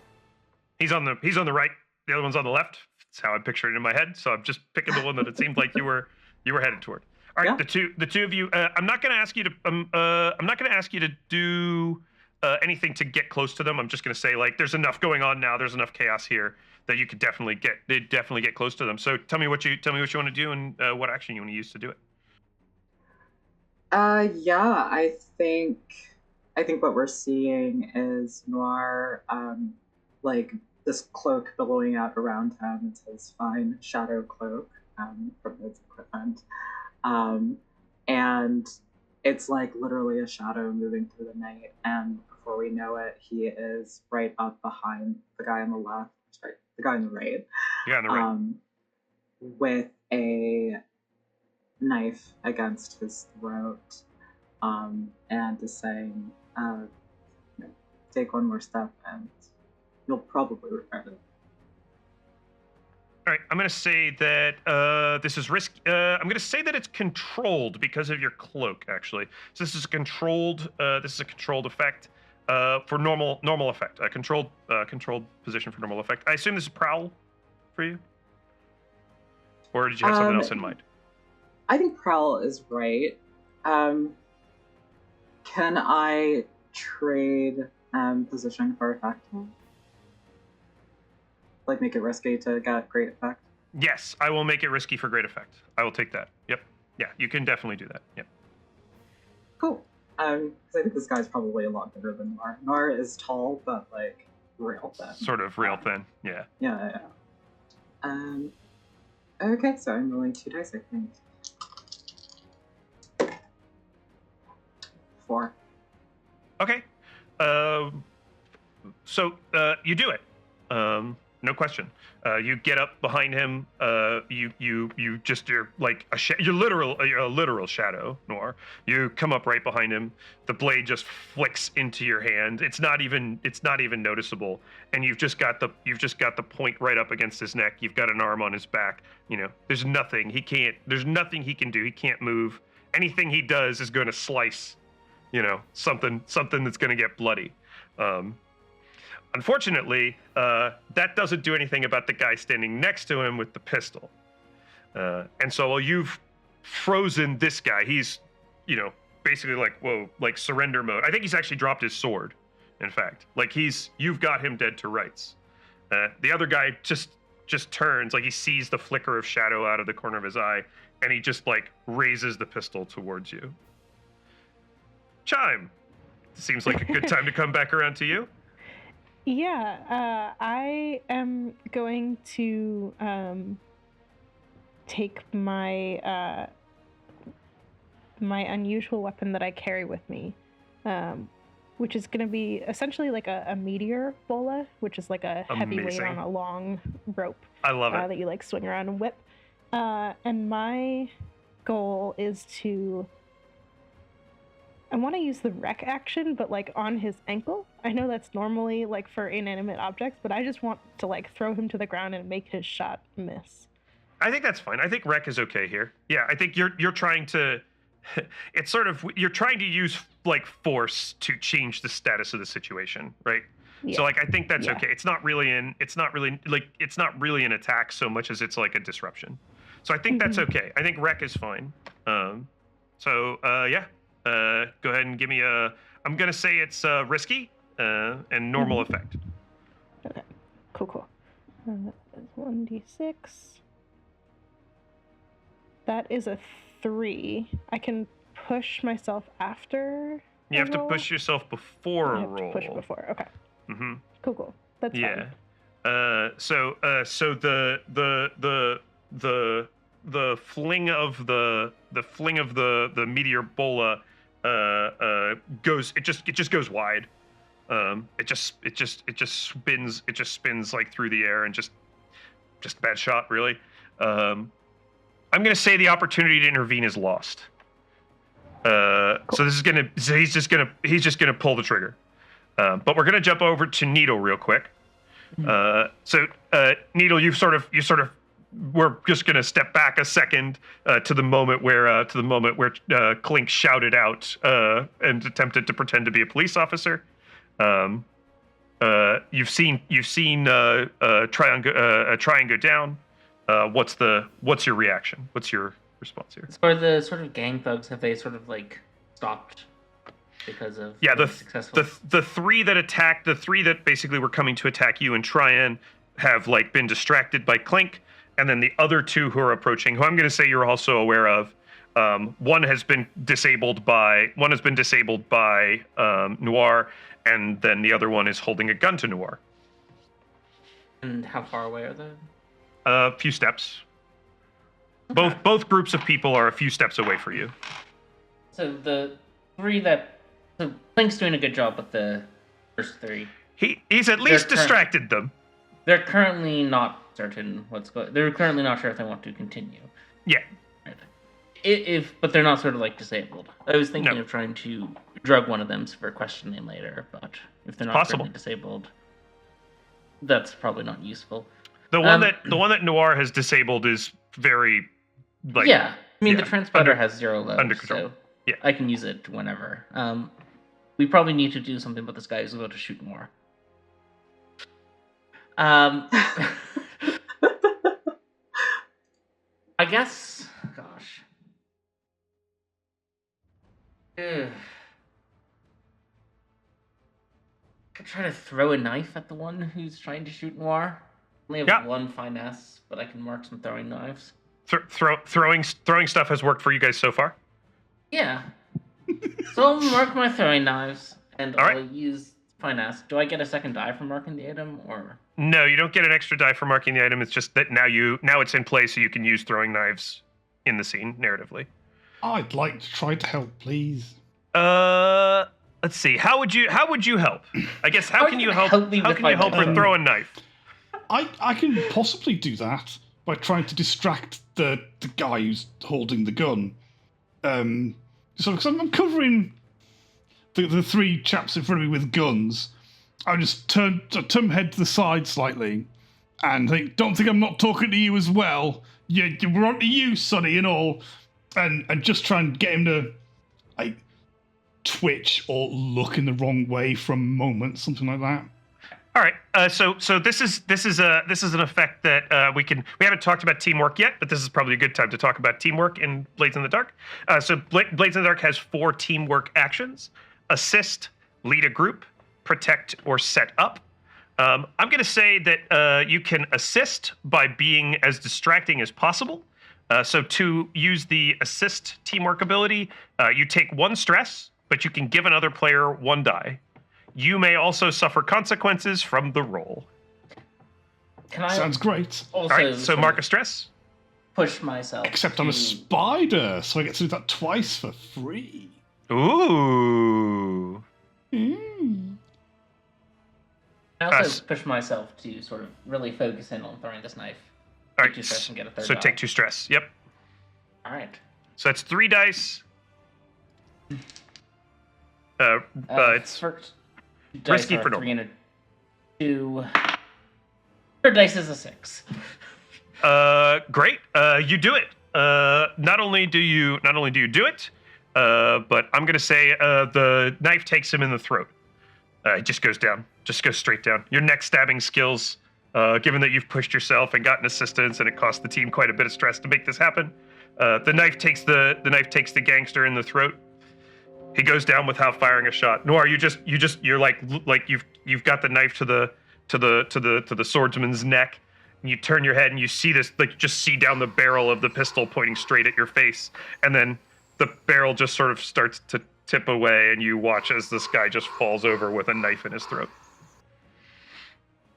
He's on the right. The other one's on the left. That's how I pictured it in my head. So I'm just picking the one that it seemed like you were headed toward. All right, yeah. The two of you. I'm not going to ask you to do anything to get close to them. I'm just going to say like there's enough going on now. There's enough chaos here that you could definitely get close to them. So tell me what you want to do and what action you want to use to do it. I think what we're seeing is Noir, like this cloak billowing out around him. It's his fine shadow cloak from his equipment. And it's like literally a shadow moving through the night. And before we know it, he is right up behind the guy on the left, sorry, the guy on the right. Yeah, on the right. With a knife against his throat, and is saying, take one more step and you'll probably regret it. All right, I'm going to say that this is risk. I'm going to say that it's controlled because of your cloak, actually. So this is a controlled. Effect for normal effect. A controlled position for normal effect. I assume this is prowl for you, or did you have something else in mind? I think prowl is right. Can I trade position for effect? Like make it risky to get great effect? Yes, I will make it risky for great effect. I will take that. Yep. Yeah, you can definitely do that. Yep. Cool. Because I think this guy's probably a lot bigger than Noir. Noir is tall, but like real thin. Sort of real thin, yeah. Yeah. Okay, so I'm rolling 2 dice, I think. 4. Okay. So you do it. No question. You get up behind him. You're like you're a literal shadow, Noir. You come up right behind him. The blade just flicks into your hand. It's not even noticeable. And you've just got the point right up against his neck. You've got an arm on his back. There's nothing he can do. He can't move. Anything he does is going to slice. Something that's going to get bloody. Unfortunately, that doesn't do anything about the guy standing next to him with the pistol. And so while you've frozen this guy, he's, basically like surrender mode. I think he's actually dropped his sword, in fact. Like you've got him dead to rights. The other guy just turns, like he sees the flicker of shadow out of the corner of his eye, and he just like raises the pistol towards you. Chime. Seems like a good time to come back around to you. Yeah, I am going to take my my unusual weapon that I carry with me, which is going to be essentially like a meteor bola, which is like a heavyweight on a long rope. I love it. That you like swing around and whip. And my goal is I want to use the wreck action, but like on his ankle. I know that's normally like for inanimate objects, but I just want to like throw him to the ground and make his shot miss. I think that's fine. I think wreck is okay here. Yeah, I think you're trying to. It's sort of you're trying to use like force to change the status of the situation, right? Yeah. So like I think that's okay. It's not really an an attack so much as it's like a disruption. So I think that's okay. I think wreck is fine. Go ahead and give me I'm going to say it's risky and normal effect. Okay, cool. 1d6. That is a 3. I can push myself after. You have to push yourself before a roll. I have to push before, okay. Mm-hmm. Cool. That's fine. So the fling of the meteor bola goes. It just goes wide. It just spins like through the air and just a bad shot, really. I'm gonna say the opportunity to intervene is lost. Cool. So he's just gonna pull the trigger. But we're gonna jump over to Needle real quick. Needle, you sort of we're just gonna step back a second to the moment where Clink shouted out and attempted to pretend to be a police officer. You've seen Tryon go down. What's your reaction? What's your response here? As far as the sort of gang thugs, have they sort of like stopped because of the three that basically were coming to attack you and Tryon have like been distracted by Clink, and then the other two who are approaching, who I'm going to say you're also aware of. One has been disabled by Noir, and then the other one is holding a gun to Noir. And how far away are they? A few steps. Okay. Both groups of people are a few steps away from you. So the three so Clink's doing a good job with the first three. He's at least distracted them. They're currently not certain they're currently not sure if they want to continue. Yeah. Right. But they're not sort of like disabled. I was thinking of trying to drug one of them for questioning later, but if they're not currently disabled, that's probably not useful. The one that Noir has disabled is very like the transponder has 0 load, under control. So I can use it whenever. We probably need to do something about this guy who's about to shoot more. I guess. Gosh. I could try to throw a knife at the one who's trying to shoot Noir. I only have one finesse, but I can mark some throwing knives. Throwing stuff has worked for you guys so far? Yeah. So I'll mark my throwing knives, and All right. I'll use finesse. Do I get a second die for marking the item, or? No, you don't get an extra die for marking the item. It's just that now it's in play, so you can use throwing knives in the scene narratively. I'd like to try to help, please. Let's see. How would you help? I guess how can you help? help me How with can my you help her weapon? throw a knife? I can possibly do that by trying to distract the guy who's holding the gun. So because I'm covering the three chaps in front of me with guns, I just turn my head to the side slightly and think, don't think I'm not talking to you as well. We're on to you, Sonny, and all. And just try and get him to like twitch or look in the wrong way for a moment, something like that. All right. So this is an effect that we haven't talked about teamwork yet, but this is probably a good time to talk about teamwork in Blades in the Dark. So Blades in the Dark has 4 teamwork actions: assist, lead a group, protect, or set up. I'm going to say that you can assist by being as distracting as possible. So to use the assist teamwork ability, you take 1 stress, but you can give another player 1 die. You may also suffer consequences from the roll. Can I Sounds great. also All right, so mark a stress. push myself? Except I'm a spider, so I get to do that twice for free. Ooh. I also Us. push myself to sort of really focus in on throwing this knife. All Take right. 2 stress and get a third So die. take 2 stress. Yep. All right. So that's 3 dice. It's first risky dice are for 3 and a 2. Third dice is a 6. great. You do it. Not only do you do it, but I'm gonna say the knife takes him in the throat. It just goes down. Just goes straight down. Your neck stabbing skills, given that you've pushed yourself and gotten assistance, and it cost the team quite a bit of stress to make this happen. The knife takes the gangster in the throat. He goes down without firing a shot. Noir, you're like you've got the knife to the swordsman's neck, and you turn your head and you see this, like, just see down the barrel of the pistol pointing straight at your face, and then the barrel just sort of starts to tip away, and you watch as this guy just falls over with a knife in his throat.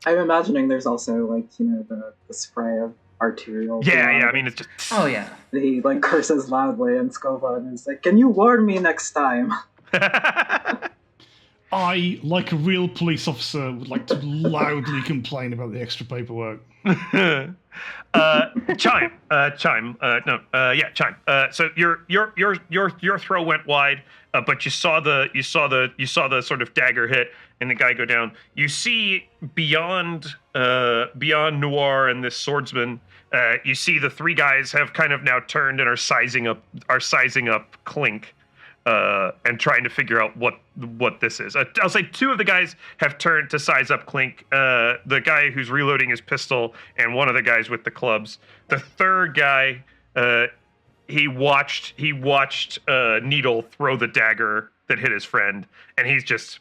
I'm imagining there's also, like, the spray of arterial blood. Yeah, I mean, it's just. Oh yeah. He, like, curses loudly, and Scoundrel is like, can you warn me next time? I, like a real police officer, would like to loudly complain about the extra paperwork. Chime. So your throw went wide, but you saw the sort of dagger hit and the guy go down. You see beyond Noir and this swordsman, you see the 3 guys have kind of now turned and are sizing up Clink. And trying to figure out what this is. I'll say 2 of the guys have turned to size up Clink. The guy who's reloading his pistol, and one of the guys with the clubs. The 3rd guy, he watched Needle throw the dagger that hit his friend, and he's just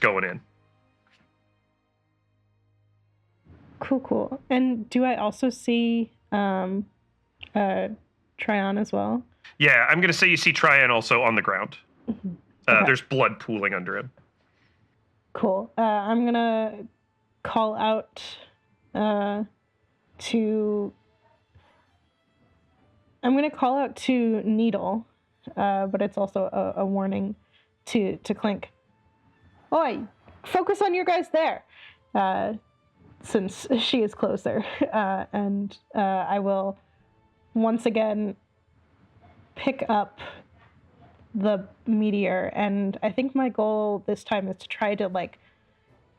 going in. Cool. And do I also see Tryon as well? Yeah, I'm gonna say you see Tryon also on the ground. Mm-hmm. Okay. There's blood pooling under him. Cool. I'm gonna call out to Needle, but it's also a warning to Clink. Oi, focus on your guys there, since she is closer, and I will once again pick up the meteor, and I think my goal this time is to try to, like,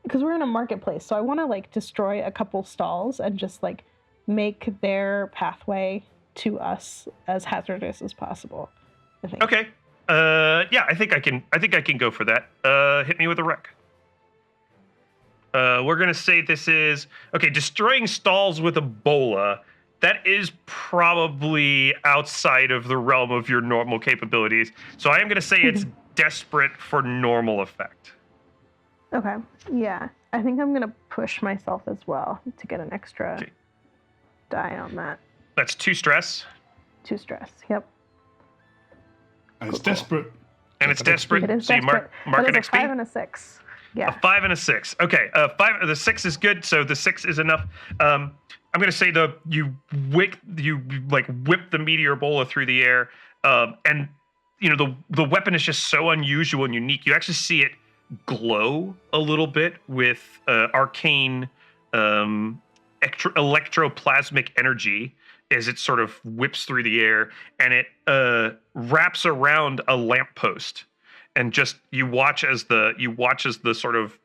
because we're in a marketplace, so I want to, like, destroy a couple stalls and just, like, make their pathway to us as hazardous as possible, I think. Okay. Yeah, I think I can go for that. Hit me with a wreck. We're gonna say this is destroying stalls with Ebola. That is probably outside of the realm of your normal capabilities. So I am going to say it's desperate for normal effect. Okay. Yeah. I think I'm going to push myself as well to get an extra die on that. That's 2 stress. 2 stress. Yep. And it's Cool. desperate And it's desperate. It is So you desperate. mark That an is a XP. 5 and a 6. Yeah. A 5 and a 6. Okay, the 6 is good. So the 6 is enough. I'm gonna say you whip the meteor bola through the air, and the weapon is just so unusual and unique. You actually see it glow a little bit with arcane electroplasmic energy as it sort of whips through the air, and it wraps around a lamppost, and just you watch as the sort of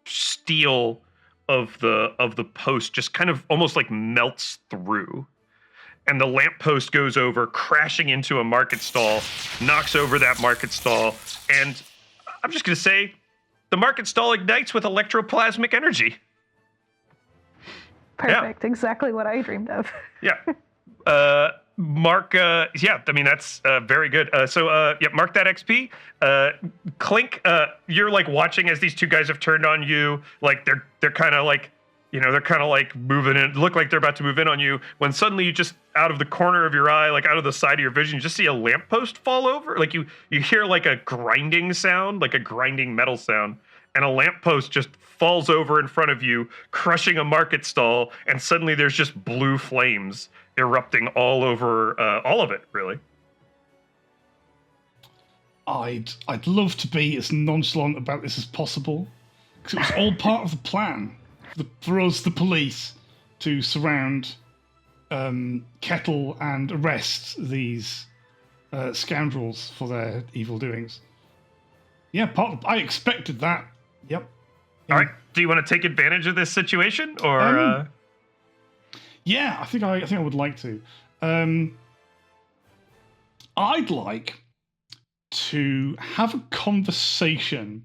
steel of the post just kind of almost like melts through, and the lamppost goes over, crashing into a market stall, knocks over that market stall, and I'm just gonna say the market stall ignites with electroplasmic energy. Perfect. Yeah. Exactly what I dreamed of. Yeah. Mark, yeah, I mean, that's very good. Mark that XP. Clink, you're like watching as these two guys have turned on you. Like they're kind of like, they're kind of like moving in, look like they're about to move in on you. When suddenly you just, out of the corner of your eye, like out of the side of your vision, you just see a lamppost fall over. Like you hear like a grinding sound, like a grinding metal sound. And a lamppost just falls over in front of you, crushing a market stall, and suddenly there's just blue flames erupting all over all of it, really. I'd love to be as nonchalant about this as possible, because it was all part of the plan for us, the police, to surround Kettle and arrest these scoundrels for their evil doings. Yeah, I expected that. Yep. All right. Do you want to take advantage of this situation, or? Yeah, I think I would like to. I'd like to have a conversation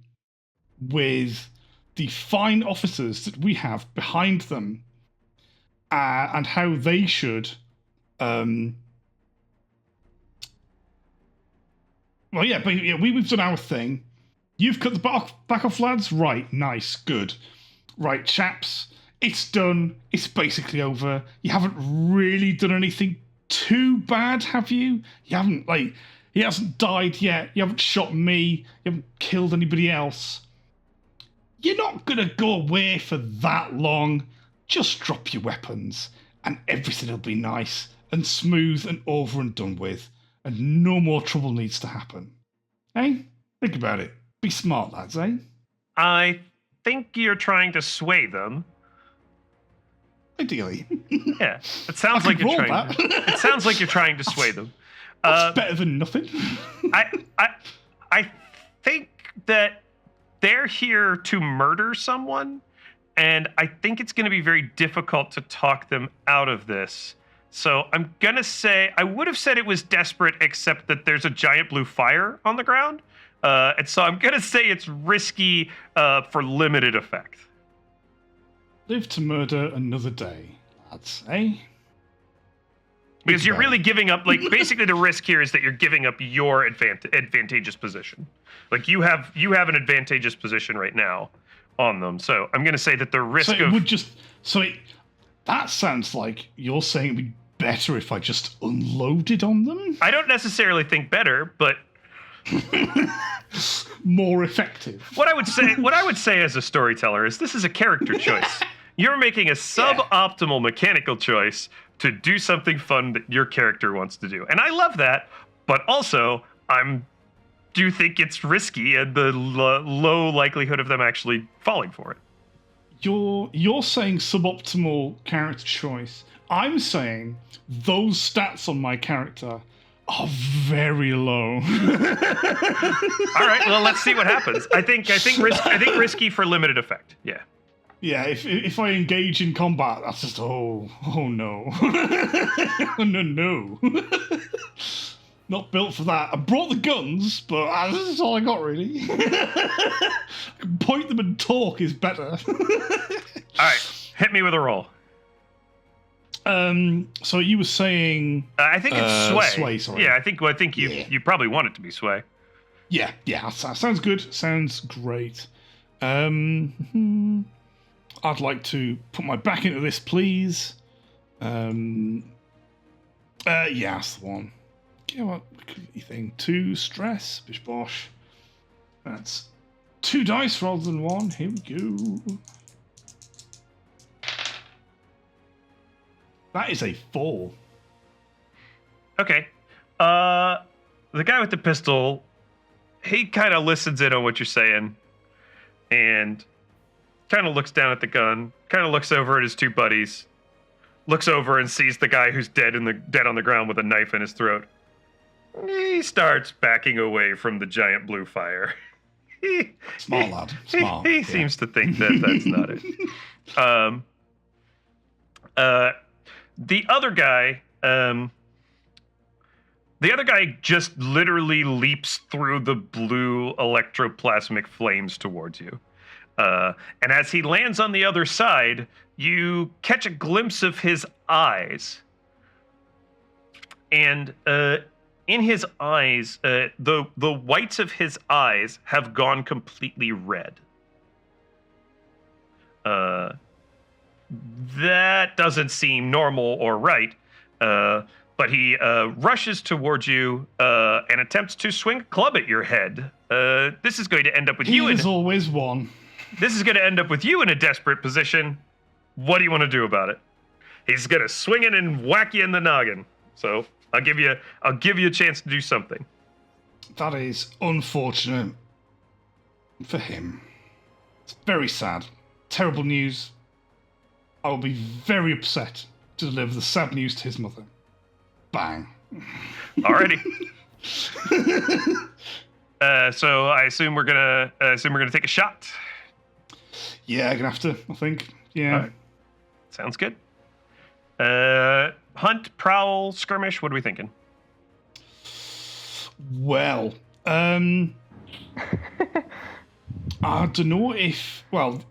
with the fine officers that we have behind them, and how they should. We've done our thing. You've cut the back off, lads? Right, nice, good. Right, chaps, it's done. It's basically over. You haven't really done anything too bad, have you? You haven't, he hasn't died yet. You haven't shot me. You haven't killed anybody else. You're not going to go away for that long. Just drop your weapons, and everything will be nice and smooth and over and done with, and no more trouble needs to happen. Hey, think about it. Be smart, lads, eh? I think you're trying to sway them. Ideally. Yeah, it sounds like you're trying. It sounds like you're trying to sway them. That's better than nothing. I think that they're here to murder someone, and I think it's going to be very difficult to talk them out of this. So I'm going to say, I would have said it was desperate, except that there's a giant blue fire on the ground. And so I'm going to say it's risky for limited effect. Live to murder another day, lads, eh? Because you're really giving up, basically the risk here is that you're giving up your advantageous position. Like you have an advantageous position right now on them. So I'm going to say that the risk that sounds like you're saying it'd be better if I just unloaded on them? I don't necessarily think better, but more effective. What I would say as a storyteller is this is a character choice. You're making a suboptimal mechanical choice to do something fun that your character wants to do. And I love that, but also do think it's risky and the low likelihood of them actually falling for it. You're saying suboptimal character choice. I'm saying those stats on my character are very low. All right, well, let's see what happens. I think risky for limited effect. Yeah. Yeah, if I engage in combat, that's just oh no. Oh, no. Not built for that. I brought the guns, but this is all I got really. Point them and talk is better. All right, hit me with a roll. So you were saying I think it's sway. Sway, sorry. Yeah, I think you probably want it to be sway. Yeah, that sounds good. Sounds great. I'd like to put my back into this, please. Yeah, that's the one. Yeah, what you think? 2 stress, bish bosh. That's 2 dice rather than 1. Here we go. That is a 4. Okay. The guy with the pistol, he kind of listens in on what you're saying, and kind of looks down at the gun, kind of looks over at his 2 buddies, looks over and sees the guy who's dead on the ground with a knife in his throat. He starts backing away from the giant blue fire. Smart lad. Smart. He seems to think that that's not it. The other guy just literally leaps through the blue electroplasmic flames towards you. And as he lands on the other side, you catch a glimpse of his eyes. And in his eyes, the whites of his eyes have gone completely red. That doesn't seem normal or right. But he rushes towards you and attempts to swing a club at your head. This is going to end up with you. There's always one. This is going to end up with you in a desperate position. What do you want to do about it? He's going to swing it and whack you in the noggin. So I'll give you a chance to do something. That is unfortunate for him. It's very sad. Terrible news. I will be very upset to deliver the sad news to his mother. Bang. Alrighty. So I assume we're gonna take a shot. Yeah, I'm gonna have to, I think. Yeah. Right. Sounds good. Hunt, prowl, skirmish. What are we thinking? Well, I don't know if. Well,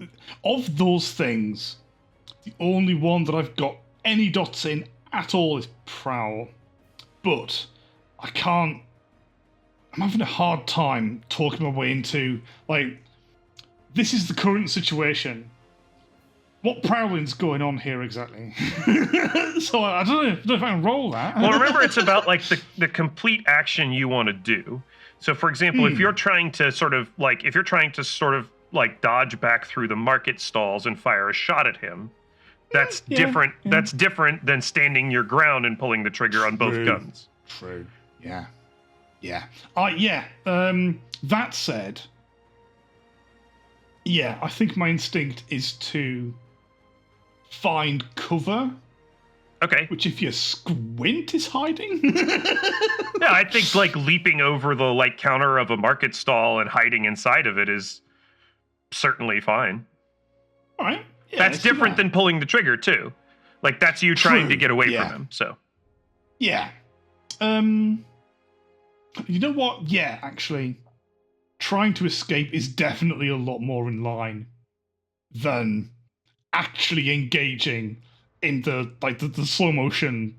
of those things, the only one that I've got any dots in at all is prowl, but I can't. I'm having a hard time talking my way into, like, this is the current situation. What prowling's going on here exactly? So I don't know if I can roll that. Well, remember, it's about like the complete action you want to do. So, for example, if you're trying to sort of dodge back through the market stalls and fire a shot at him, that's different. Yeah. That's different than standing your ground and pulling the trigger on both guns. True. Yeah. Yeah. That said, yeah, I think my instinct is to find cover. Okay. Which, if you squint, is hiding. Yeah, I think like leaping over the counter of a market stall and hiding inside of it is certainly fine. All right. Yeah, that's different than pulling the trigger too. Like that's you trying to get away from him. So. Yeah. You know what? Yeah, actually, trying to escape is definitely a lot more in line than actually engaging in the slow motion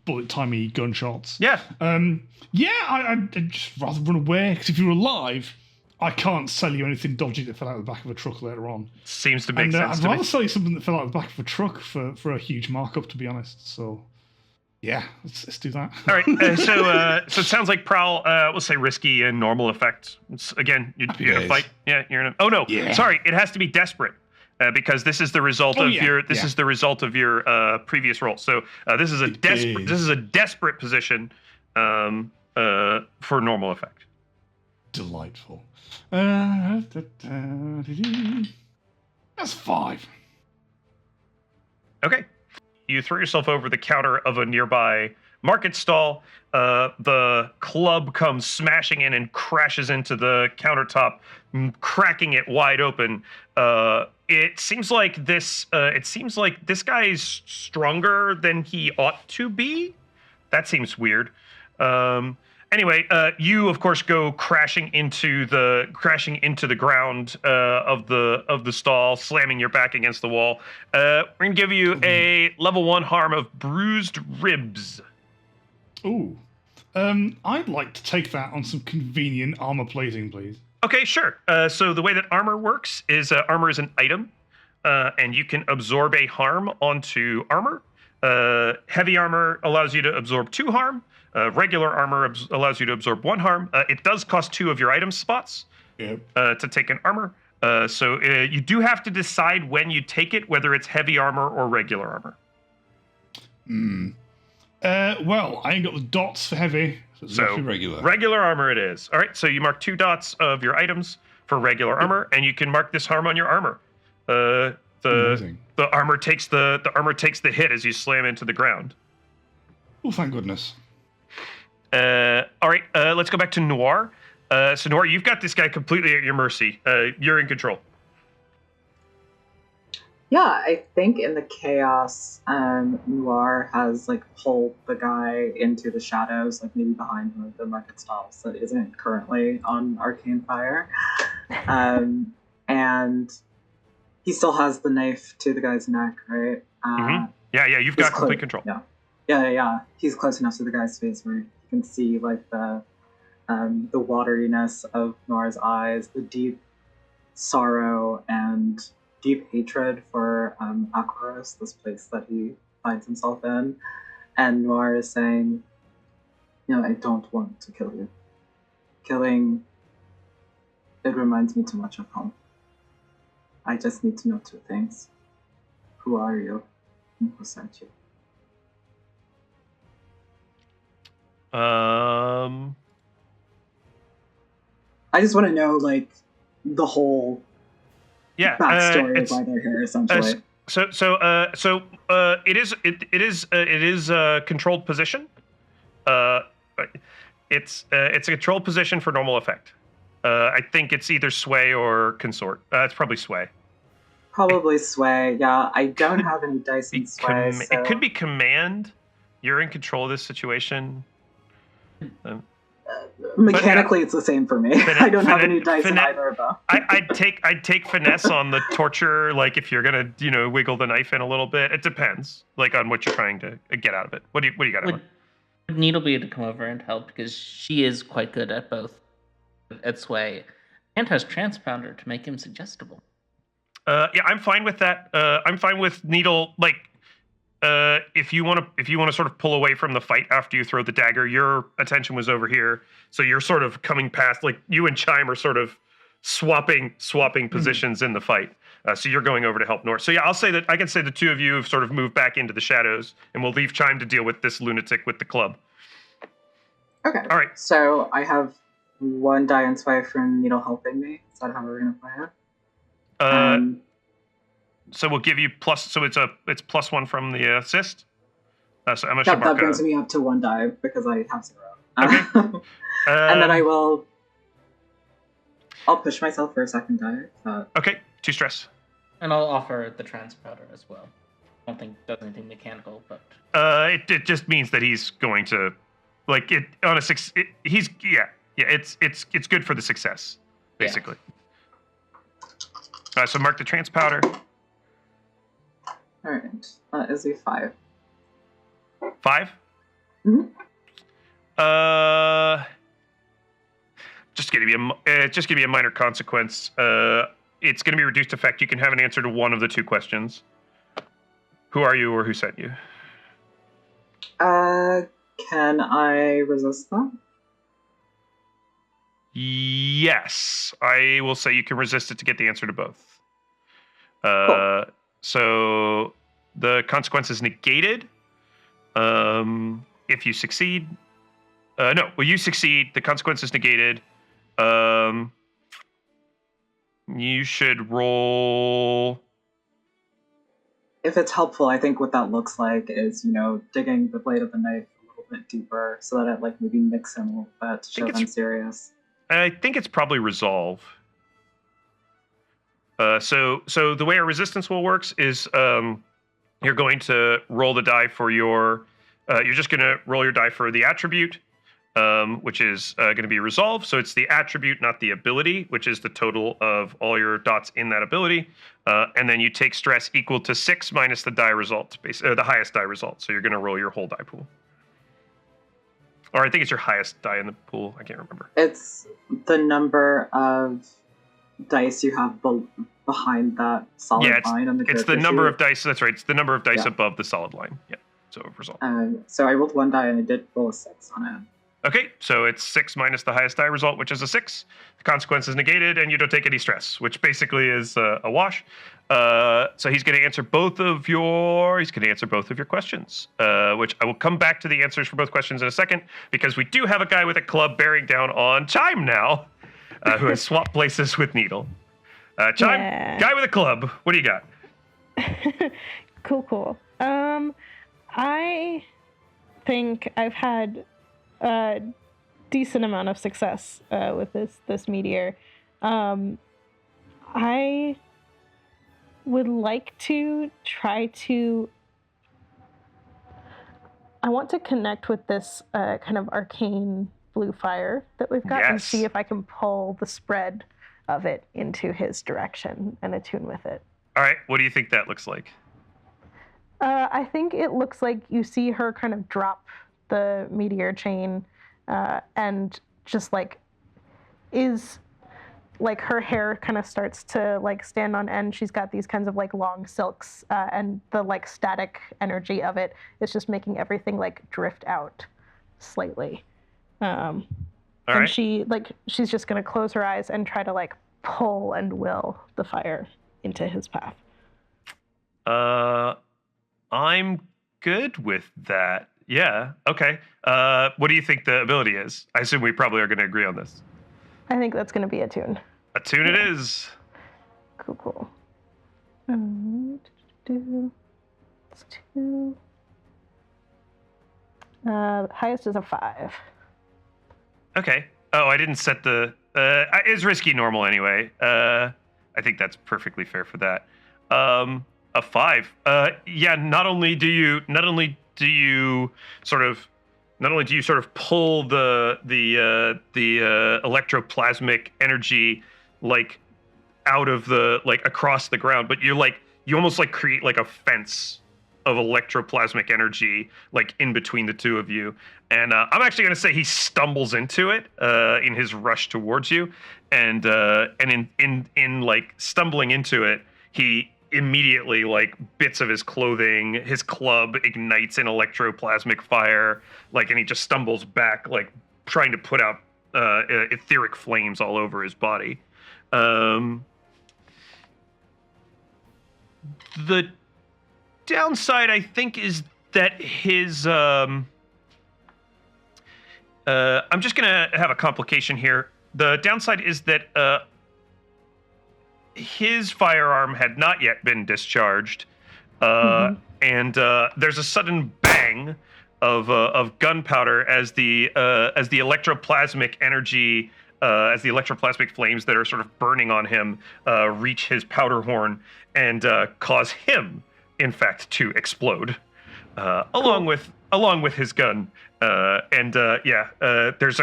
bullet timey gunshots. Yeah. I'd just rather run away, because if you're alive, I can't sell you anything dodgy that fell out of the back of a truck later on. Seems to make sense. I'd rather sell you something that fell out of the back of a truck for a huge markup, to be honest. So. Yeah, let's do that. All right. So it sounds like prowl. We'll say risky and normal effect. Again, you're in a fight. Yeah, you're in a. Oh no, sorry. It has to be desperate because this is the result of your. This is the result of your previous roll. So this is a desperate. This is a desperate position for normal effect. Delightful. That's 5. Okay. You throw yourself over the counter of a nearby market stall. The club comes smashing in and crashes into the countertop, cracking it wide open. It seems like this guy is stronger than he ought to be. That seems weird. Anyway, you of course go crashing into the ground of the stall, slamming your back against the wall. We're gonna give you a level 1 harm of bruised ribs. Ooh, I'd like to take that on some convenient armor plating, please. Okay, sure. So the way that armor works is armor is an item, and you can absorb a harm onto armor. Heavy armor allows you to absorb 2 harm. Regular armor allows you to absorb 1 harm. It does cost 2 of your item spots to take an armor. So you do have to decide when you take it, whether it's heavy armor or regular armor. Well, I ain't got the dots for heavy, so it's actually regular. Regular armor it is. All right, so you mark 2 dots of your items for regular armor, and you can mark this harm on your armor. The armor takes the hit as you slam into the ground. Oh, thank goodness. All right, let's go back to Noir. So Noir, you've got this guy completely at your mercy. You're in control. Yeah, I think in the chaos, Noir has like pulled the guy into the shadows, like maybe behind one of the market stalls that isn't currently on arcane fire, and he still has the knife to the guy's neck, right? Yeah, you've got complete control. Yeah. He's close enough to the guy's face where you can see like the wateriness of Noir's eyes, the deep sorrow and deep hatred for Aquaros, this place that he finds himself in. And Noir is saying, I don't want to kill you. Killing, it reminds me too much of home. I just need to know 2 things. Who are you? And who sent you? I just want to know, like, the whole backstory of why they're here, essentially. It is a controlled position. It's a controlled position for normal effect. I think it's either sway or consort. It's probably sway. Probably sway. Yeah, I don't have any dice in sway. It could be command. You're in control of this situation. Mechanically, it's the same for me. I don't have any dice in either of them. I'd take finesse on the torture, like if you're gonna, wiggle the knife in a little bit. It depends, like on what you're trying to get out of it. What do you got? Would Needle be able to come over and help because she is quite good at both, at sway, and has transpounder to make him suggestible. Yeah, I'm fine with that. I'm fine with Needle. Like, if you want to sort of pull away from the fight after you throw the dagger, your attention was over here, so you're sort of coming past. Like you and Chime are sort of swapping positions in the fight. So you're going over to help North. So yeah, I can say the 2 of you have sort of moved back into the shadows, and we'll leave Chime to deal with this lunatic with the club. Okay. All right. So I have 1 die and sway from Needle helping me. Is that how we're gonna play it? So we'll give you plus. So it's +1 from the assist. So Emma should mark that brings me up to 1 die because I have 0. Okay. And then I'll push myself for a 2nd die. Okay. 2 stress. And I'll offer the transpounder as well. I don't think it does anything mechanical, but it just means that he's going to, like it on a 6. It's good for the success, basically. So mark the transpounder. All right, that is a 5. 5? Mm-hmm. Just gonna be a minor consequence. It's gonna be reduced effect. You can have an answer to 1 of the 2 questions. Who are you, or who sent you? Can I resist them? Yes, I will say you can resist it to get the answer to both. Cool. So the consequence is negated. If you succeed, you succeed. The consequence is negated. You should roll. If it's helpful, I think what that looks like is, digging the blade of the knife a little bit deeper so that it like maybe nicks him a little bit to show them serious. I think it's probably resolve. So the way our resistance will works is you're going to roll the die for your. You're just going to roll your die for the attribute, which is going to be resolve. So it's the attribute, not the ability, which is the total of all your dots in that ability. And then you take stress equal to 6 minus the die result, the highest die result. So you're going to roll your whole die pool. Or I think it's your highest die in the pool. I can't remember. It's the number of dice you have behind that solid line on the character it's the number sheet. of dice. That's right. It's the number of dice above the solid line. Yeah. So result. So I rolled 1 die and I did roll a 6 on it. Okay, so it's 6 minus the highest die result, which is a 6. The consequence is negated, and you don't take any stress, which basically is a wash. So he's going to answer both of your questions, which I will come back to the answers for both questions in a second, because we do have a guy with a club bearing down on Chime now, who has swapped places with Needle. Chime, Yeah. guy with a club, what do you got? Cool. I think I've had a decent amount of success with this meteor. I would like to try to. I want to connect with this kind of arcane blue fire that we've got and Yes. see if I can pull the spread of it into his direction and attune with it. All right, what do you think that looks like? I think it looks like you see her kind of drop the meteor chain and just like is like her hair kind of starts to like stand on end. She's got these kinds of like long silks and the like static energy of it is just making everything like drift out slightly. And right. she's just going to close her eyes and try to like pull and will the fire into his path. I'm good with that. Yeah. Okay. What do you think the ability is? I assume we probably are going to agree on this. I think that's going to be a tune. Attune it is. Cool. It's 2. Highest is a 5. Okay. Oh, I didn't set the. It's risky normal anyway. I think that's perfectly fair for that. A 5. Yeah. Not only do you sort of pull the electroplasmic energy like out of the like across the ground, but you almost like create like a fence of electroplasmic energy like in between the two of you. And I'm actually going to say he stumbles into it in his rush towards you, and in like stumbling into it, he immediately like bits of his clothing, his club ignites an electroplasmic fire, like, and he just stumbles back, like trying to put out etheric flames all over his body. The downside, I think, is that his I'm just gonna have a complication here. The downside is that his firearm had not yet been discharged, and there's a sudden bang of gunpowder as the electroplasmic energy, as the electroplasmic flames that are sort of burning on him reach his powder horn and cause him, in fact, to explode, along with his gun. There's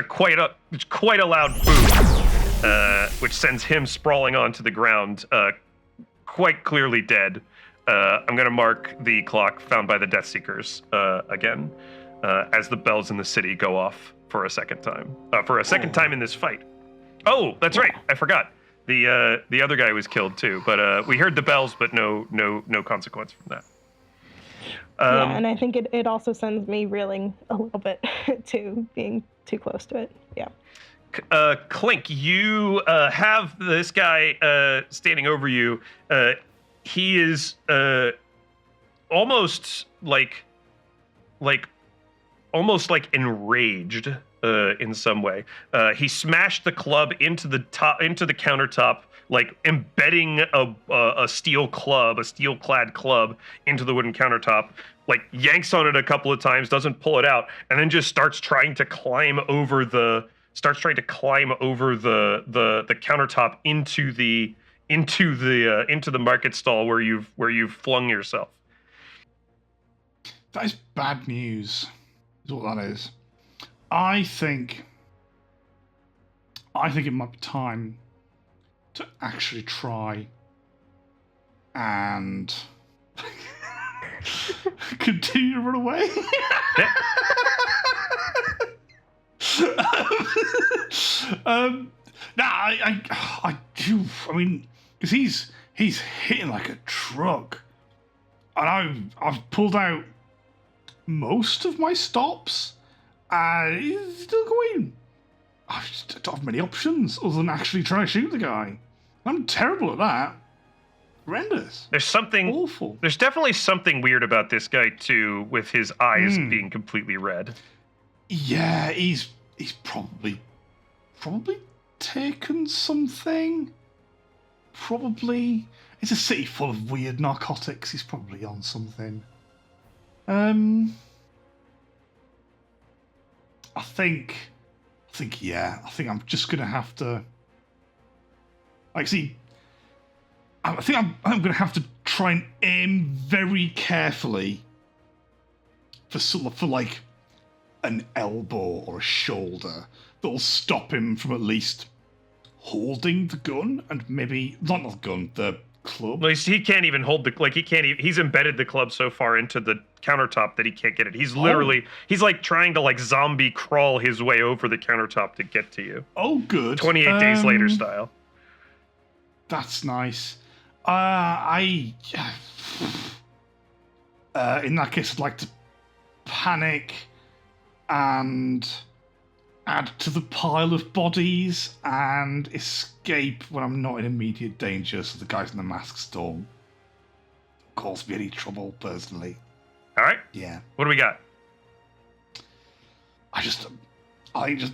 quite a loud boom, which sends him sprawling onto the ground, quite clearly dead. I'm going to mark the clock found by the Death Seekers again, as the bells in the city go off for a second time. Time in this fight. Oh, that's right. I forgot. The other guy was killed too, but we heard the bells, but no consequence from that. Yeah, and I think it also sends me reeling a little bit too, being too close to it. Yeah. Clink, you have this guy standing over you. He is almost like enraged in some way. He smashed the club into the countertop, like embedding a steel-clad club into the wooden countertop. Like yanks on it a couple of times, doesn't pull it out, and then just starts trying to climb over the countertop into the market stall where you've flung yourself. That is bad news, is what that is. I think it might be time to actually try and continue to run away. I do. I mean, because he's hitting like a truck, and I've pulled out most of my stops, and he's still going. I just don't have many options other than actually trying to shoot the guy. I'm terrible at that. Horrendous. There's something awful. There's definitely something weird about this guy too, with his eyes being completely red. Yeah, he's probably taken something. Probably. It's a city full of weird narcotics. He's probably on something. I think I'm just gonna have to. I think I'm gonna have to try and aim very carefully for like an elbow or a shoulder that'll stop him from at least holding the gun and maybe not the gun, the club. Well, he can't even hold he's embedded the club so far into the countertop that he can't get it. He's literally he's like trying to like zombie crawl his way over the countertop to get to you. Oh, good. 28 days later style. That's nice. In that case, I'd like to panic and add to the pile of bodies and escape when I'm not in immediate danger, so the guys in the masks don't cause me any trouble personally. All right. Yeah. What do we got? I just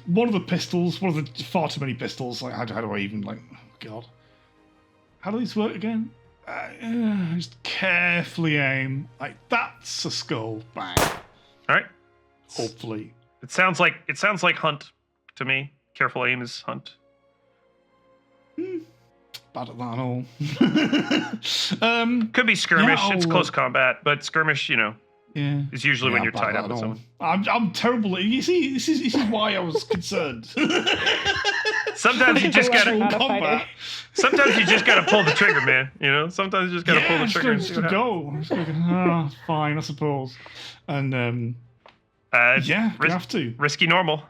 one of the pistols, one of the far too many pistols. Like, how do I even like? Oh God. How do these work again? Just carefully aim. Like, that's a skull. Bang. All right. Hopefully. It sounds like hunt to me. Careful aim is hunt. Bad at that at all. Could be skirmish. Yeah, it's close combat, but skirmish, yeah, is usually when you're tied up with someone. I'm terrible at. You see, this is why I was concerned. Sometimes you just gotta combat. Sometimes you just gotta pull the trigger, man. Sometimes you just gotta pull the trigger. Just to go. Fine, I suppose. And yeah, you have to. Risky normal.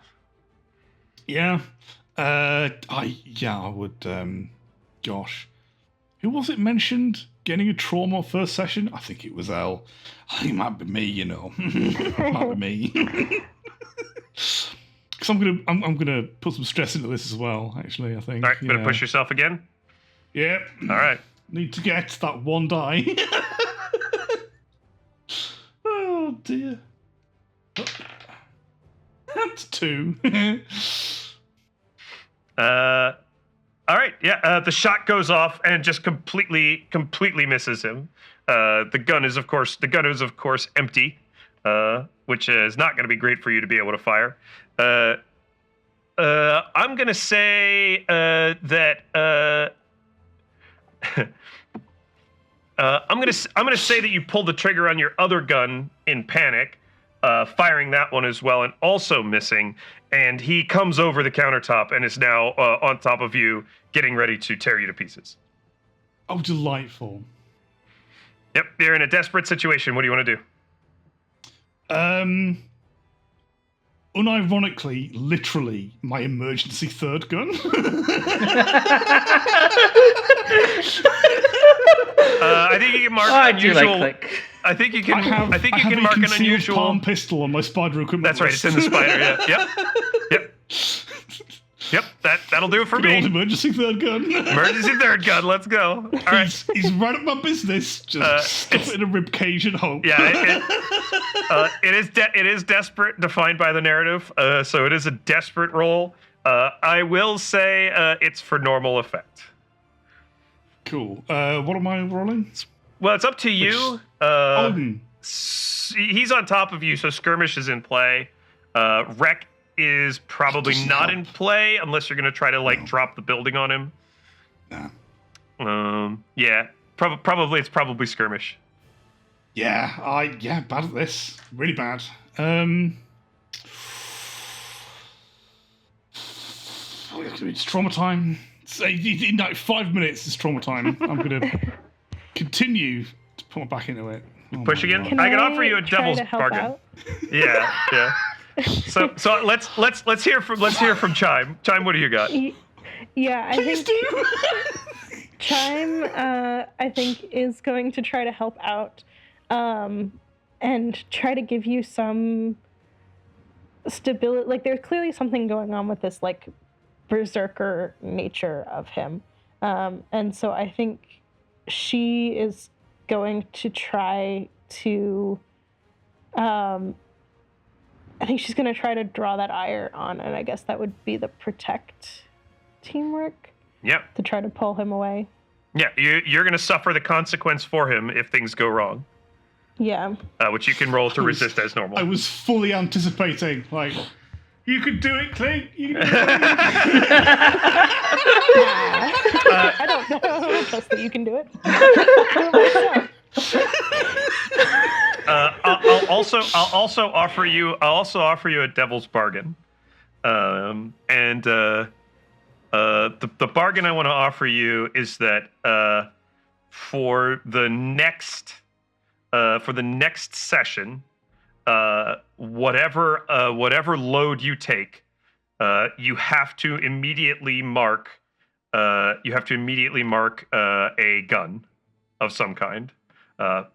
Yeah. I would. Gosh, who was it mentioned getting a trauma first session? I think it was Elle. I think it might be me. It might be me. Because I'm gonna put some stress into this as well. Actually, I think. All right, gonna push yourself again. Yeah. All right. Need to get that one die. Oh dear. That's 2. All right, yeah. The shot goes off and just completely misses him. The gun is of course empty, which is not going to be great for you to be able to fire. I'm gonna say that I'm gonna say that you pulled the trigger on your other gun in panic, firing that one as well, and also missing. And he comes over the countertop and is now on top of you, getting ready to tear you to pieces. Oh, delightful. Yep, you're in a desperate situation. What do you want to do? Unironically, literally, my emergency third gun. I think you can mark unusual. I think you can. I think you can mark an unusual palm pistol on my spider equipment. That's right. It's in the spider. Yeah. Yep. That'll do it for me. Old emergency third gun. Emergency third gun. Let's go. All right. He's right up my business. Just stuff it in a rib cage and hope. Yeah. It is desperate, defined by the narrative. So it is a desperate roll. I will say it's for normal effect. Cool. What am I rolling? Well, it's up to you. He's on top of you, so skirmish is in play. Wreck is probably not in play unless you're going to try to drop the building on him. Nah. Yeah. It's probably skirmish. Yeah. Bad at this. Really bad. It's trauma time. In like 5 minutes, it's trauma time. I'm going to continue to put my back into it. Push again. I can offer you a devil's bargain. Out? Yeah. So let's hear from Chime. Chime, what do you got? Yeah, I think Chime I think is going to try to help out. and try to give you some stability. Like, there's clearly something going on with this, like, berserker nature of him. And so I think she is going to try to I think she's going to try to draw that ire on, and I guess that would be the protect teamwork. Yep. To try to pull him away. Yeah, you're going to suffer the consequence for him if things go wrong. Yeah. Which you can roll to resist as normal. I was fully anticipating, like, you could do it, Clint. You can do it. I don't know. I don't trust that you can do it. I'll also offer you a devil's bargain, the bargain I want to offer you is that for the next session, whatever load you take, you have to immediately mark a gun of some kind,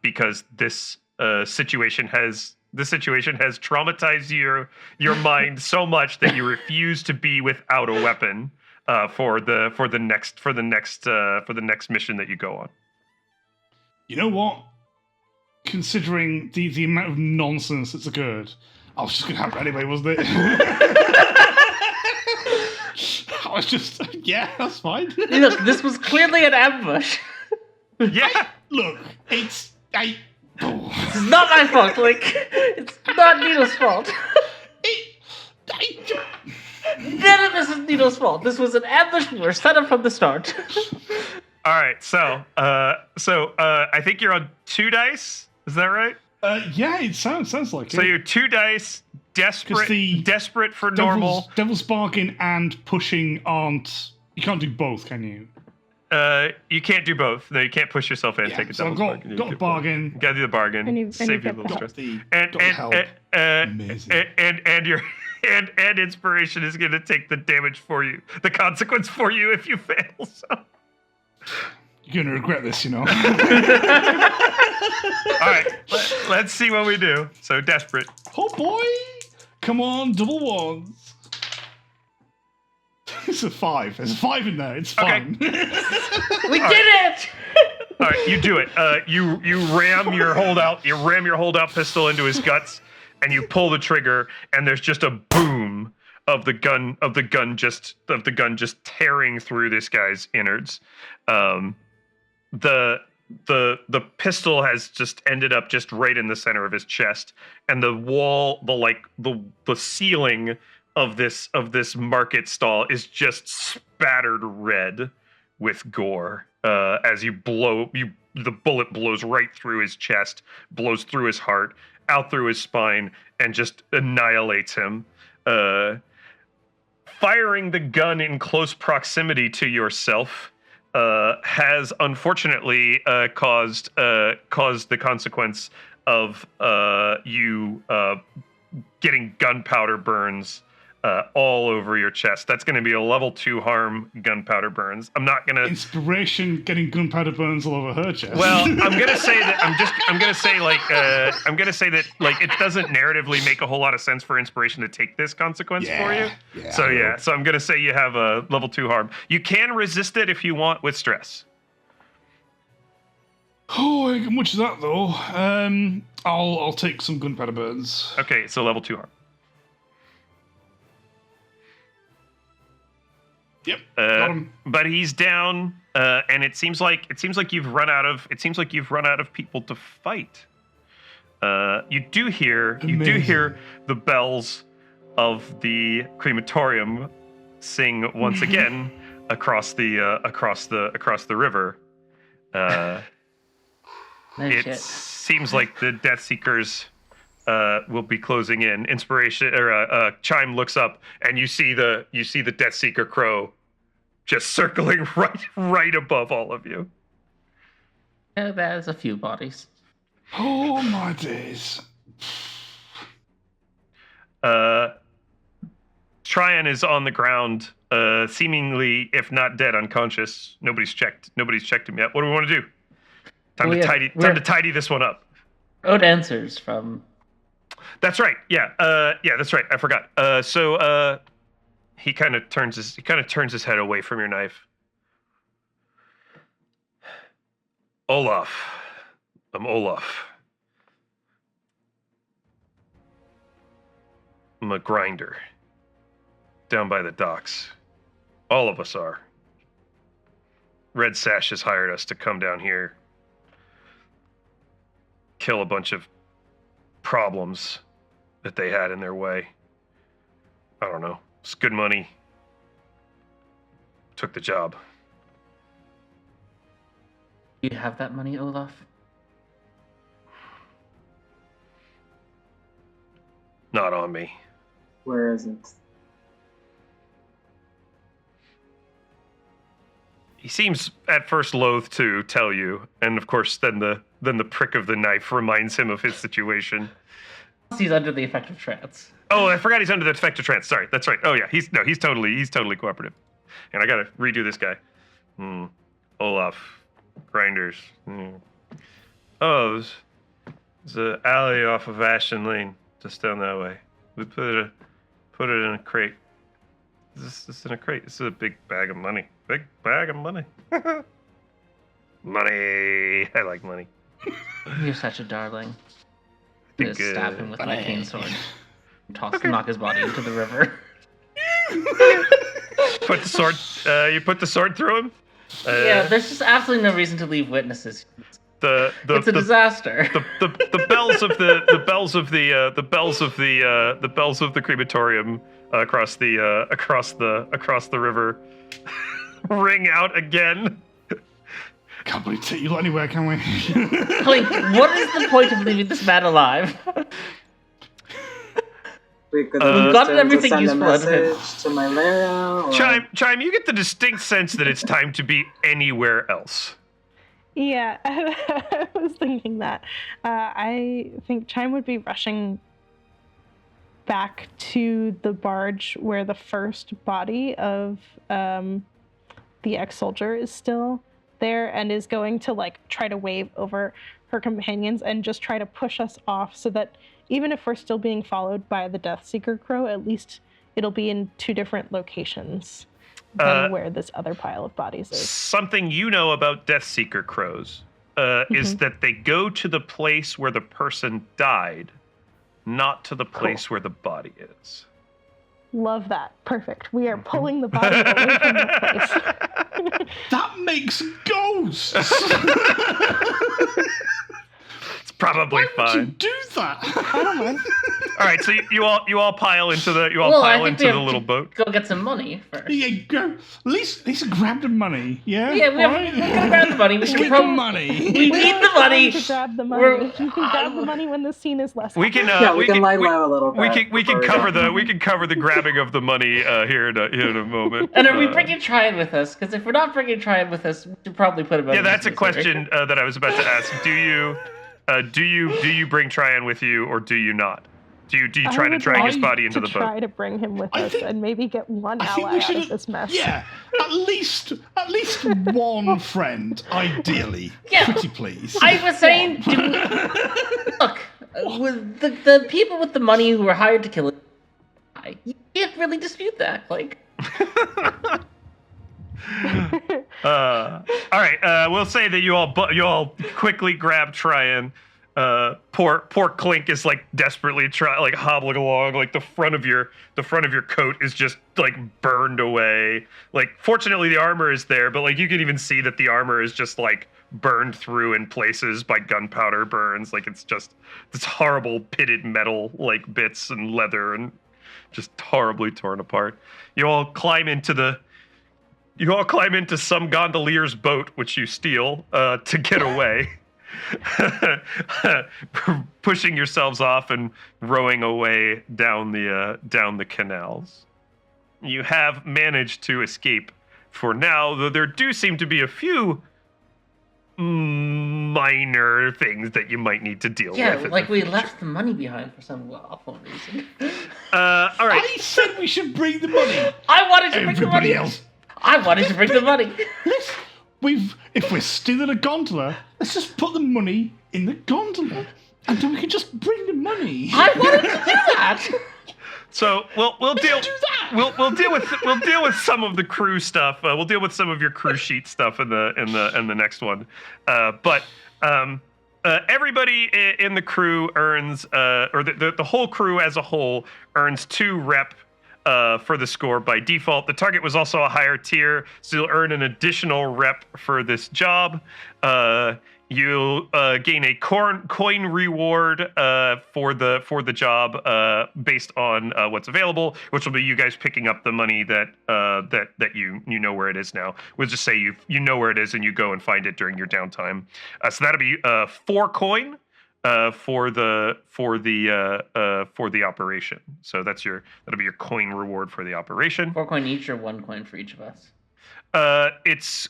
because this situation has traumatized your mind so much that you refuse to be without a weapon for the next mission that you go on. You know what? Considering the amount of nonsense that's occurred, I was just going to have it anyway, wasn't it? I was just, yeah, that's fine. Look, this was clearly an ambush. Yeah. Look, it's... It's not my fault, like, it's not Needle's fault. None of this is Needle's fault. This was an ambush. We were set up from the start. All right, so I think you're on 2 dice. Is that right? Yeah, it sounds like it. So you're 2 dice, desperate for normal. Devil's bargain and pushing aren't... You can't do both, can you? You can't do both. No, you can't push yourself in and take a so devil's bargain. I've got a bargain. You gotta do the bargain. Save you a little stress. And inspiration is gonna take the damage for you, the consequence for you if you fail. So you're gonna regret this, you know. All right, let's see what we do. So desperate. Oh boy! Come on, double ones. It's a 5. There's a 5 in there. It's fine. Okay. We did it! All right, you do it. You ram your holdout pistol into his guts, and you pull the trigger, and there's just a boom of the gun just tearing through this guy's innards. The pistol has just ended up just right in the center of his chest, and the wall, the ceiling of this market stall is just spattered red with gore as the bullet blows right through his chest, blows through his heart, out through his spine, and just annihilates him. Firing the gun in close proximity to yourself has unfortunately caused the consequence of you getting gunpowder burns all over your chest. That's going to be a level 2 harm, gunpowder burns. I'm not going to... Inspiration getting gunpowder burns all over her chest. Well, I'm going to say that it doesn't narratively make a whole lot of sense for inspiration to take this consequence for you. So I'm going to say you have a level 2 harm. You can resist it if you want with stress. Oh, how much is that though? I'll take some gunpowder burns. Okay, so level 2 harm. Yep. Got him. But he's down, and it seems like you've run out of people to fight. You do hear the bells of the crematorium sing once again across the river. It seems like the Death Seekers will be closing in. Inspiration or Chime looks up, and you see the Death Seeker crow just circling right above all of you. There's a few bodies. Oh my days. Tryon is on the ground, seemingly, if not dead, unconscious. Nobody's checked him yet. What do we want to do? Time to tidy this one up. Owed answers from. That's right. Yeah. Yeah. That's right. I forgot. So he kind of turns his head away from your knife. Olaf. I'm Olaf. I'm a grinder. Down by the docks. All of us are. Red Sashes hired us to come down here, kill a bunch of problems that they had in their way. I don't know. It's good money. Took the job. Do you have that money, Olaf? Not on me. Where is it? He seems at first loath to tell you, and of course then the prick of the knife reminds him of his situation. He's under the effect of trance. Oh, I forgot he's under the effect of trance. Sorry, that's right. Oh yeah, he's totally cooperative. And I gotta redo this guy. Olaf, grinders. Oh, there's an alley off of Ashton Lane, just down that way. We put it in a crate. This is in a crate. This is a big bag of money. Big bag of money. Money. I like money. You're such a darling. Be Just good. stab him with my cane sword. Knock his body into the river. Put the sword. You put the sword through him. Yeah, there's just absolutely no reason to leave witnesses. It's a disaster. The bells of the crematorium across the river ring out again. Can't believe take you anywhere, can we? Like, what is the point of leaving this man alive? We could We've use gotten him everything to send useful a out of him. message to my Lara. Or... Chime, you get the distinct sense that it's time to be anywhere else. Yeah, I was thinking that. I think Chime would be rushing back to the barge where the first body of the ex-soldier is still there, and is going to like try to wave over her companions and just try to push us off, so that even if we're still being followed by the Deathseeker Crow, at least it'll be in two different locations than where this other pile of bodies is. Something you know about Deathseeker Crows is that they go to the place where the person died, not to the place where the body is. Love that. Perfect. We are pulling the body away from the place. That makes ghosts. It's probably Why would you fine. do that? I don't mind. All right, so you all pile into the I think we have little to boat. Go get some money first. Yeah, go. At least grab the money. Yeah. Yeah, we're gonna grab the money. We Let's should get the probably. money. We need the money. To grab the money. We're- You can grab the money when the scene is less. We can we can lie low a little bit. we can before cover the grabbing of the money here in a moment. And are we bringing Tryon with us? Because if we're not bringing Tryon with us, we should probably put him out. Yeah, of that's a his misery. question that I was about to ask. Do you bring Tryon with you, or do you not? Do you try to drag his body into the boat? Try to bring him with I us think- and maybe get one I think ally we out should. of this mess. Yeah, at least one friend, ideally. Yeah. Pretty please. I was saying, look, with the people with the money who were hired to kill it, you can't really dispute that. Like, All right. We'll say that you all quickly grab Tryon. Poor Clink is like desperately hobbling along. Like the front of your coat is just like burned away. Like fortunately the armor is there, but like you can even see that the armor is just like burned through in places by gunpowder burns. Like it's just this horrible pitted metal like bits and leather and just horribly torn apart. You all climb into some gondolier's boat, which you steal to get away. Pushing yourselves off and rowing away down the canals. You have managed to escape for now, though there do seem to be a few minor things that you might need to deal yeah, with. like we left the money behind for some awful reason. All right. I said we should bring the money. I wanted to bring the Everybody money. else. I wanted to bring the money. If we're stealing a gondola, let's just put the money in the gondola. And then we can just bring the money. I wanted to do that. So we'll deal do that. we'll deal with some of the crew stuff. We'll deal with some of your crew sheet stuff in the next one. But everybody in the crew earns, or the whole crew as a whole earns 2 rep for the score by default. The target was also a higher tier, so you'll earn an additional rep for this job. You'll gain a coin reward for the job based on what's available, which will be you guys picking up the money that you know where it is now. We'll just say you know where it is and you go and find it during your downtime. So that'll be 4 coin for the operation. So that'll be your coin reward for the operation. 4 coin each, or 1 coin for each of us? It's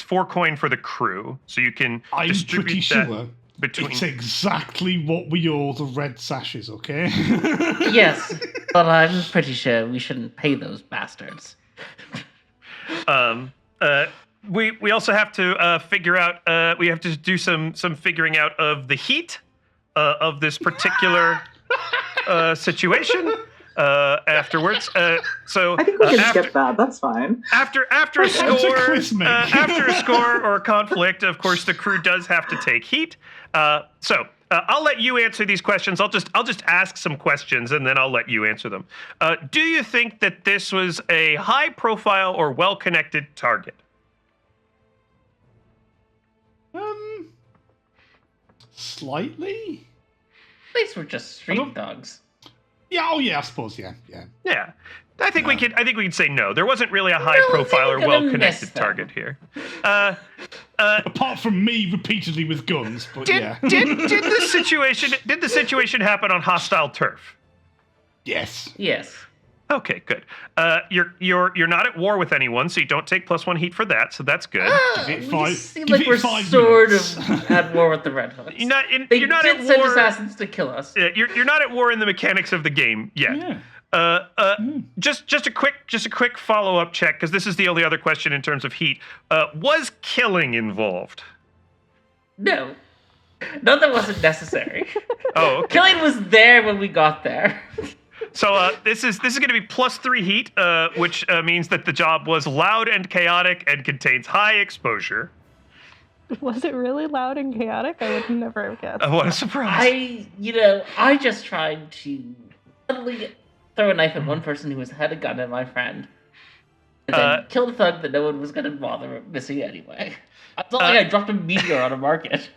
4 coin for the crew, so you can I'm distribute pretty that sure between. it's exactly what we owe the Red Sashes, okay? Yes, but I'm pretty sure we shouldn't pay those bastards. We also have to figure out. We have to do some figuring out of the heat of this particular situation. Afterwards, so I think we can skip that. That's fine. After a score or a conflict, of course, the crew does have to take heat. So I'll let you answer these questions. I'll just ask some questions and then I'll let you answer them. Do you think that this was a high-profile or well-connected target? Slightly. At least we're just street dogs. Yeah. Oh, yeah. I suppose. Yeah. Yeah. I think we could say no. There wasn't really a high-profile or well-connected target here. Apart from me repeatedly with guns, but yeah. Did the situation happen on hostile turf? Yes. Yes. Okay, good. You're not at war with anyone, so you don't take +1 heat for that. So that's good. We seem like we're sort of at war with the Red Hoods. You're not did at send war. assassins to kill us. You're not at war in the mechanics of the game yet. Yeah. Just a quick follow-up check, because this is the only other question in terms of heat. Was killing involved? No. No, that wasn't necessary. Oh, okay. Killing was there when we got there. So this is going to be +3 heat, which means that the job was loud and chaotic and contains high exposure. Was it really loud and chaotic? I would never have guessed. What a surprise! I just tried to suddenly throw a knife at one person who had a gun at my friend, and then kill the thug that no one was going to bother missing anyway. It's not like I dropped a meteor on a market.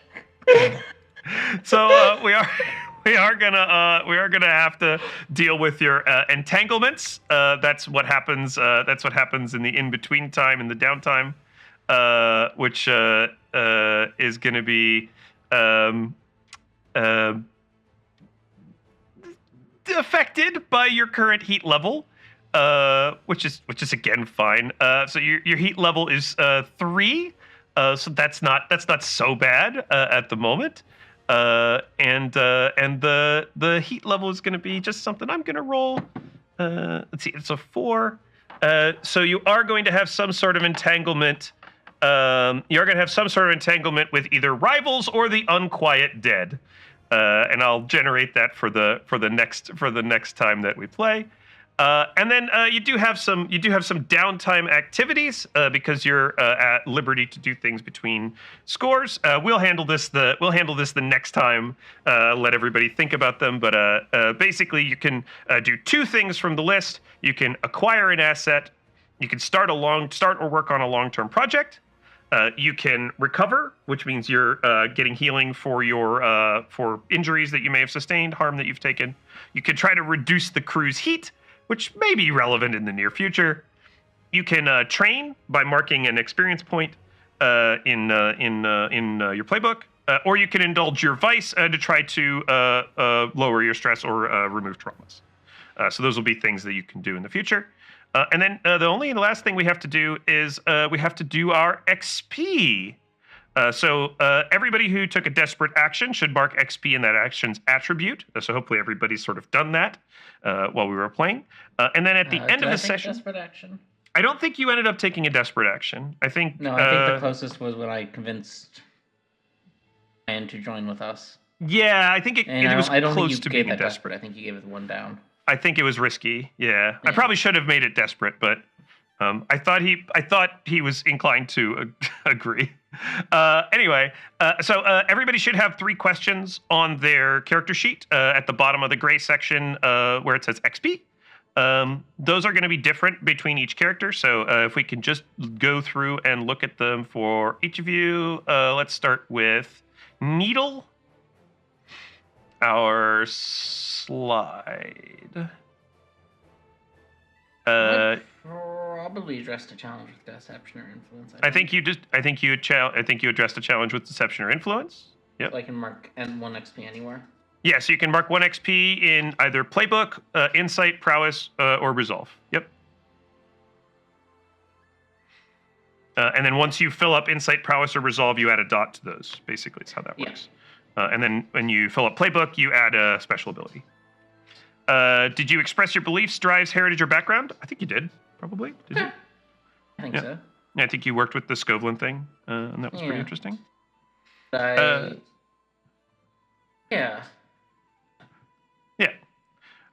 So we are gonna have to deal with your entanglements. That's what happens. That's what happens in the in-between time, in the downtime, which is going to be affected by your current heat level, which is again fine. So your heat level is 3. So that's not so bad at the moment. And the heat level is going to be just something I'm going to roll. Let's see, it's a 4. So you are going to have some sort of entanglement. You're going to have some sort of entanglement with either rivals or the unquiet dead. And I'll generate that for the next time that we play. And then you do have some downtime activities because you're at liberty to do things between scores. We'll handle this the next time. Let everybody think about them. But basically, you can do 2 things from the list. You can acquire an asset. You can start or work on a long-term project. You can recover, which means you're getting healing for for injuries that you may have sustained, harm that you've taken. You can try to reduce the crew's heat, which may be relevant in the near future. You can train by marking an experience point in your playbook, or you can indulge your vice to try to lower your stress or remove traumas. So those will be things that you can do in the future. And then the last thing we have to do is we have to do our XP. So everybody who took a desperate action should mark XP in that action's attribute. So hopefully everybody's sort of done that while we were playing. And then at the end of the session, desperate action? I don't think you ended up taking a desperate action. I think the closest was when I convinced Ryan to join with us. Yeah, I think And it was I don't think close you to gave being that desperate. desperate. I think you gave it 1 down. I think it was risky. Yeah, I Yeah. probably should have made it desperate, but I thought he was inclined to agree. Anyway, so everybody should have 3 questions on their character sheet at the bottom of the gray section where it says XP. Those are going to be different between each character. So if we can just go through and look at them for each of you, let's start with Needle. Our slide. I'd probably addressed a challenge with deception or influence. I think you addressed a challenge with deception or influence. Yep. I can mark and 1 XP anywhere. Yeah, so you can mark 1 XP in either playbook, insight, prowess, or resolve. Yep. And then once you fill up insight, prowess, or resolve, you add a dot to those. Basically, is how that works. And then when you fill up playbook, you add a special ability. Did you express your beliefs, drives, heritage, or background? I think you did, probably. Did you? I think so. Yeah, I think you worked with the Scoundrel thing, and that was pretty interesting. Yeah. Yeah.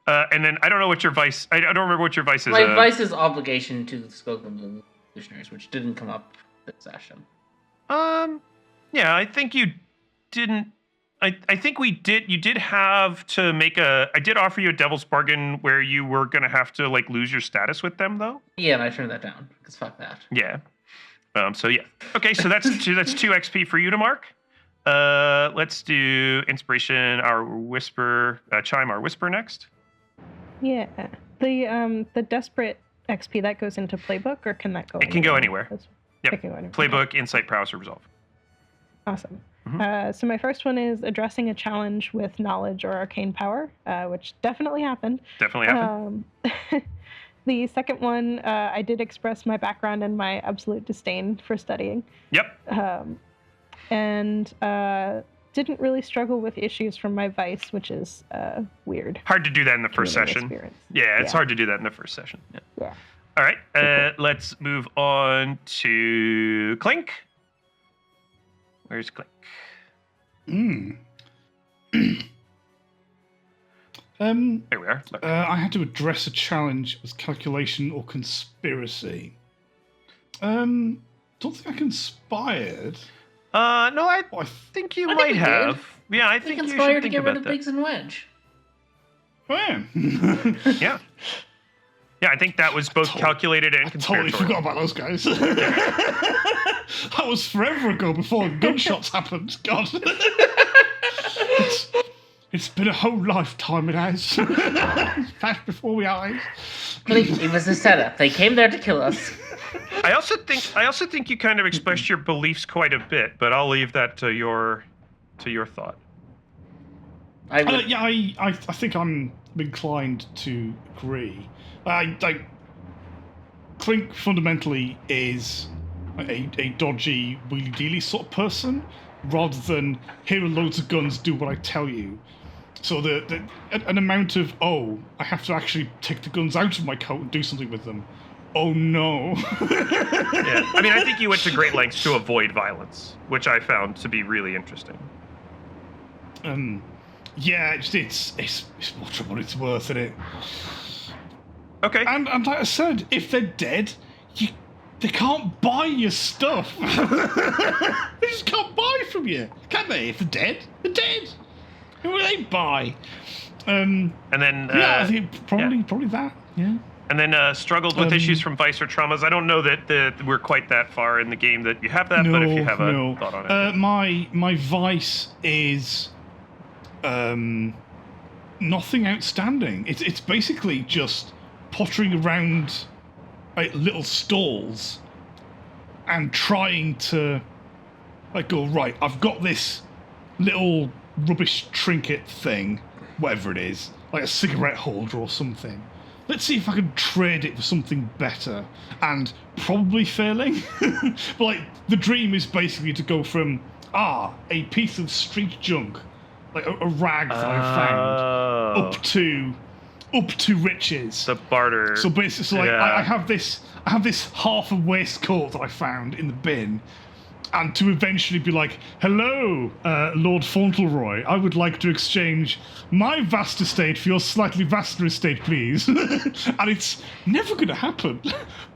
And then I don't know what your vice. I don't remember what your vice is. My vice is obligation to the scope of the revolutionaries, which didn't come up this session. Yeah, I think you didn't. I think we did. You did have to make a. I did offer you a devil's bargain where you were gonna have to like lose your status with them, though. Yeah, and I turned that down because fuck that. Yeah. So yeah. Okay, so that's 2 XP for you to mark. Let's do inspiration. Our whisper, chime. Our whisper next. Yeah. The desperate XP that goes into playbook, or can that go? It can go anywhere. Yep. It can go anywhere. Playbook, insight, prowess, or resolve. Awesome. So my first one is addressing a challenge with knowledge or arcane power, which definitely happened. Definitely happened. The second one, I did express my background and my absolute disdain for studying. Yep. And didn't really struggle with issues from my vice, which is weird. Hard to do that in the first session. Experience. Yeah, it's hard to do that in the first session. Yeah. All right, let's move on to Clink. Where's Clink? There we are. I had to address a challenge with calculation or conspiracy. Don't think I conspired. No, I think you might have. Did. Yeah, I think you conspired should to think get about rid of that. Biggs and Wedge. Oh, yeah. Yeah. Yeah, I think that was both calculated and Totally conspiratorial. forgot about those guys. That was forever ago before gunshots happened. God. It's been a whole lifetime, it has. It's passed before my eyes. It was a setup. They came there to kill us. I also think you kind of expressed your beliefs quite a bit, but I'll leave that to your thought. I think I'm inclined to agree. Clink fundamentally is a dodgy, wheelie-dealy sort of person, rather than here are loads of guns, do what I tell you. So an amount of, I have to actually take the guns out of my coat and do something with them. Oh no. Yeah. I mean, I think you went to great lengths to avoid violence, which I found to be really interesting. Yeah, it's more trouble than it's worth, isn't it? Okay. And like I said, if they're dead, they can't buy your stuff. They just can't buy from you, can they? If they're dead, they're dead. Who will they buy? And then I think probably that. Yeah. And then struggled with issues from vice or traumas. I don't know that we're quite that far in the game that you have that, but if you have a thought on it. My vice is nothing outstanding. It's basically just pottering around little stalls and trying to go, right, I've got this little rubbish trinket thing, whatever it is, like a cigarette holder or something. Let's see if I can trade it for something better, and probably failing. But the dream is basically to go from a piece of street junk, like a rag that I found, up to riches. The barter. So basically, I have this half a waistcoat that I found in the bin, and to eventually be like, hello, Lord Fauntleroy, I would like to exchange my vast estate for your slightly vaster estate, please. And it's never going to happen.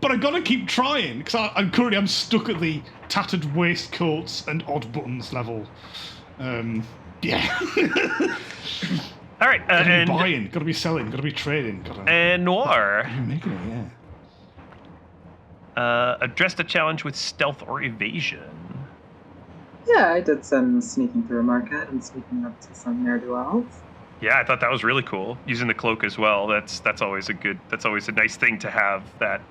But I got to keep trying, because I'm stuck at the tattered waistcoats and odd buttons level. Yeah. All right, Gotta and be buying, gotta be selling, gotta be trading. and Noir. You're making it, yeah. Addressed a challenge with stealth or evasion. Yeah, I did some sneaking through a market and sneaking up to some ne'er-do-wells. Yeah, I thought that was really cool. Using the cloak as well. That's always a nice thing to have that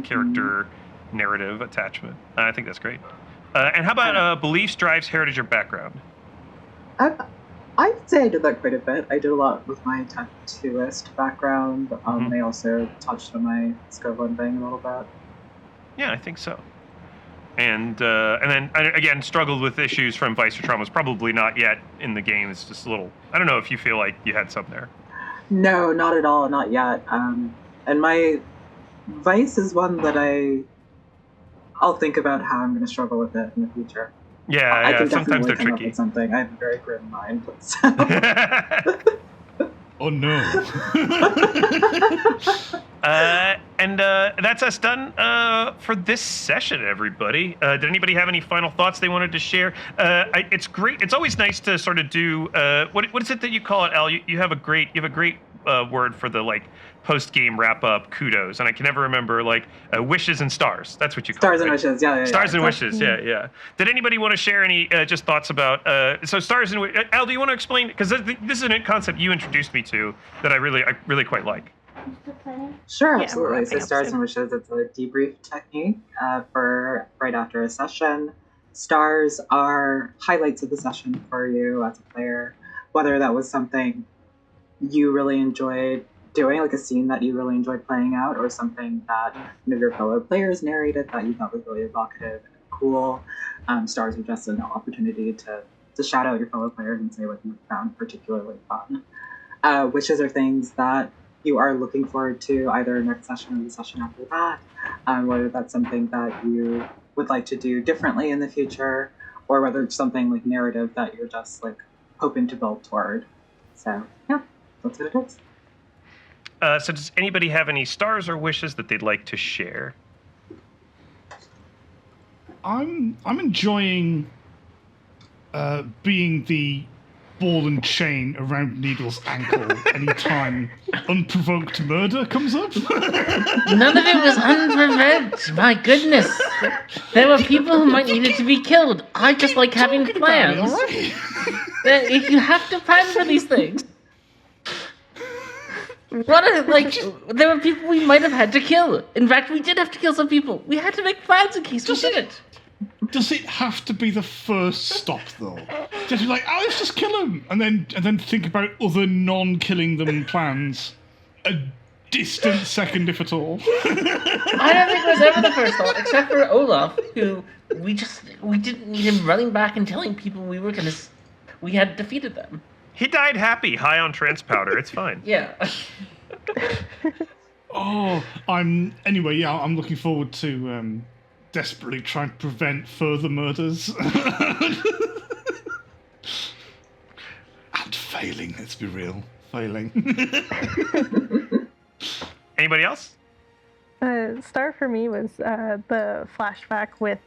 character narrative attachment. I think that's great. And how about beliefs, drives, heritage, or background? I'd say I did that quite a bit. I did a lot with my tattooist background. I also touched on my Scoundrel thing a little bit. Yeah, I think so. And then again, struggled with issues from Vice or Traumas. Probably not yet in the game. It's just a little. I don't know if you feel like you had some there. No, not at all, not yet. And my Vice is one that I'll think about how I'm going to struggle with it in the future. Yeah, I can sometimes they're definitely come up tricky. with something. I have a very grim mind. So. Oh no. And that's us done for this session, everybody. Did anybody have any final thoughts they wanted to share? It's great. It's always nice to sort of do what is it that you call it, Al? You have a great word for the like post game wrap up kudos, and I can never remember wishes and stars. That's what you call Stars it, and right? wishes, yeah. Stars and wishes, yeah. Did anybody want to share any just thoughts about so stars and Al? Do you want to explain, because this is a concept you introduced me to that I really quite like. Sure, Yeah, absolutely. we're So wrapping up stars soon. and wishes, it's a debrief technique for right after a session. Stars are highlights of the session for you as a player, whether that was something you really enjoyed doing, like a scene that you really enjoyed playing out, or something that one of your fellow players narrated that you thought was really evocative and cool. Stars are just an opportunity to shout out your fellow players and say what you found particularly fun. Wishes are things that you are looking forward to either next session or the session after that, whether that's something that you would like to do differently in the future, or whether it's something like narrative that you're just like hoping to build toward. So yeah, that's what it is. So does anybody have any stars or wishes that they'd like to share? I'm enjoying being the ball and chain around Needle's ankle anytime unprovoked murder comes up. None of it was unprovoked. My goodness. There were people who might need to be killed. I just like having plans. Alright. You have to plan for these things. There were people we might have had to kill. In fact, we did have to kill some people. We had to make plans in case we didn't. Does it have to be the first stop though? Just be like, oh, let's just kill him, and then think about other non-killing them plans. A distant second, if at all. I don't think it was ever the first thought, except for Olaf, who we didn't need him running back and telling people we had defeated them. He died happy, high on trance powder. It's fine. Yeah. I'm looking forward to desperately trying to prevent further murders. And failing, let's be real. Failing. Anybody else? Star for me was the flashback with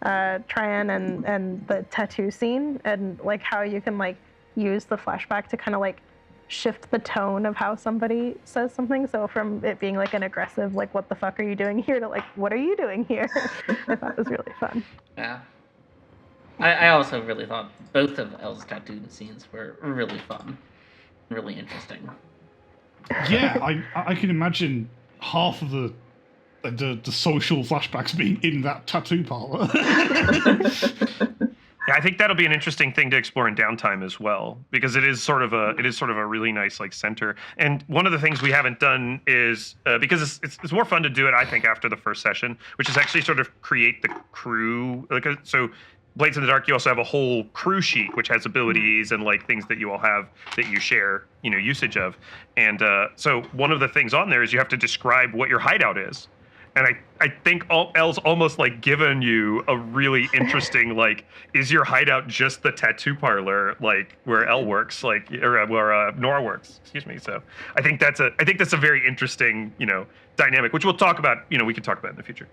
Tryon and the tattoo scene, and like how you can like use the flashback to kind of like shift the tone of how somebody says something. So from it being like an aggressive, like, what the fuck are you doing here, to like, what are you doing here? I thought it was really fun. Yeah. I also really thought both of Elle's tattoo scenes were really fun. Really interesting. Yeah, I can imagine half of the social flashbacks being in that tattoo parlor. Yeah, I think that'll be an interesting thing to explore in downtime as well, because it is sort of a really nice like center. And one of the things we haven't done is because it's more fun to do it, I think, after the first session, which is actually sort of create the crew. So Blades in the Dark, you also have a whole crew sheet which has abilities and like things that you all have that you share, usage of. And so one of the things on there is you have to describe what your hideout is. And I think Elle's almost like given you a really interesting, like, is your hideout just the tattoo parlor, like where Elle works, like, or where Nora works, excuse me. So I think that's a very interesting, dynamic, which we'll talk about, we can talk about in the future.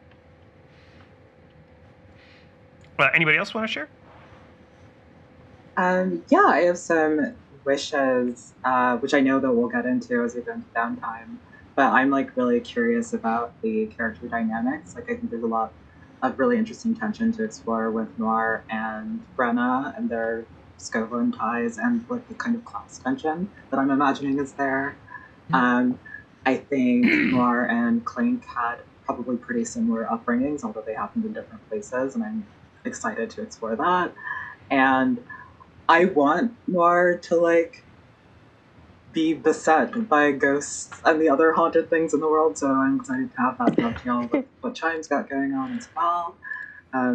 Anybody else want to share? Yeah, I have some wishes, which I know that we'll get into as we go into downtime. But I'm like really curious about the character dynamics. Like I think there's a lot of really interesting tension to explore with Noir and Brenna and their Scotland ties and like the kind of class tension that I'm imagining is there. I think Noir and Clink had probably pretty similar upbringings, although they happened in different places, and I'm excited to explore that. And I want Noir to like be beset by ghosts and the other haunted things in the world, so I'm excited to have that dovetail with what Chime's got going on as well.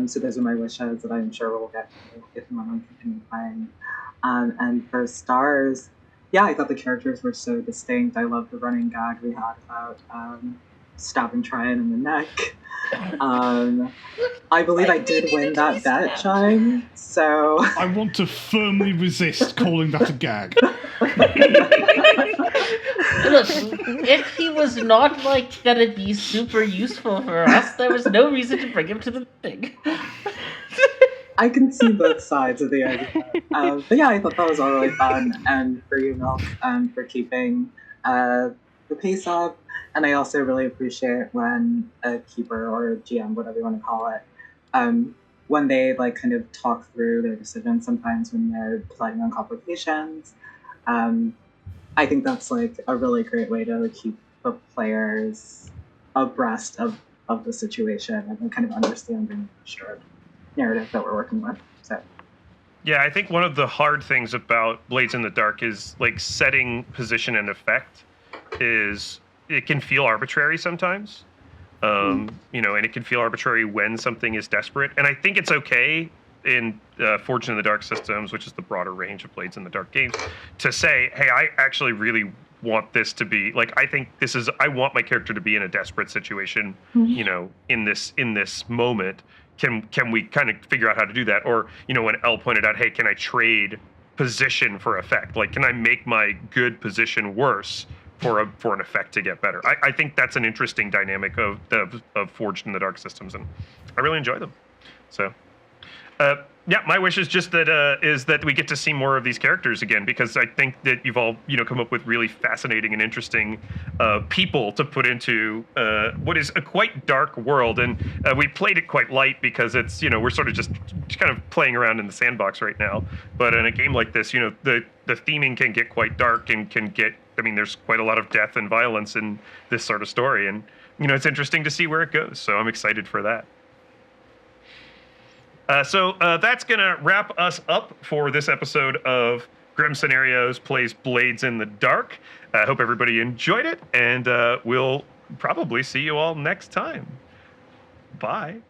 So those are my wishes that I'm sure we'll get to if we want to continue playing. And for stars, yeah, I thought the characters were so distinct. I love the running gag we had about stabbing Tryon in the neck. I believe I did win that bet, Chime. So I want to firmly resist calling that a gag. Look, if he was not like gonna be super useful for us, there was no reason to bring him to the thing. I can see both sides of the argument. But yeah, I thought that was all really fun, and for you, Milk, for keeping the pace up. And I also really appreciate when a keeper or a GM, whatever you want to call it, when they like kind of talk through their decisions sometimes when they're deciding on complications. I think that's like a really great way to keep the players abreast of the situation and kind of understanding the shared narrative that we're working with. So. Yeah, I think one of the hard things about Blades in the Dark is like setting position and effect is it can feel arbitrary sometimes. And it can feel arbitrary when something is desperate. And I think it's okay in Forged in the Dark systems, which is the broader range of Blades in the Dark games, to say, hey, I actually really want this to be like, I want my character to be in a desperate situation, in this moment. Can we kind of figure out how to do that? Or, when Elle pointed out, hey, can I trade position for effect? Like, can I make my good position worse for an effect to get better? I think that's an interesting dynamic of Forged in the Dark systems, and I really enjoy them. So, yeah, my wish is just that is that we get to see more of these characters again, because I think that you've all come up with really fascinating and interesting people to put into what is a quite dark world, and we played it quite light because it's we're sort of just kind of playing around in the sandbox right now. But in a game like this, the theming can get quite dark and can get. I mean, there's quite a lot of death and violence in this sort of story, and it's interesting to see where it goes. So I'm excited for that. So that's going to wrap us up for this episode of Grim Scenarios Plays Blades in the Dark. I hope everybody enjoyed it, and we'll probably see you all next time. Bye.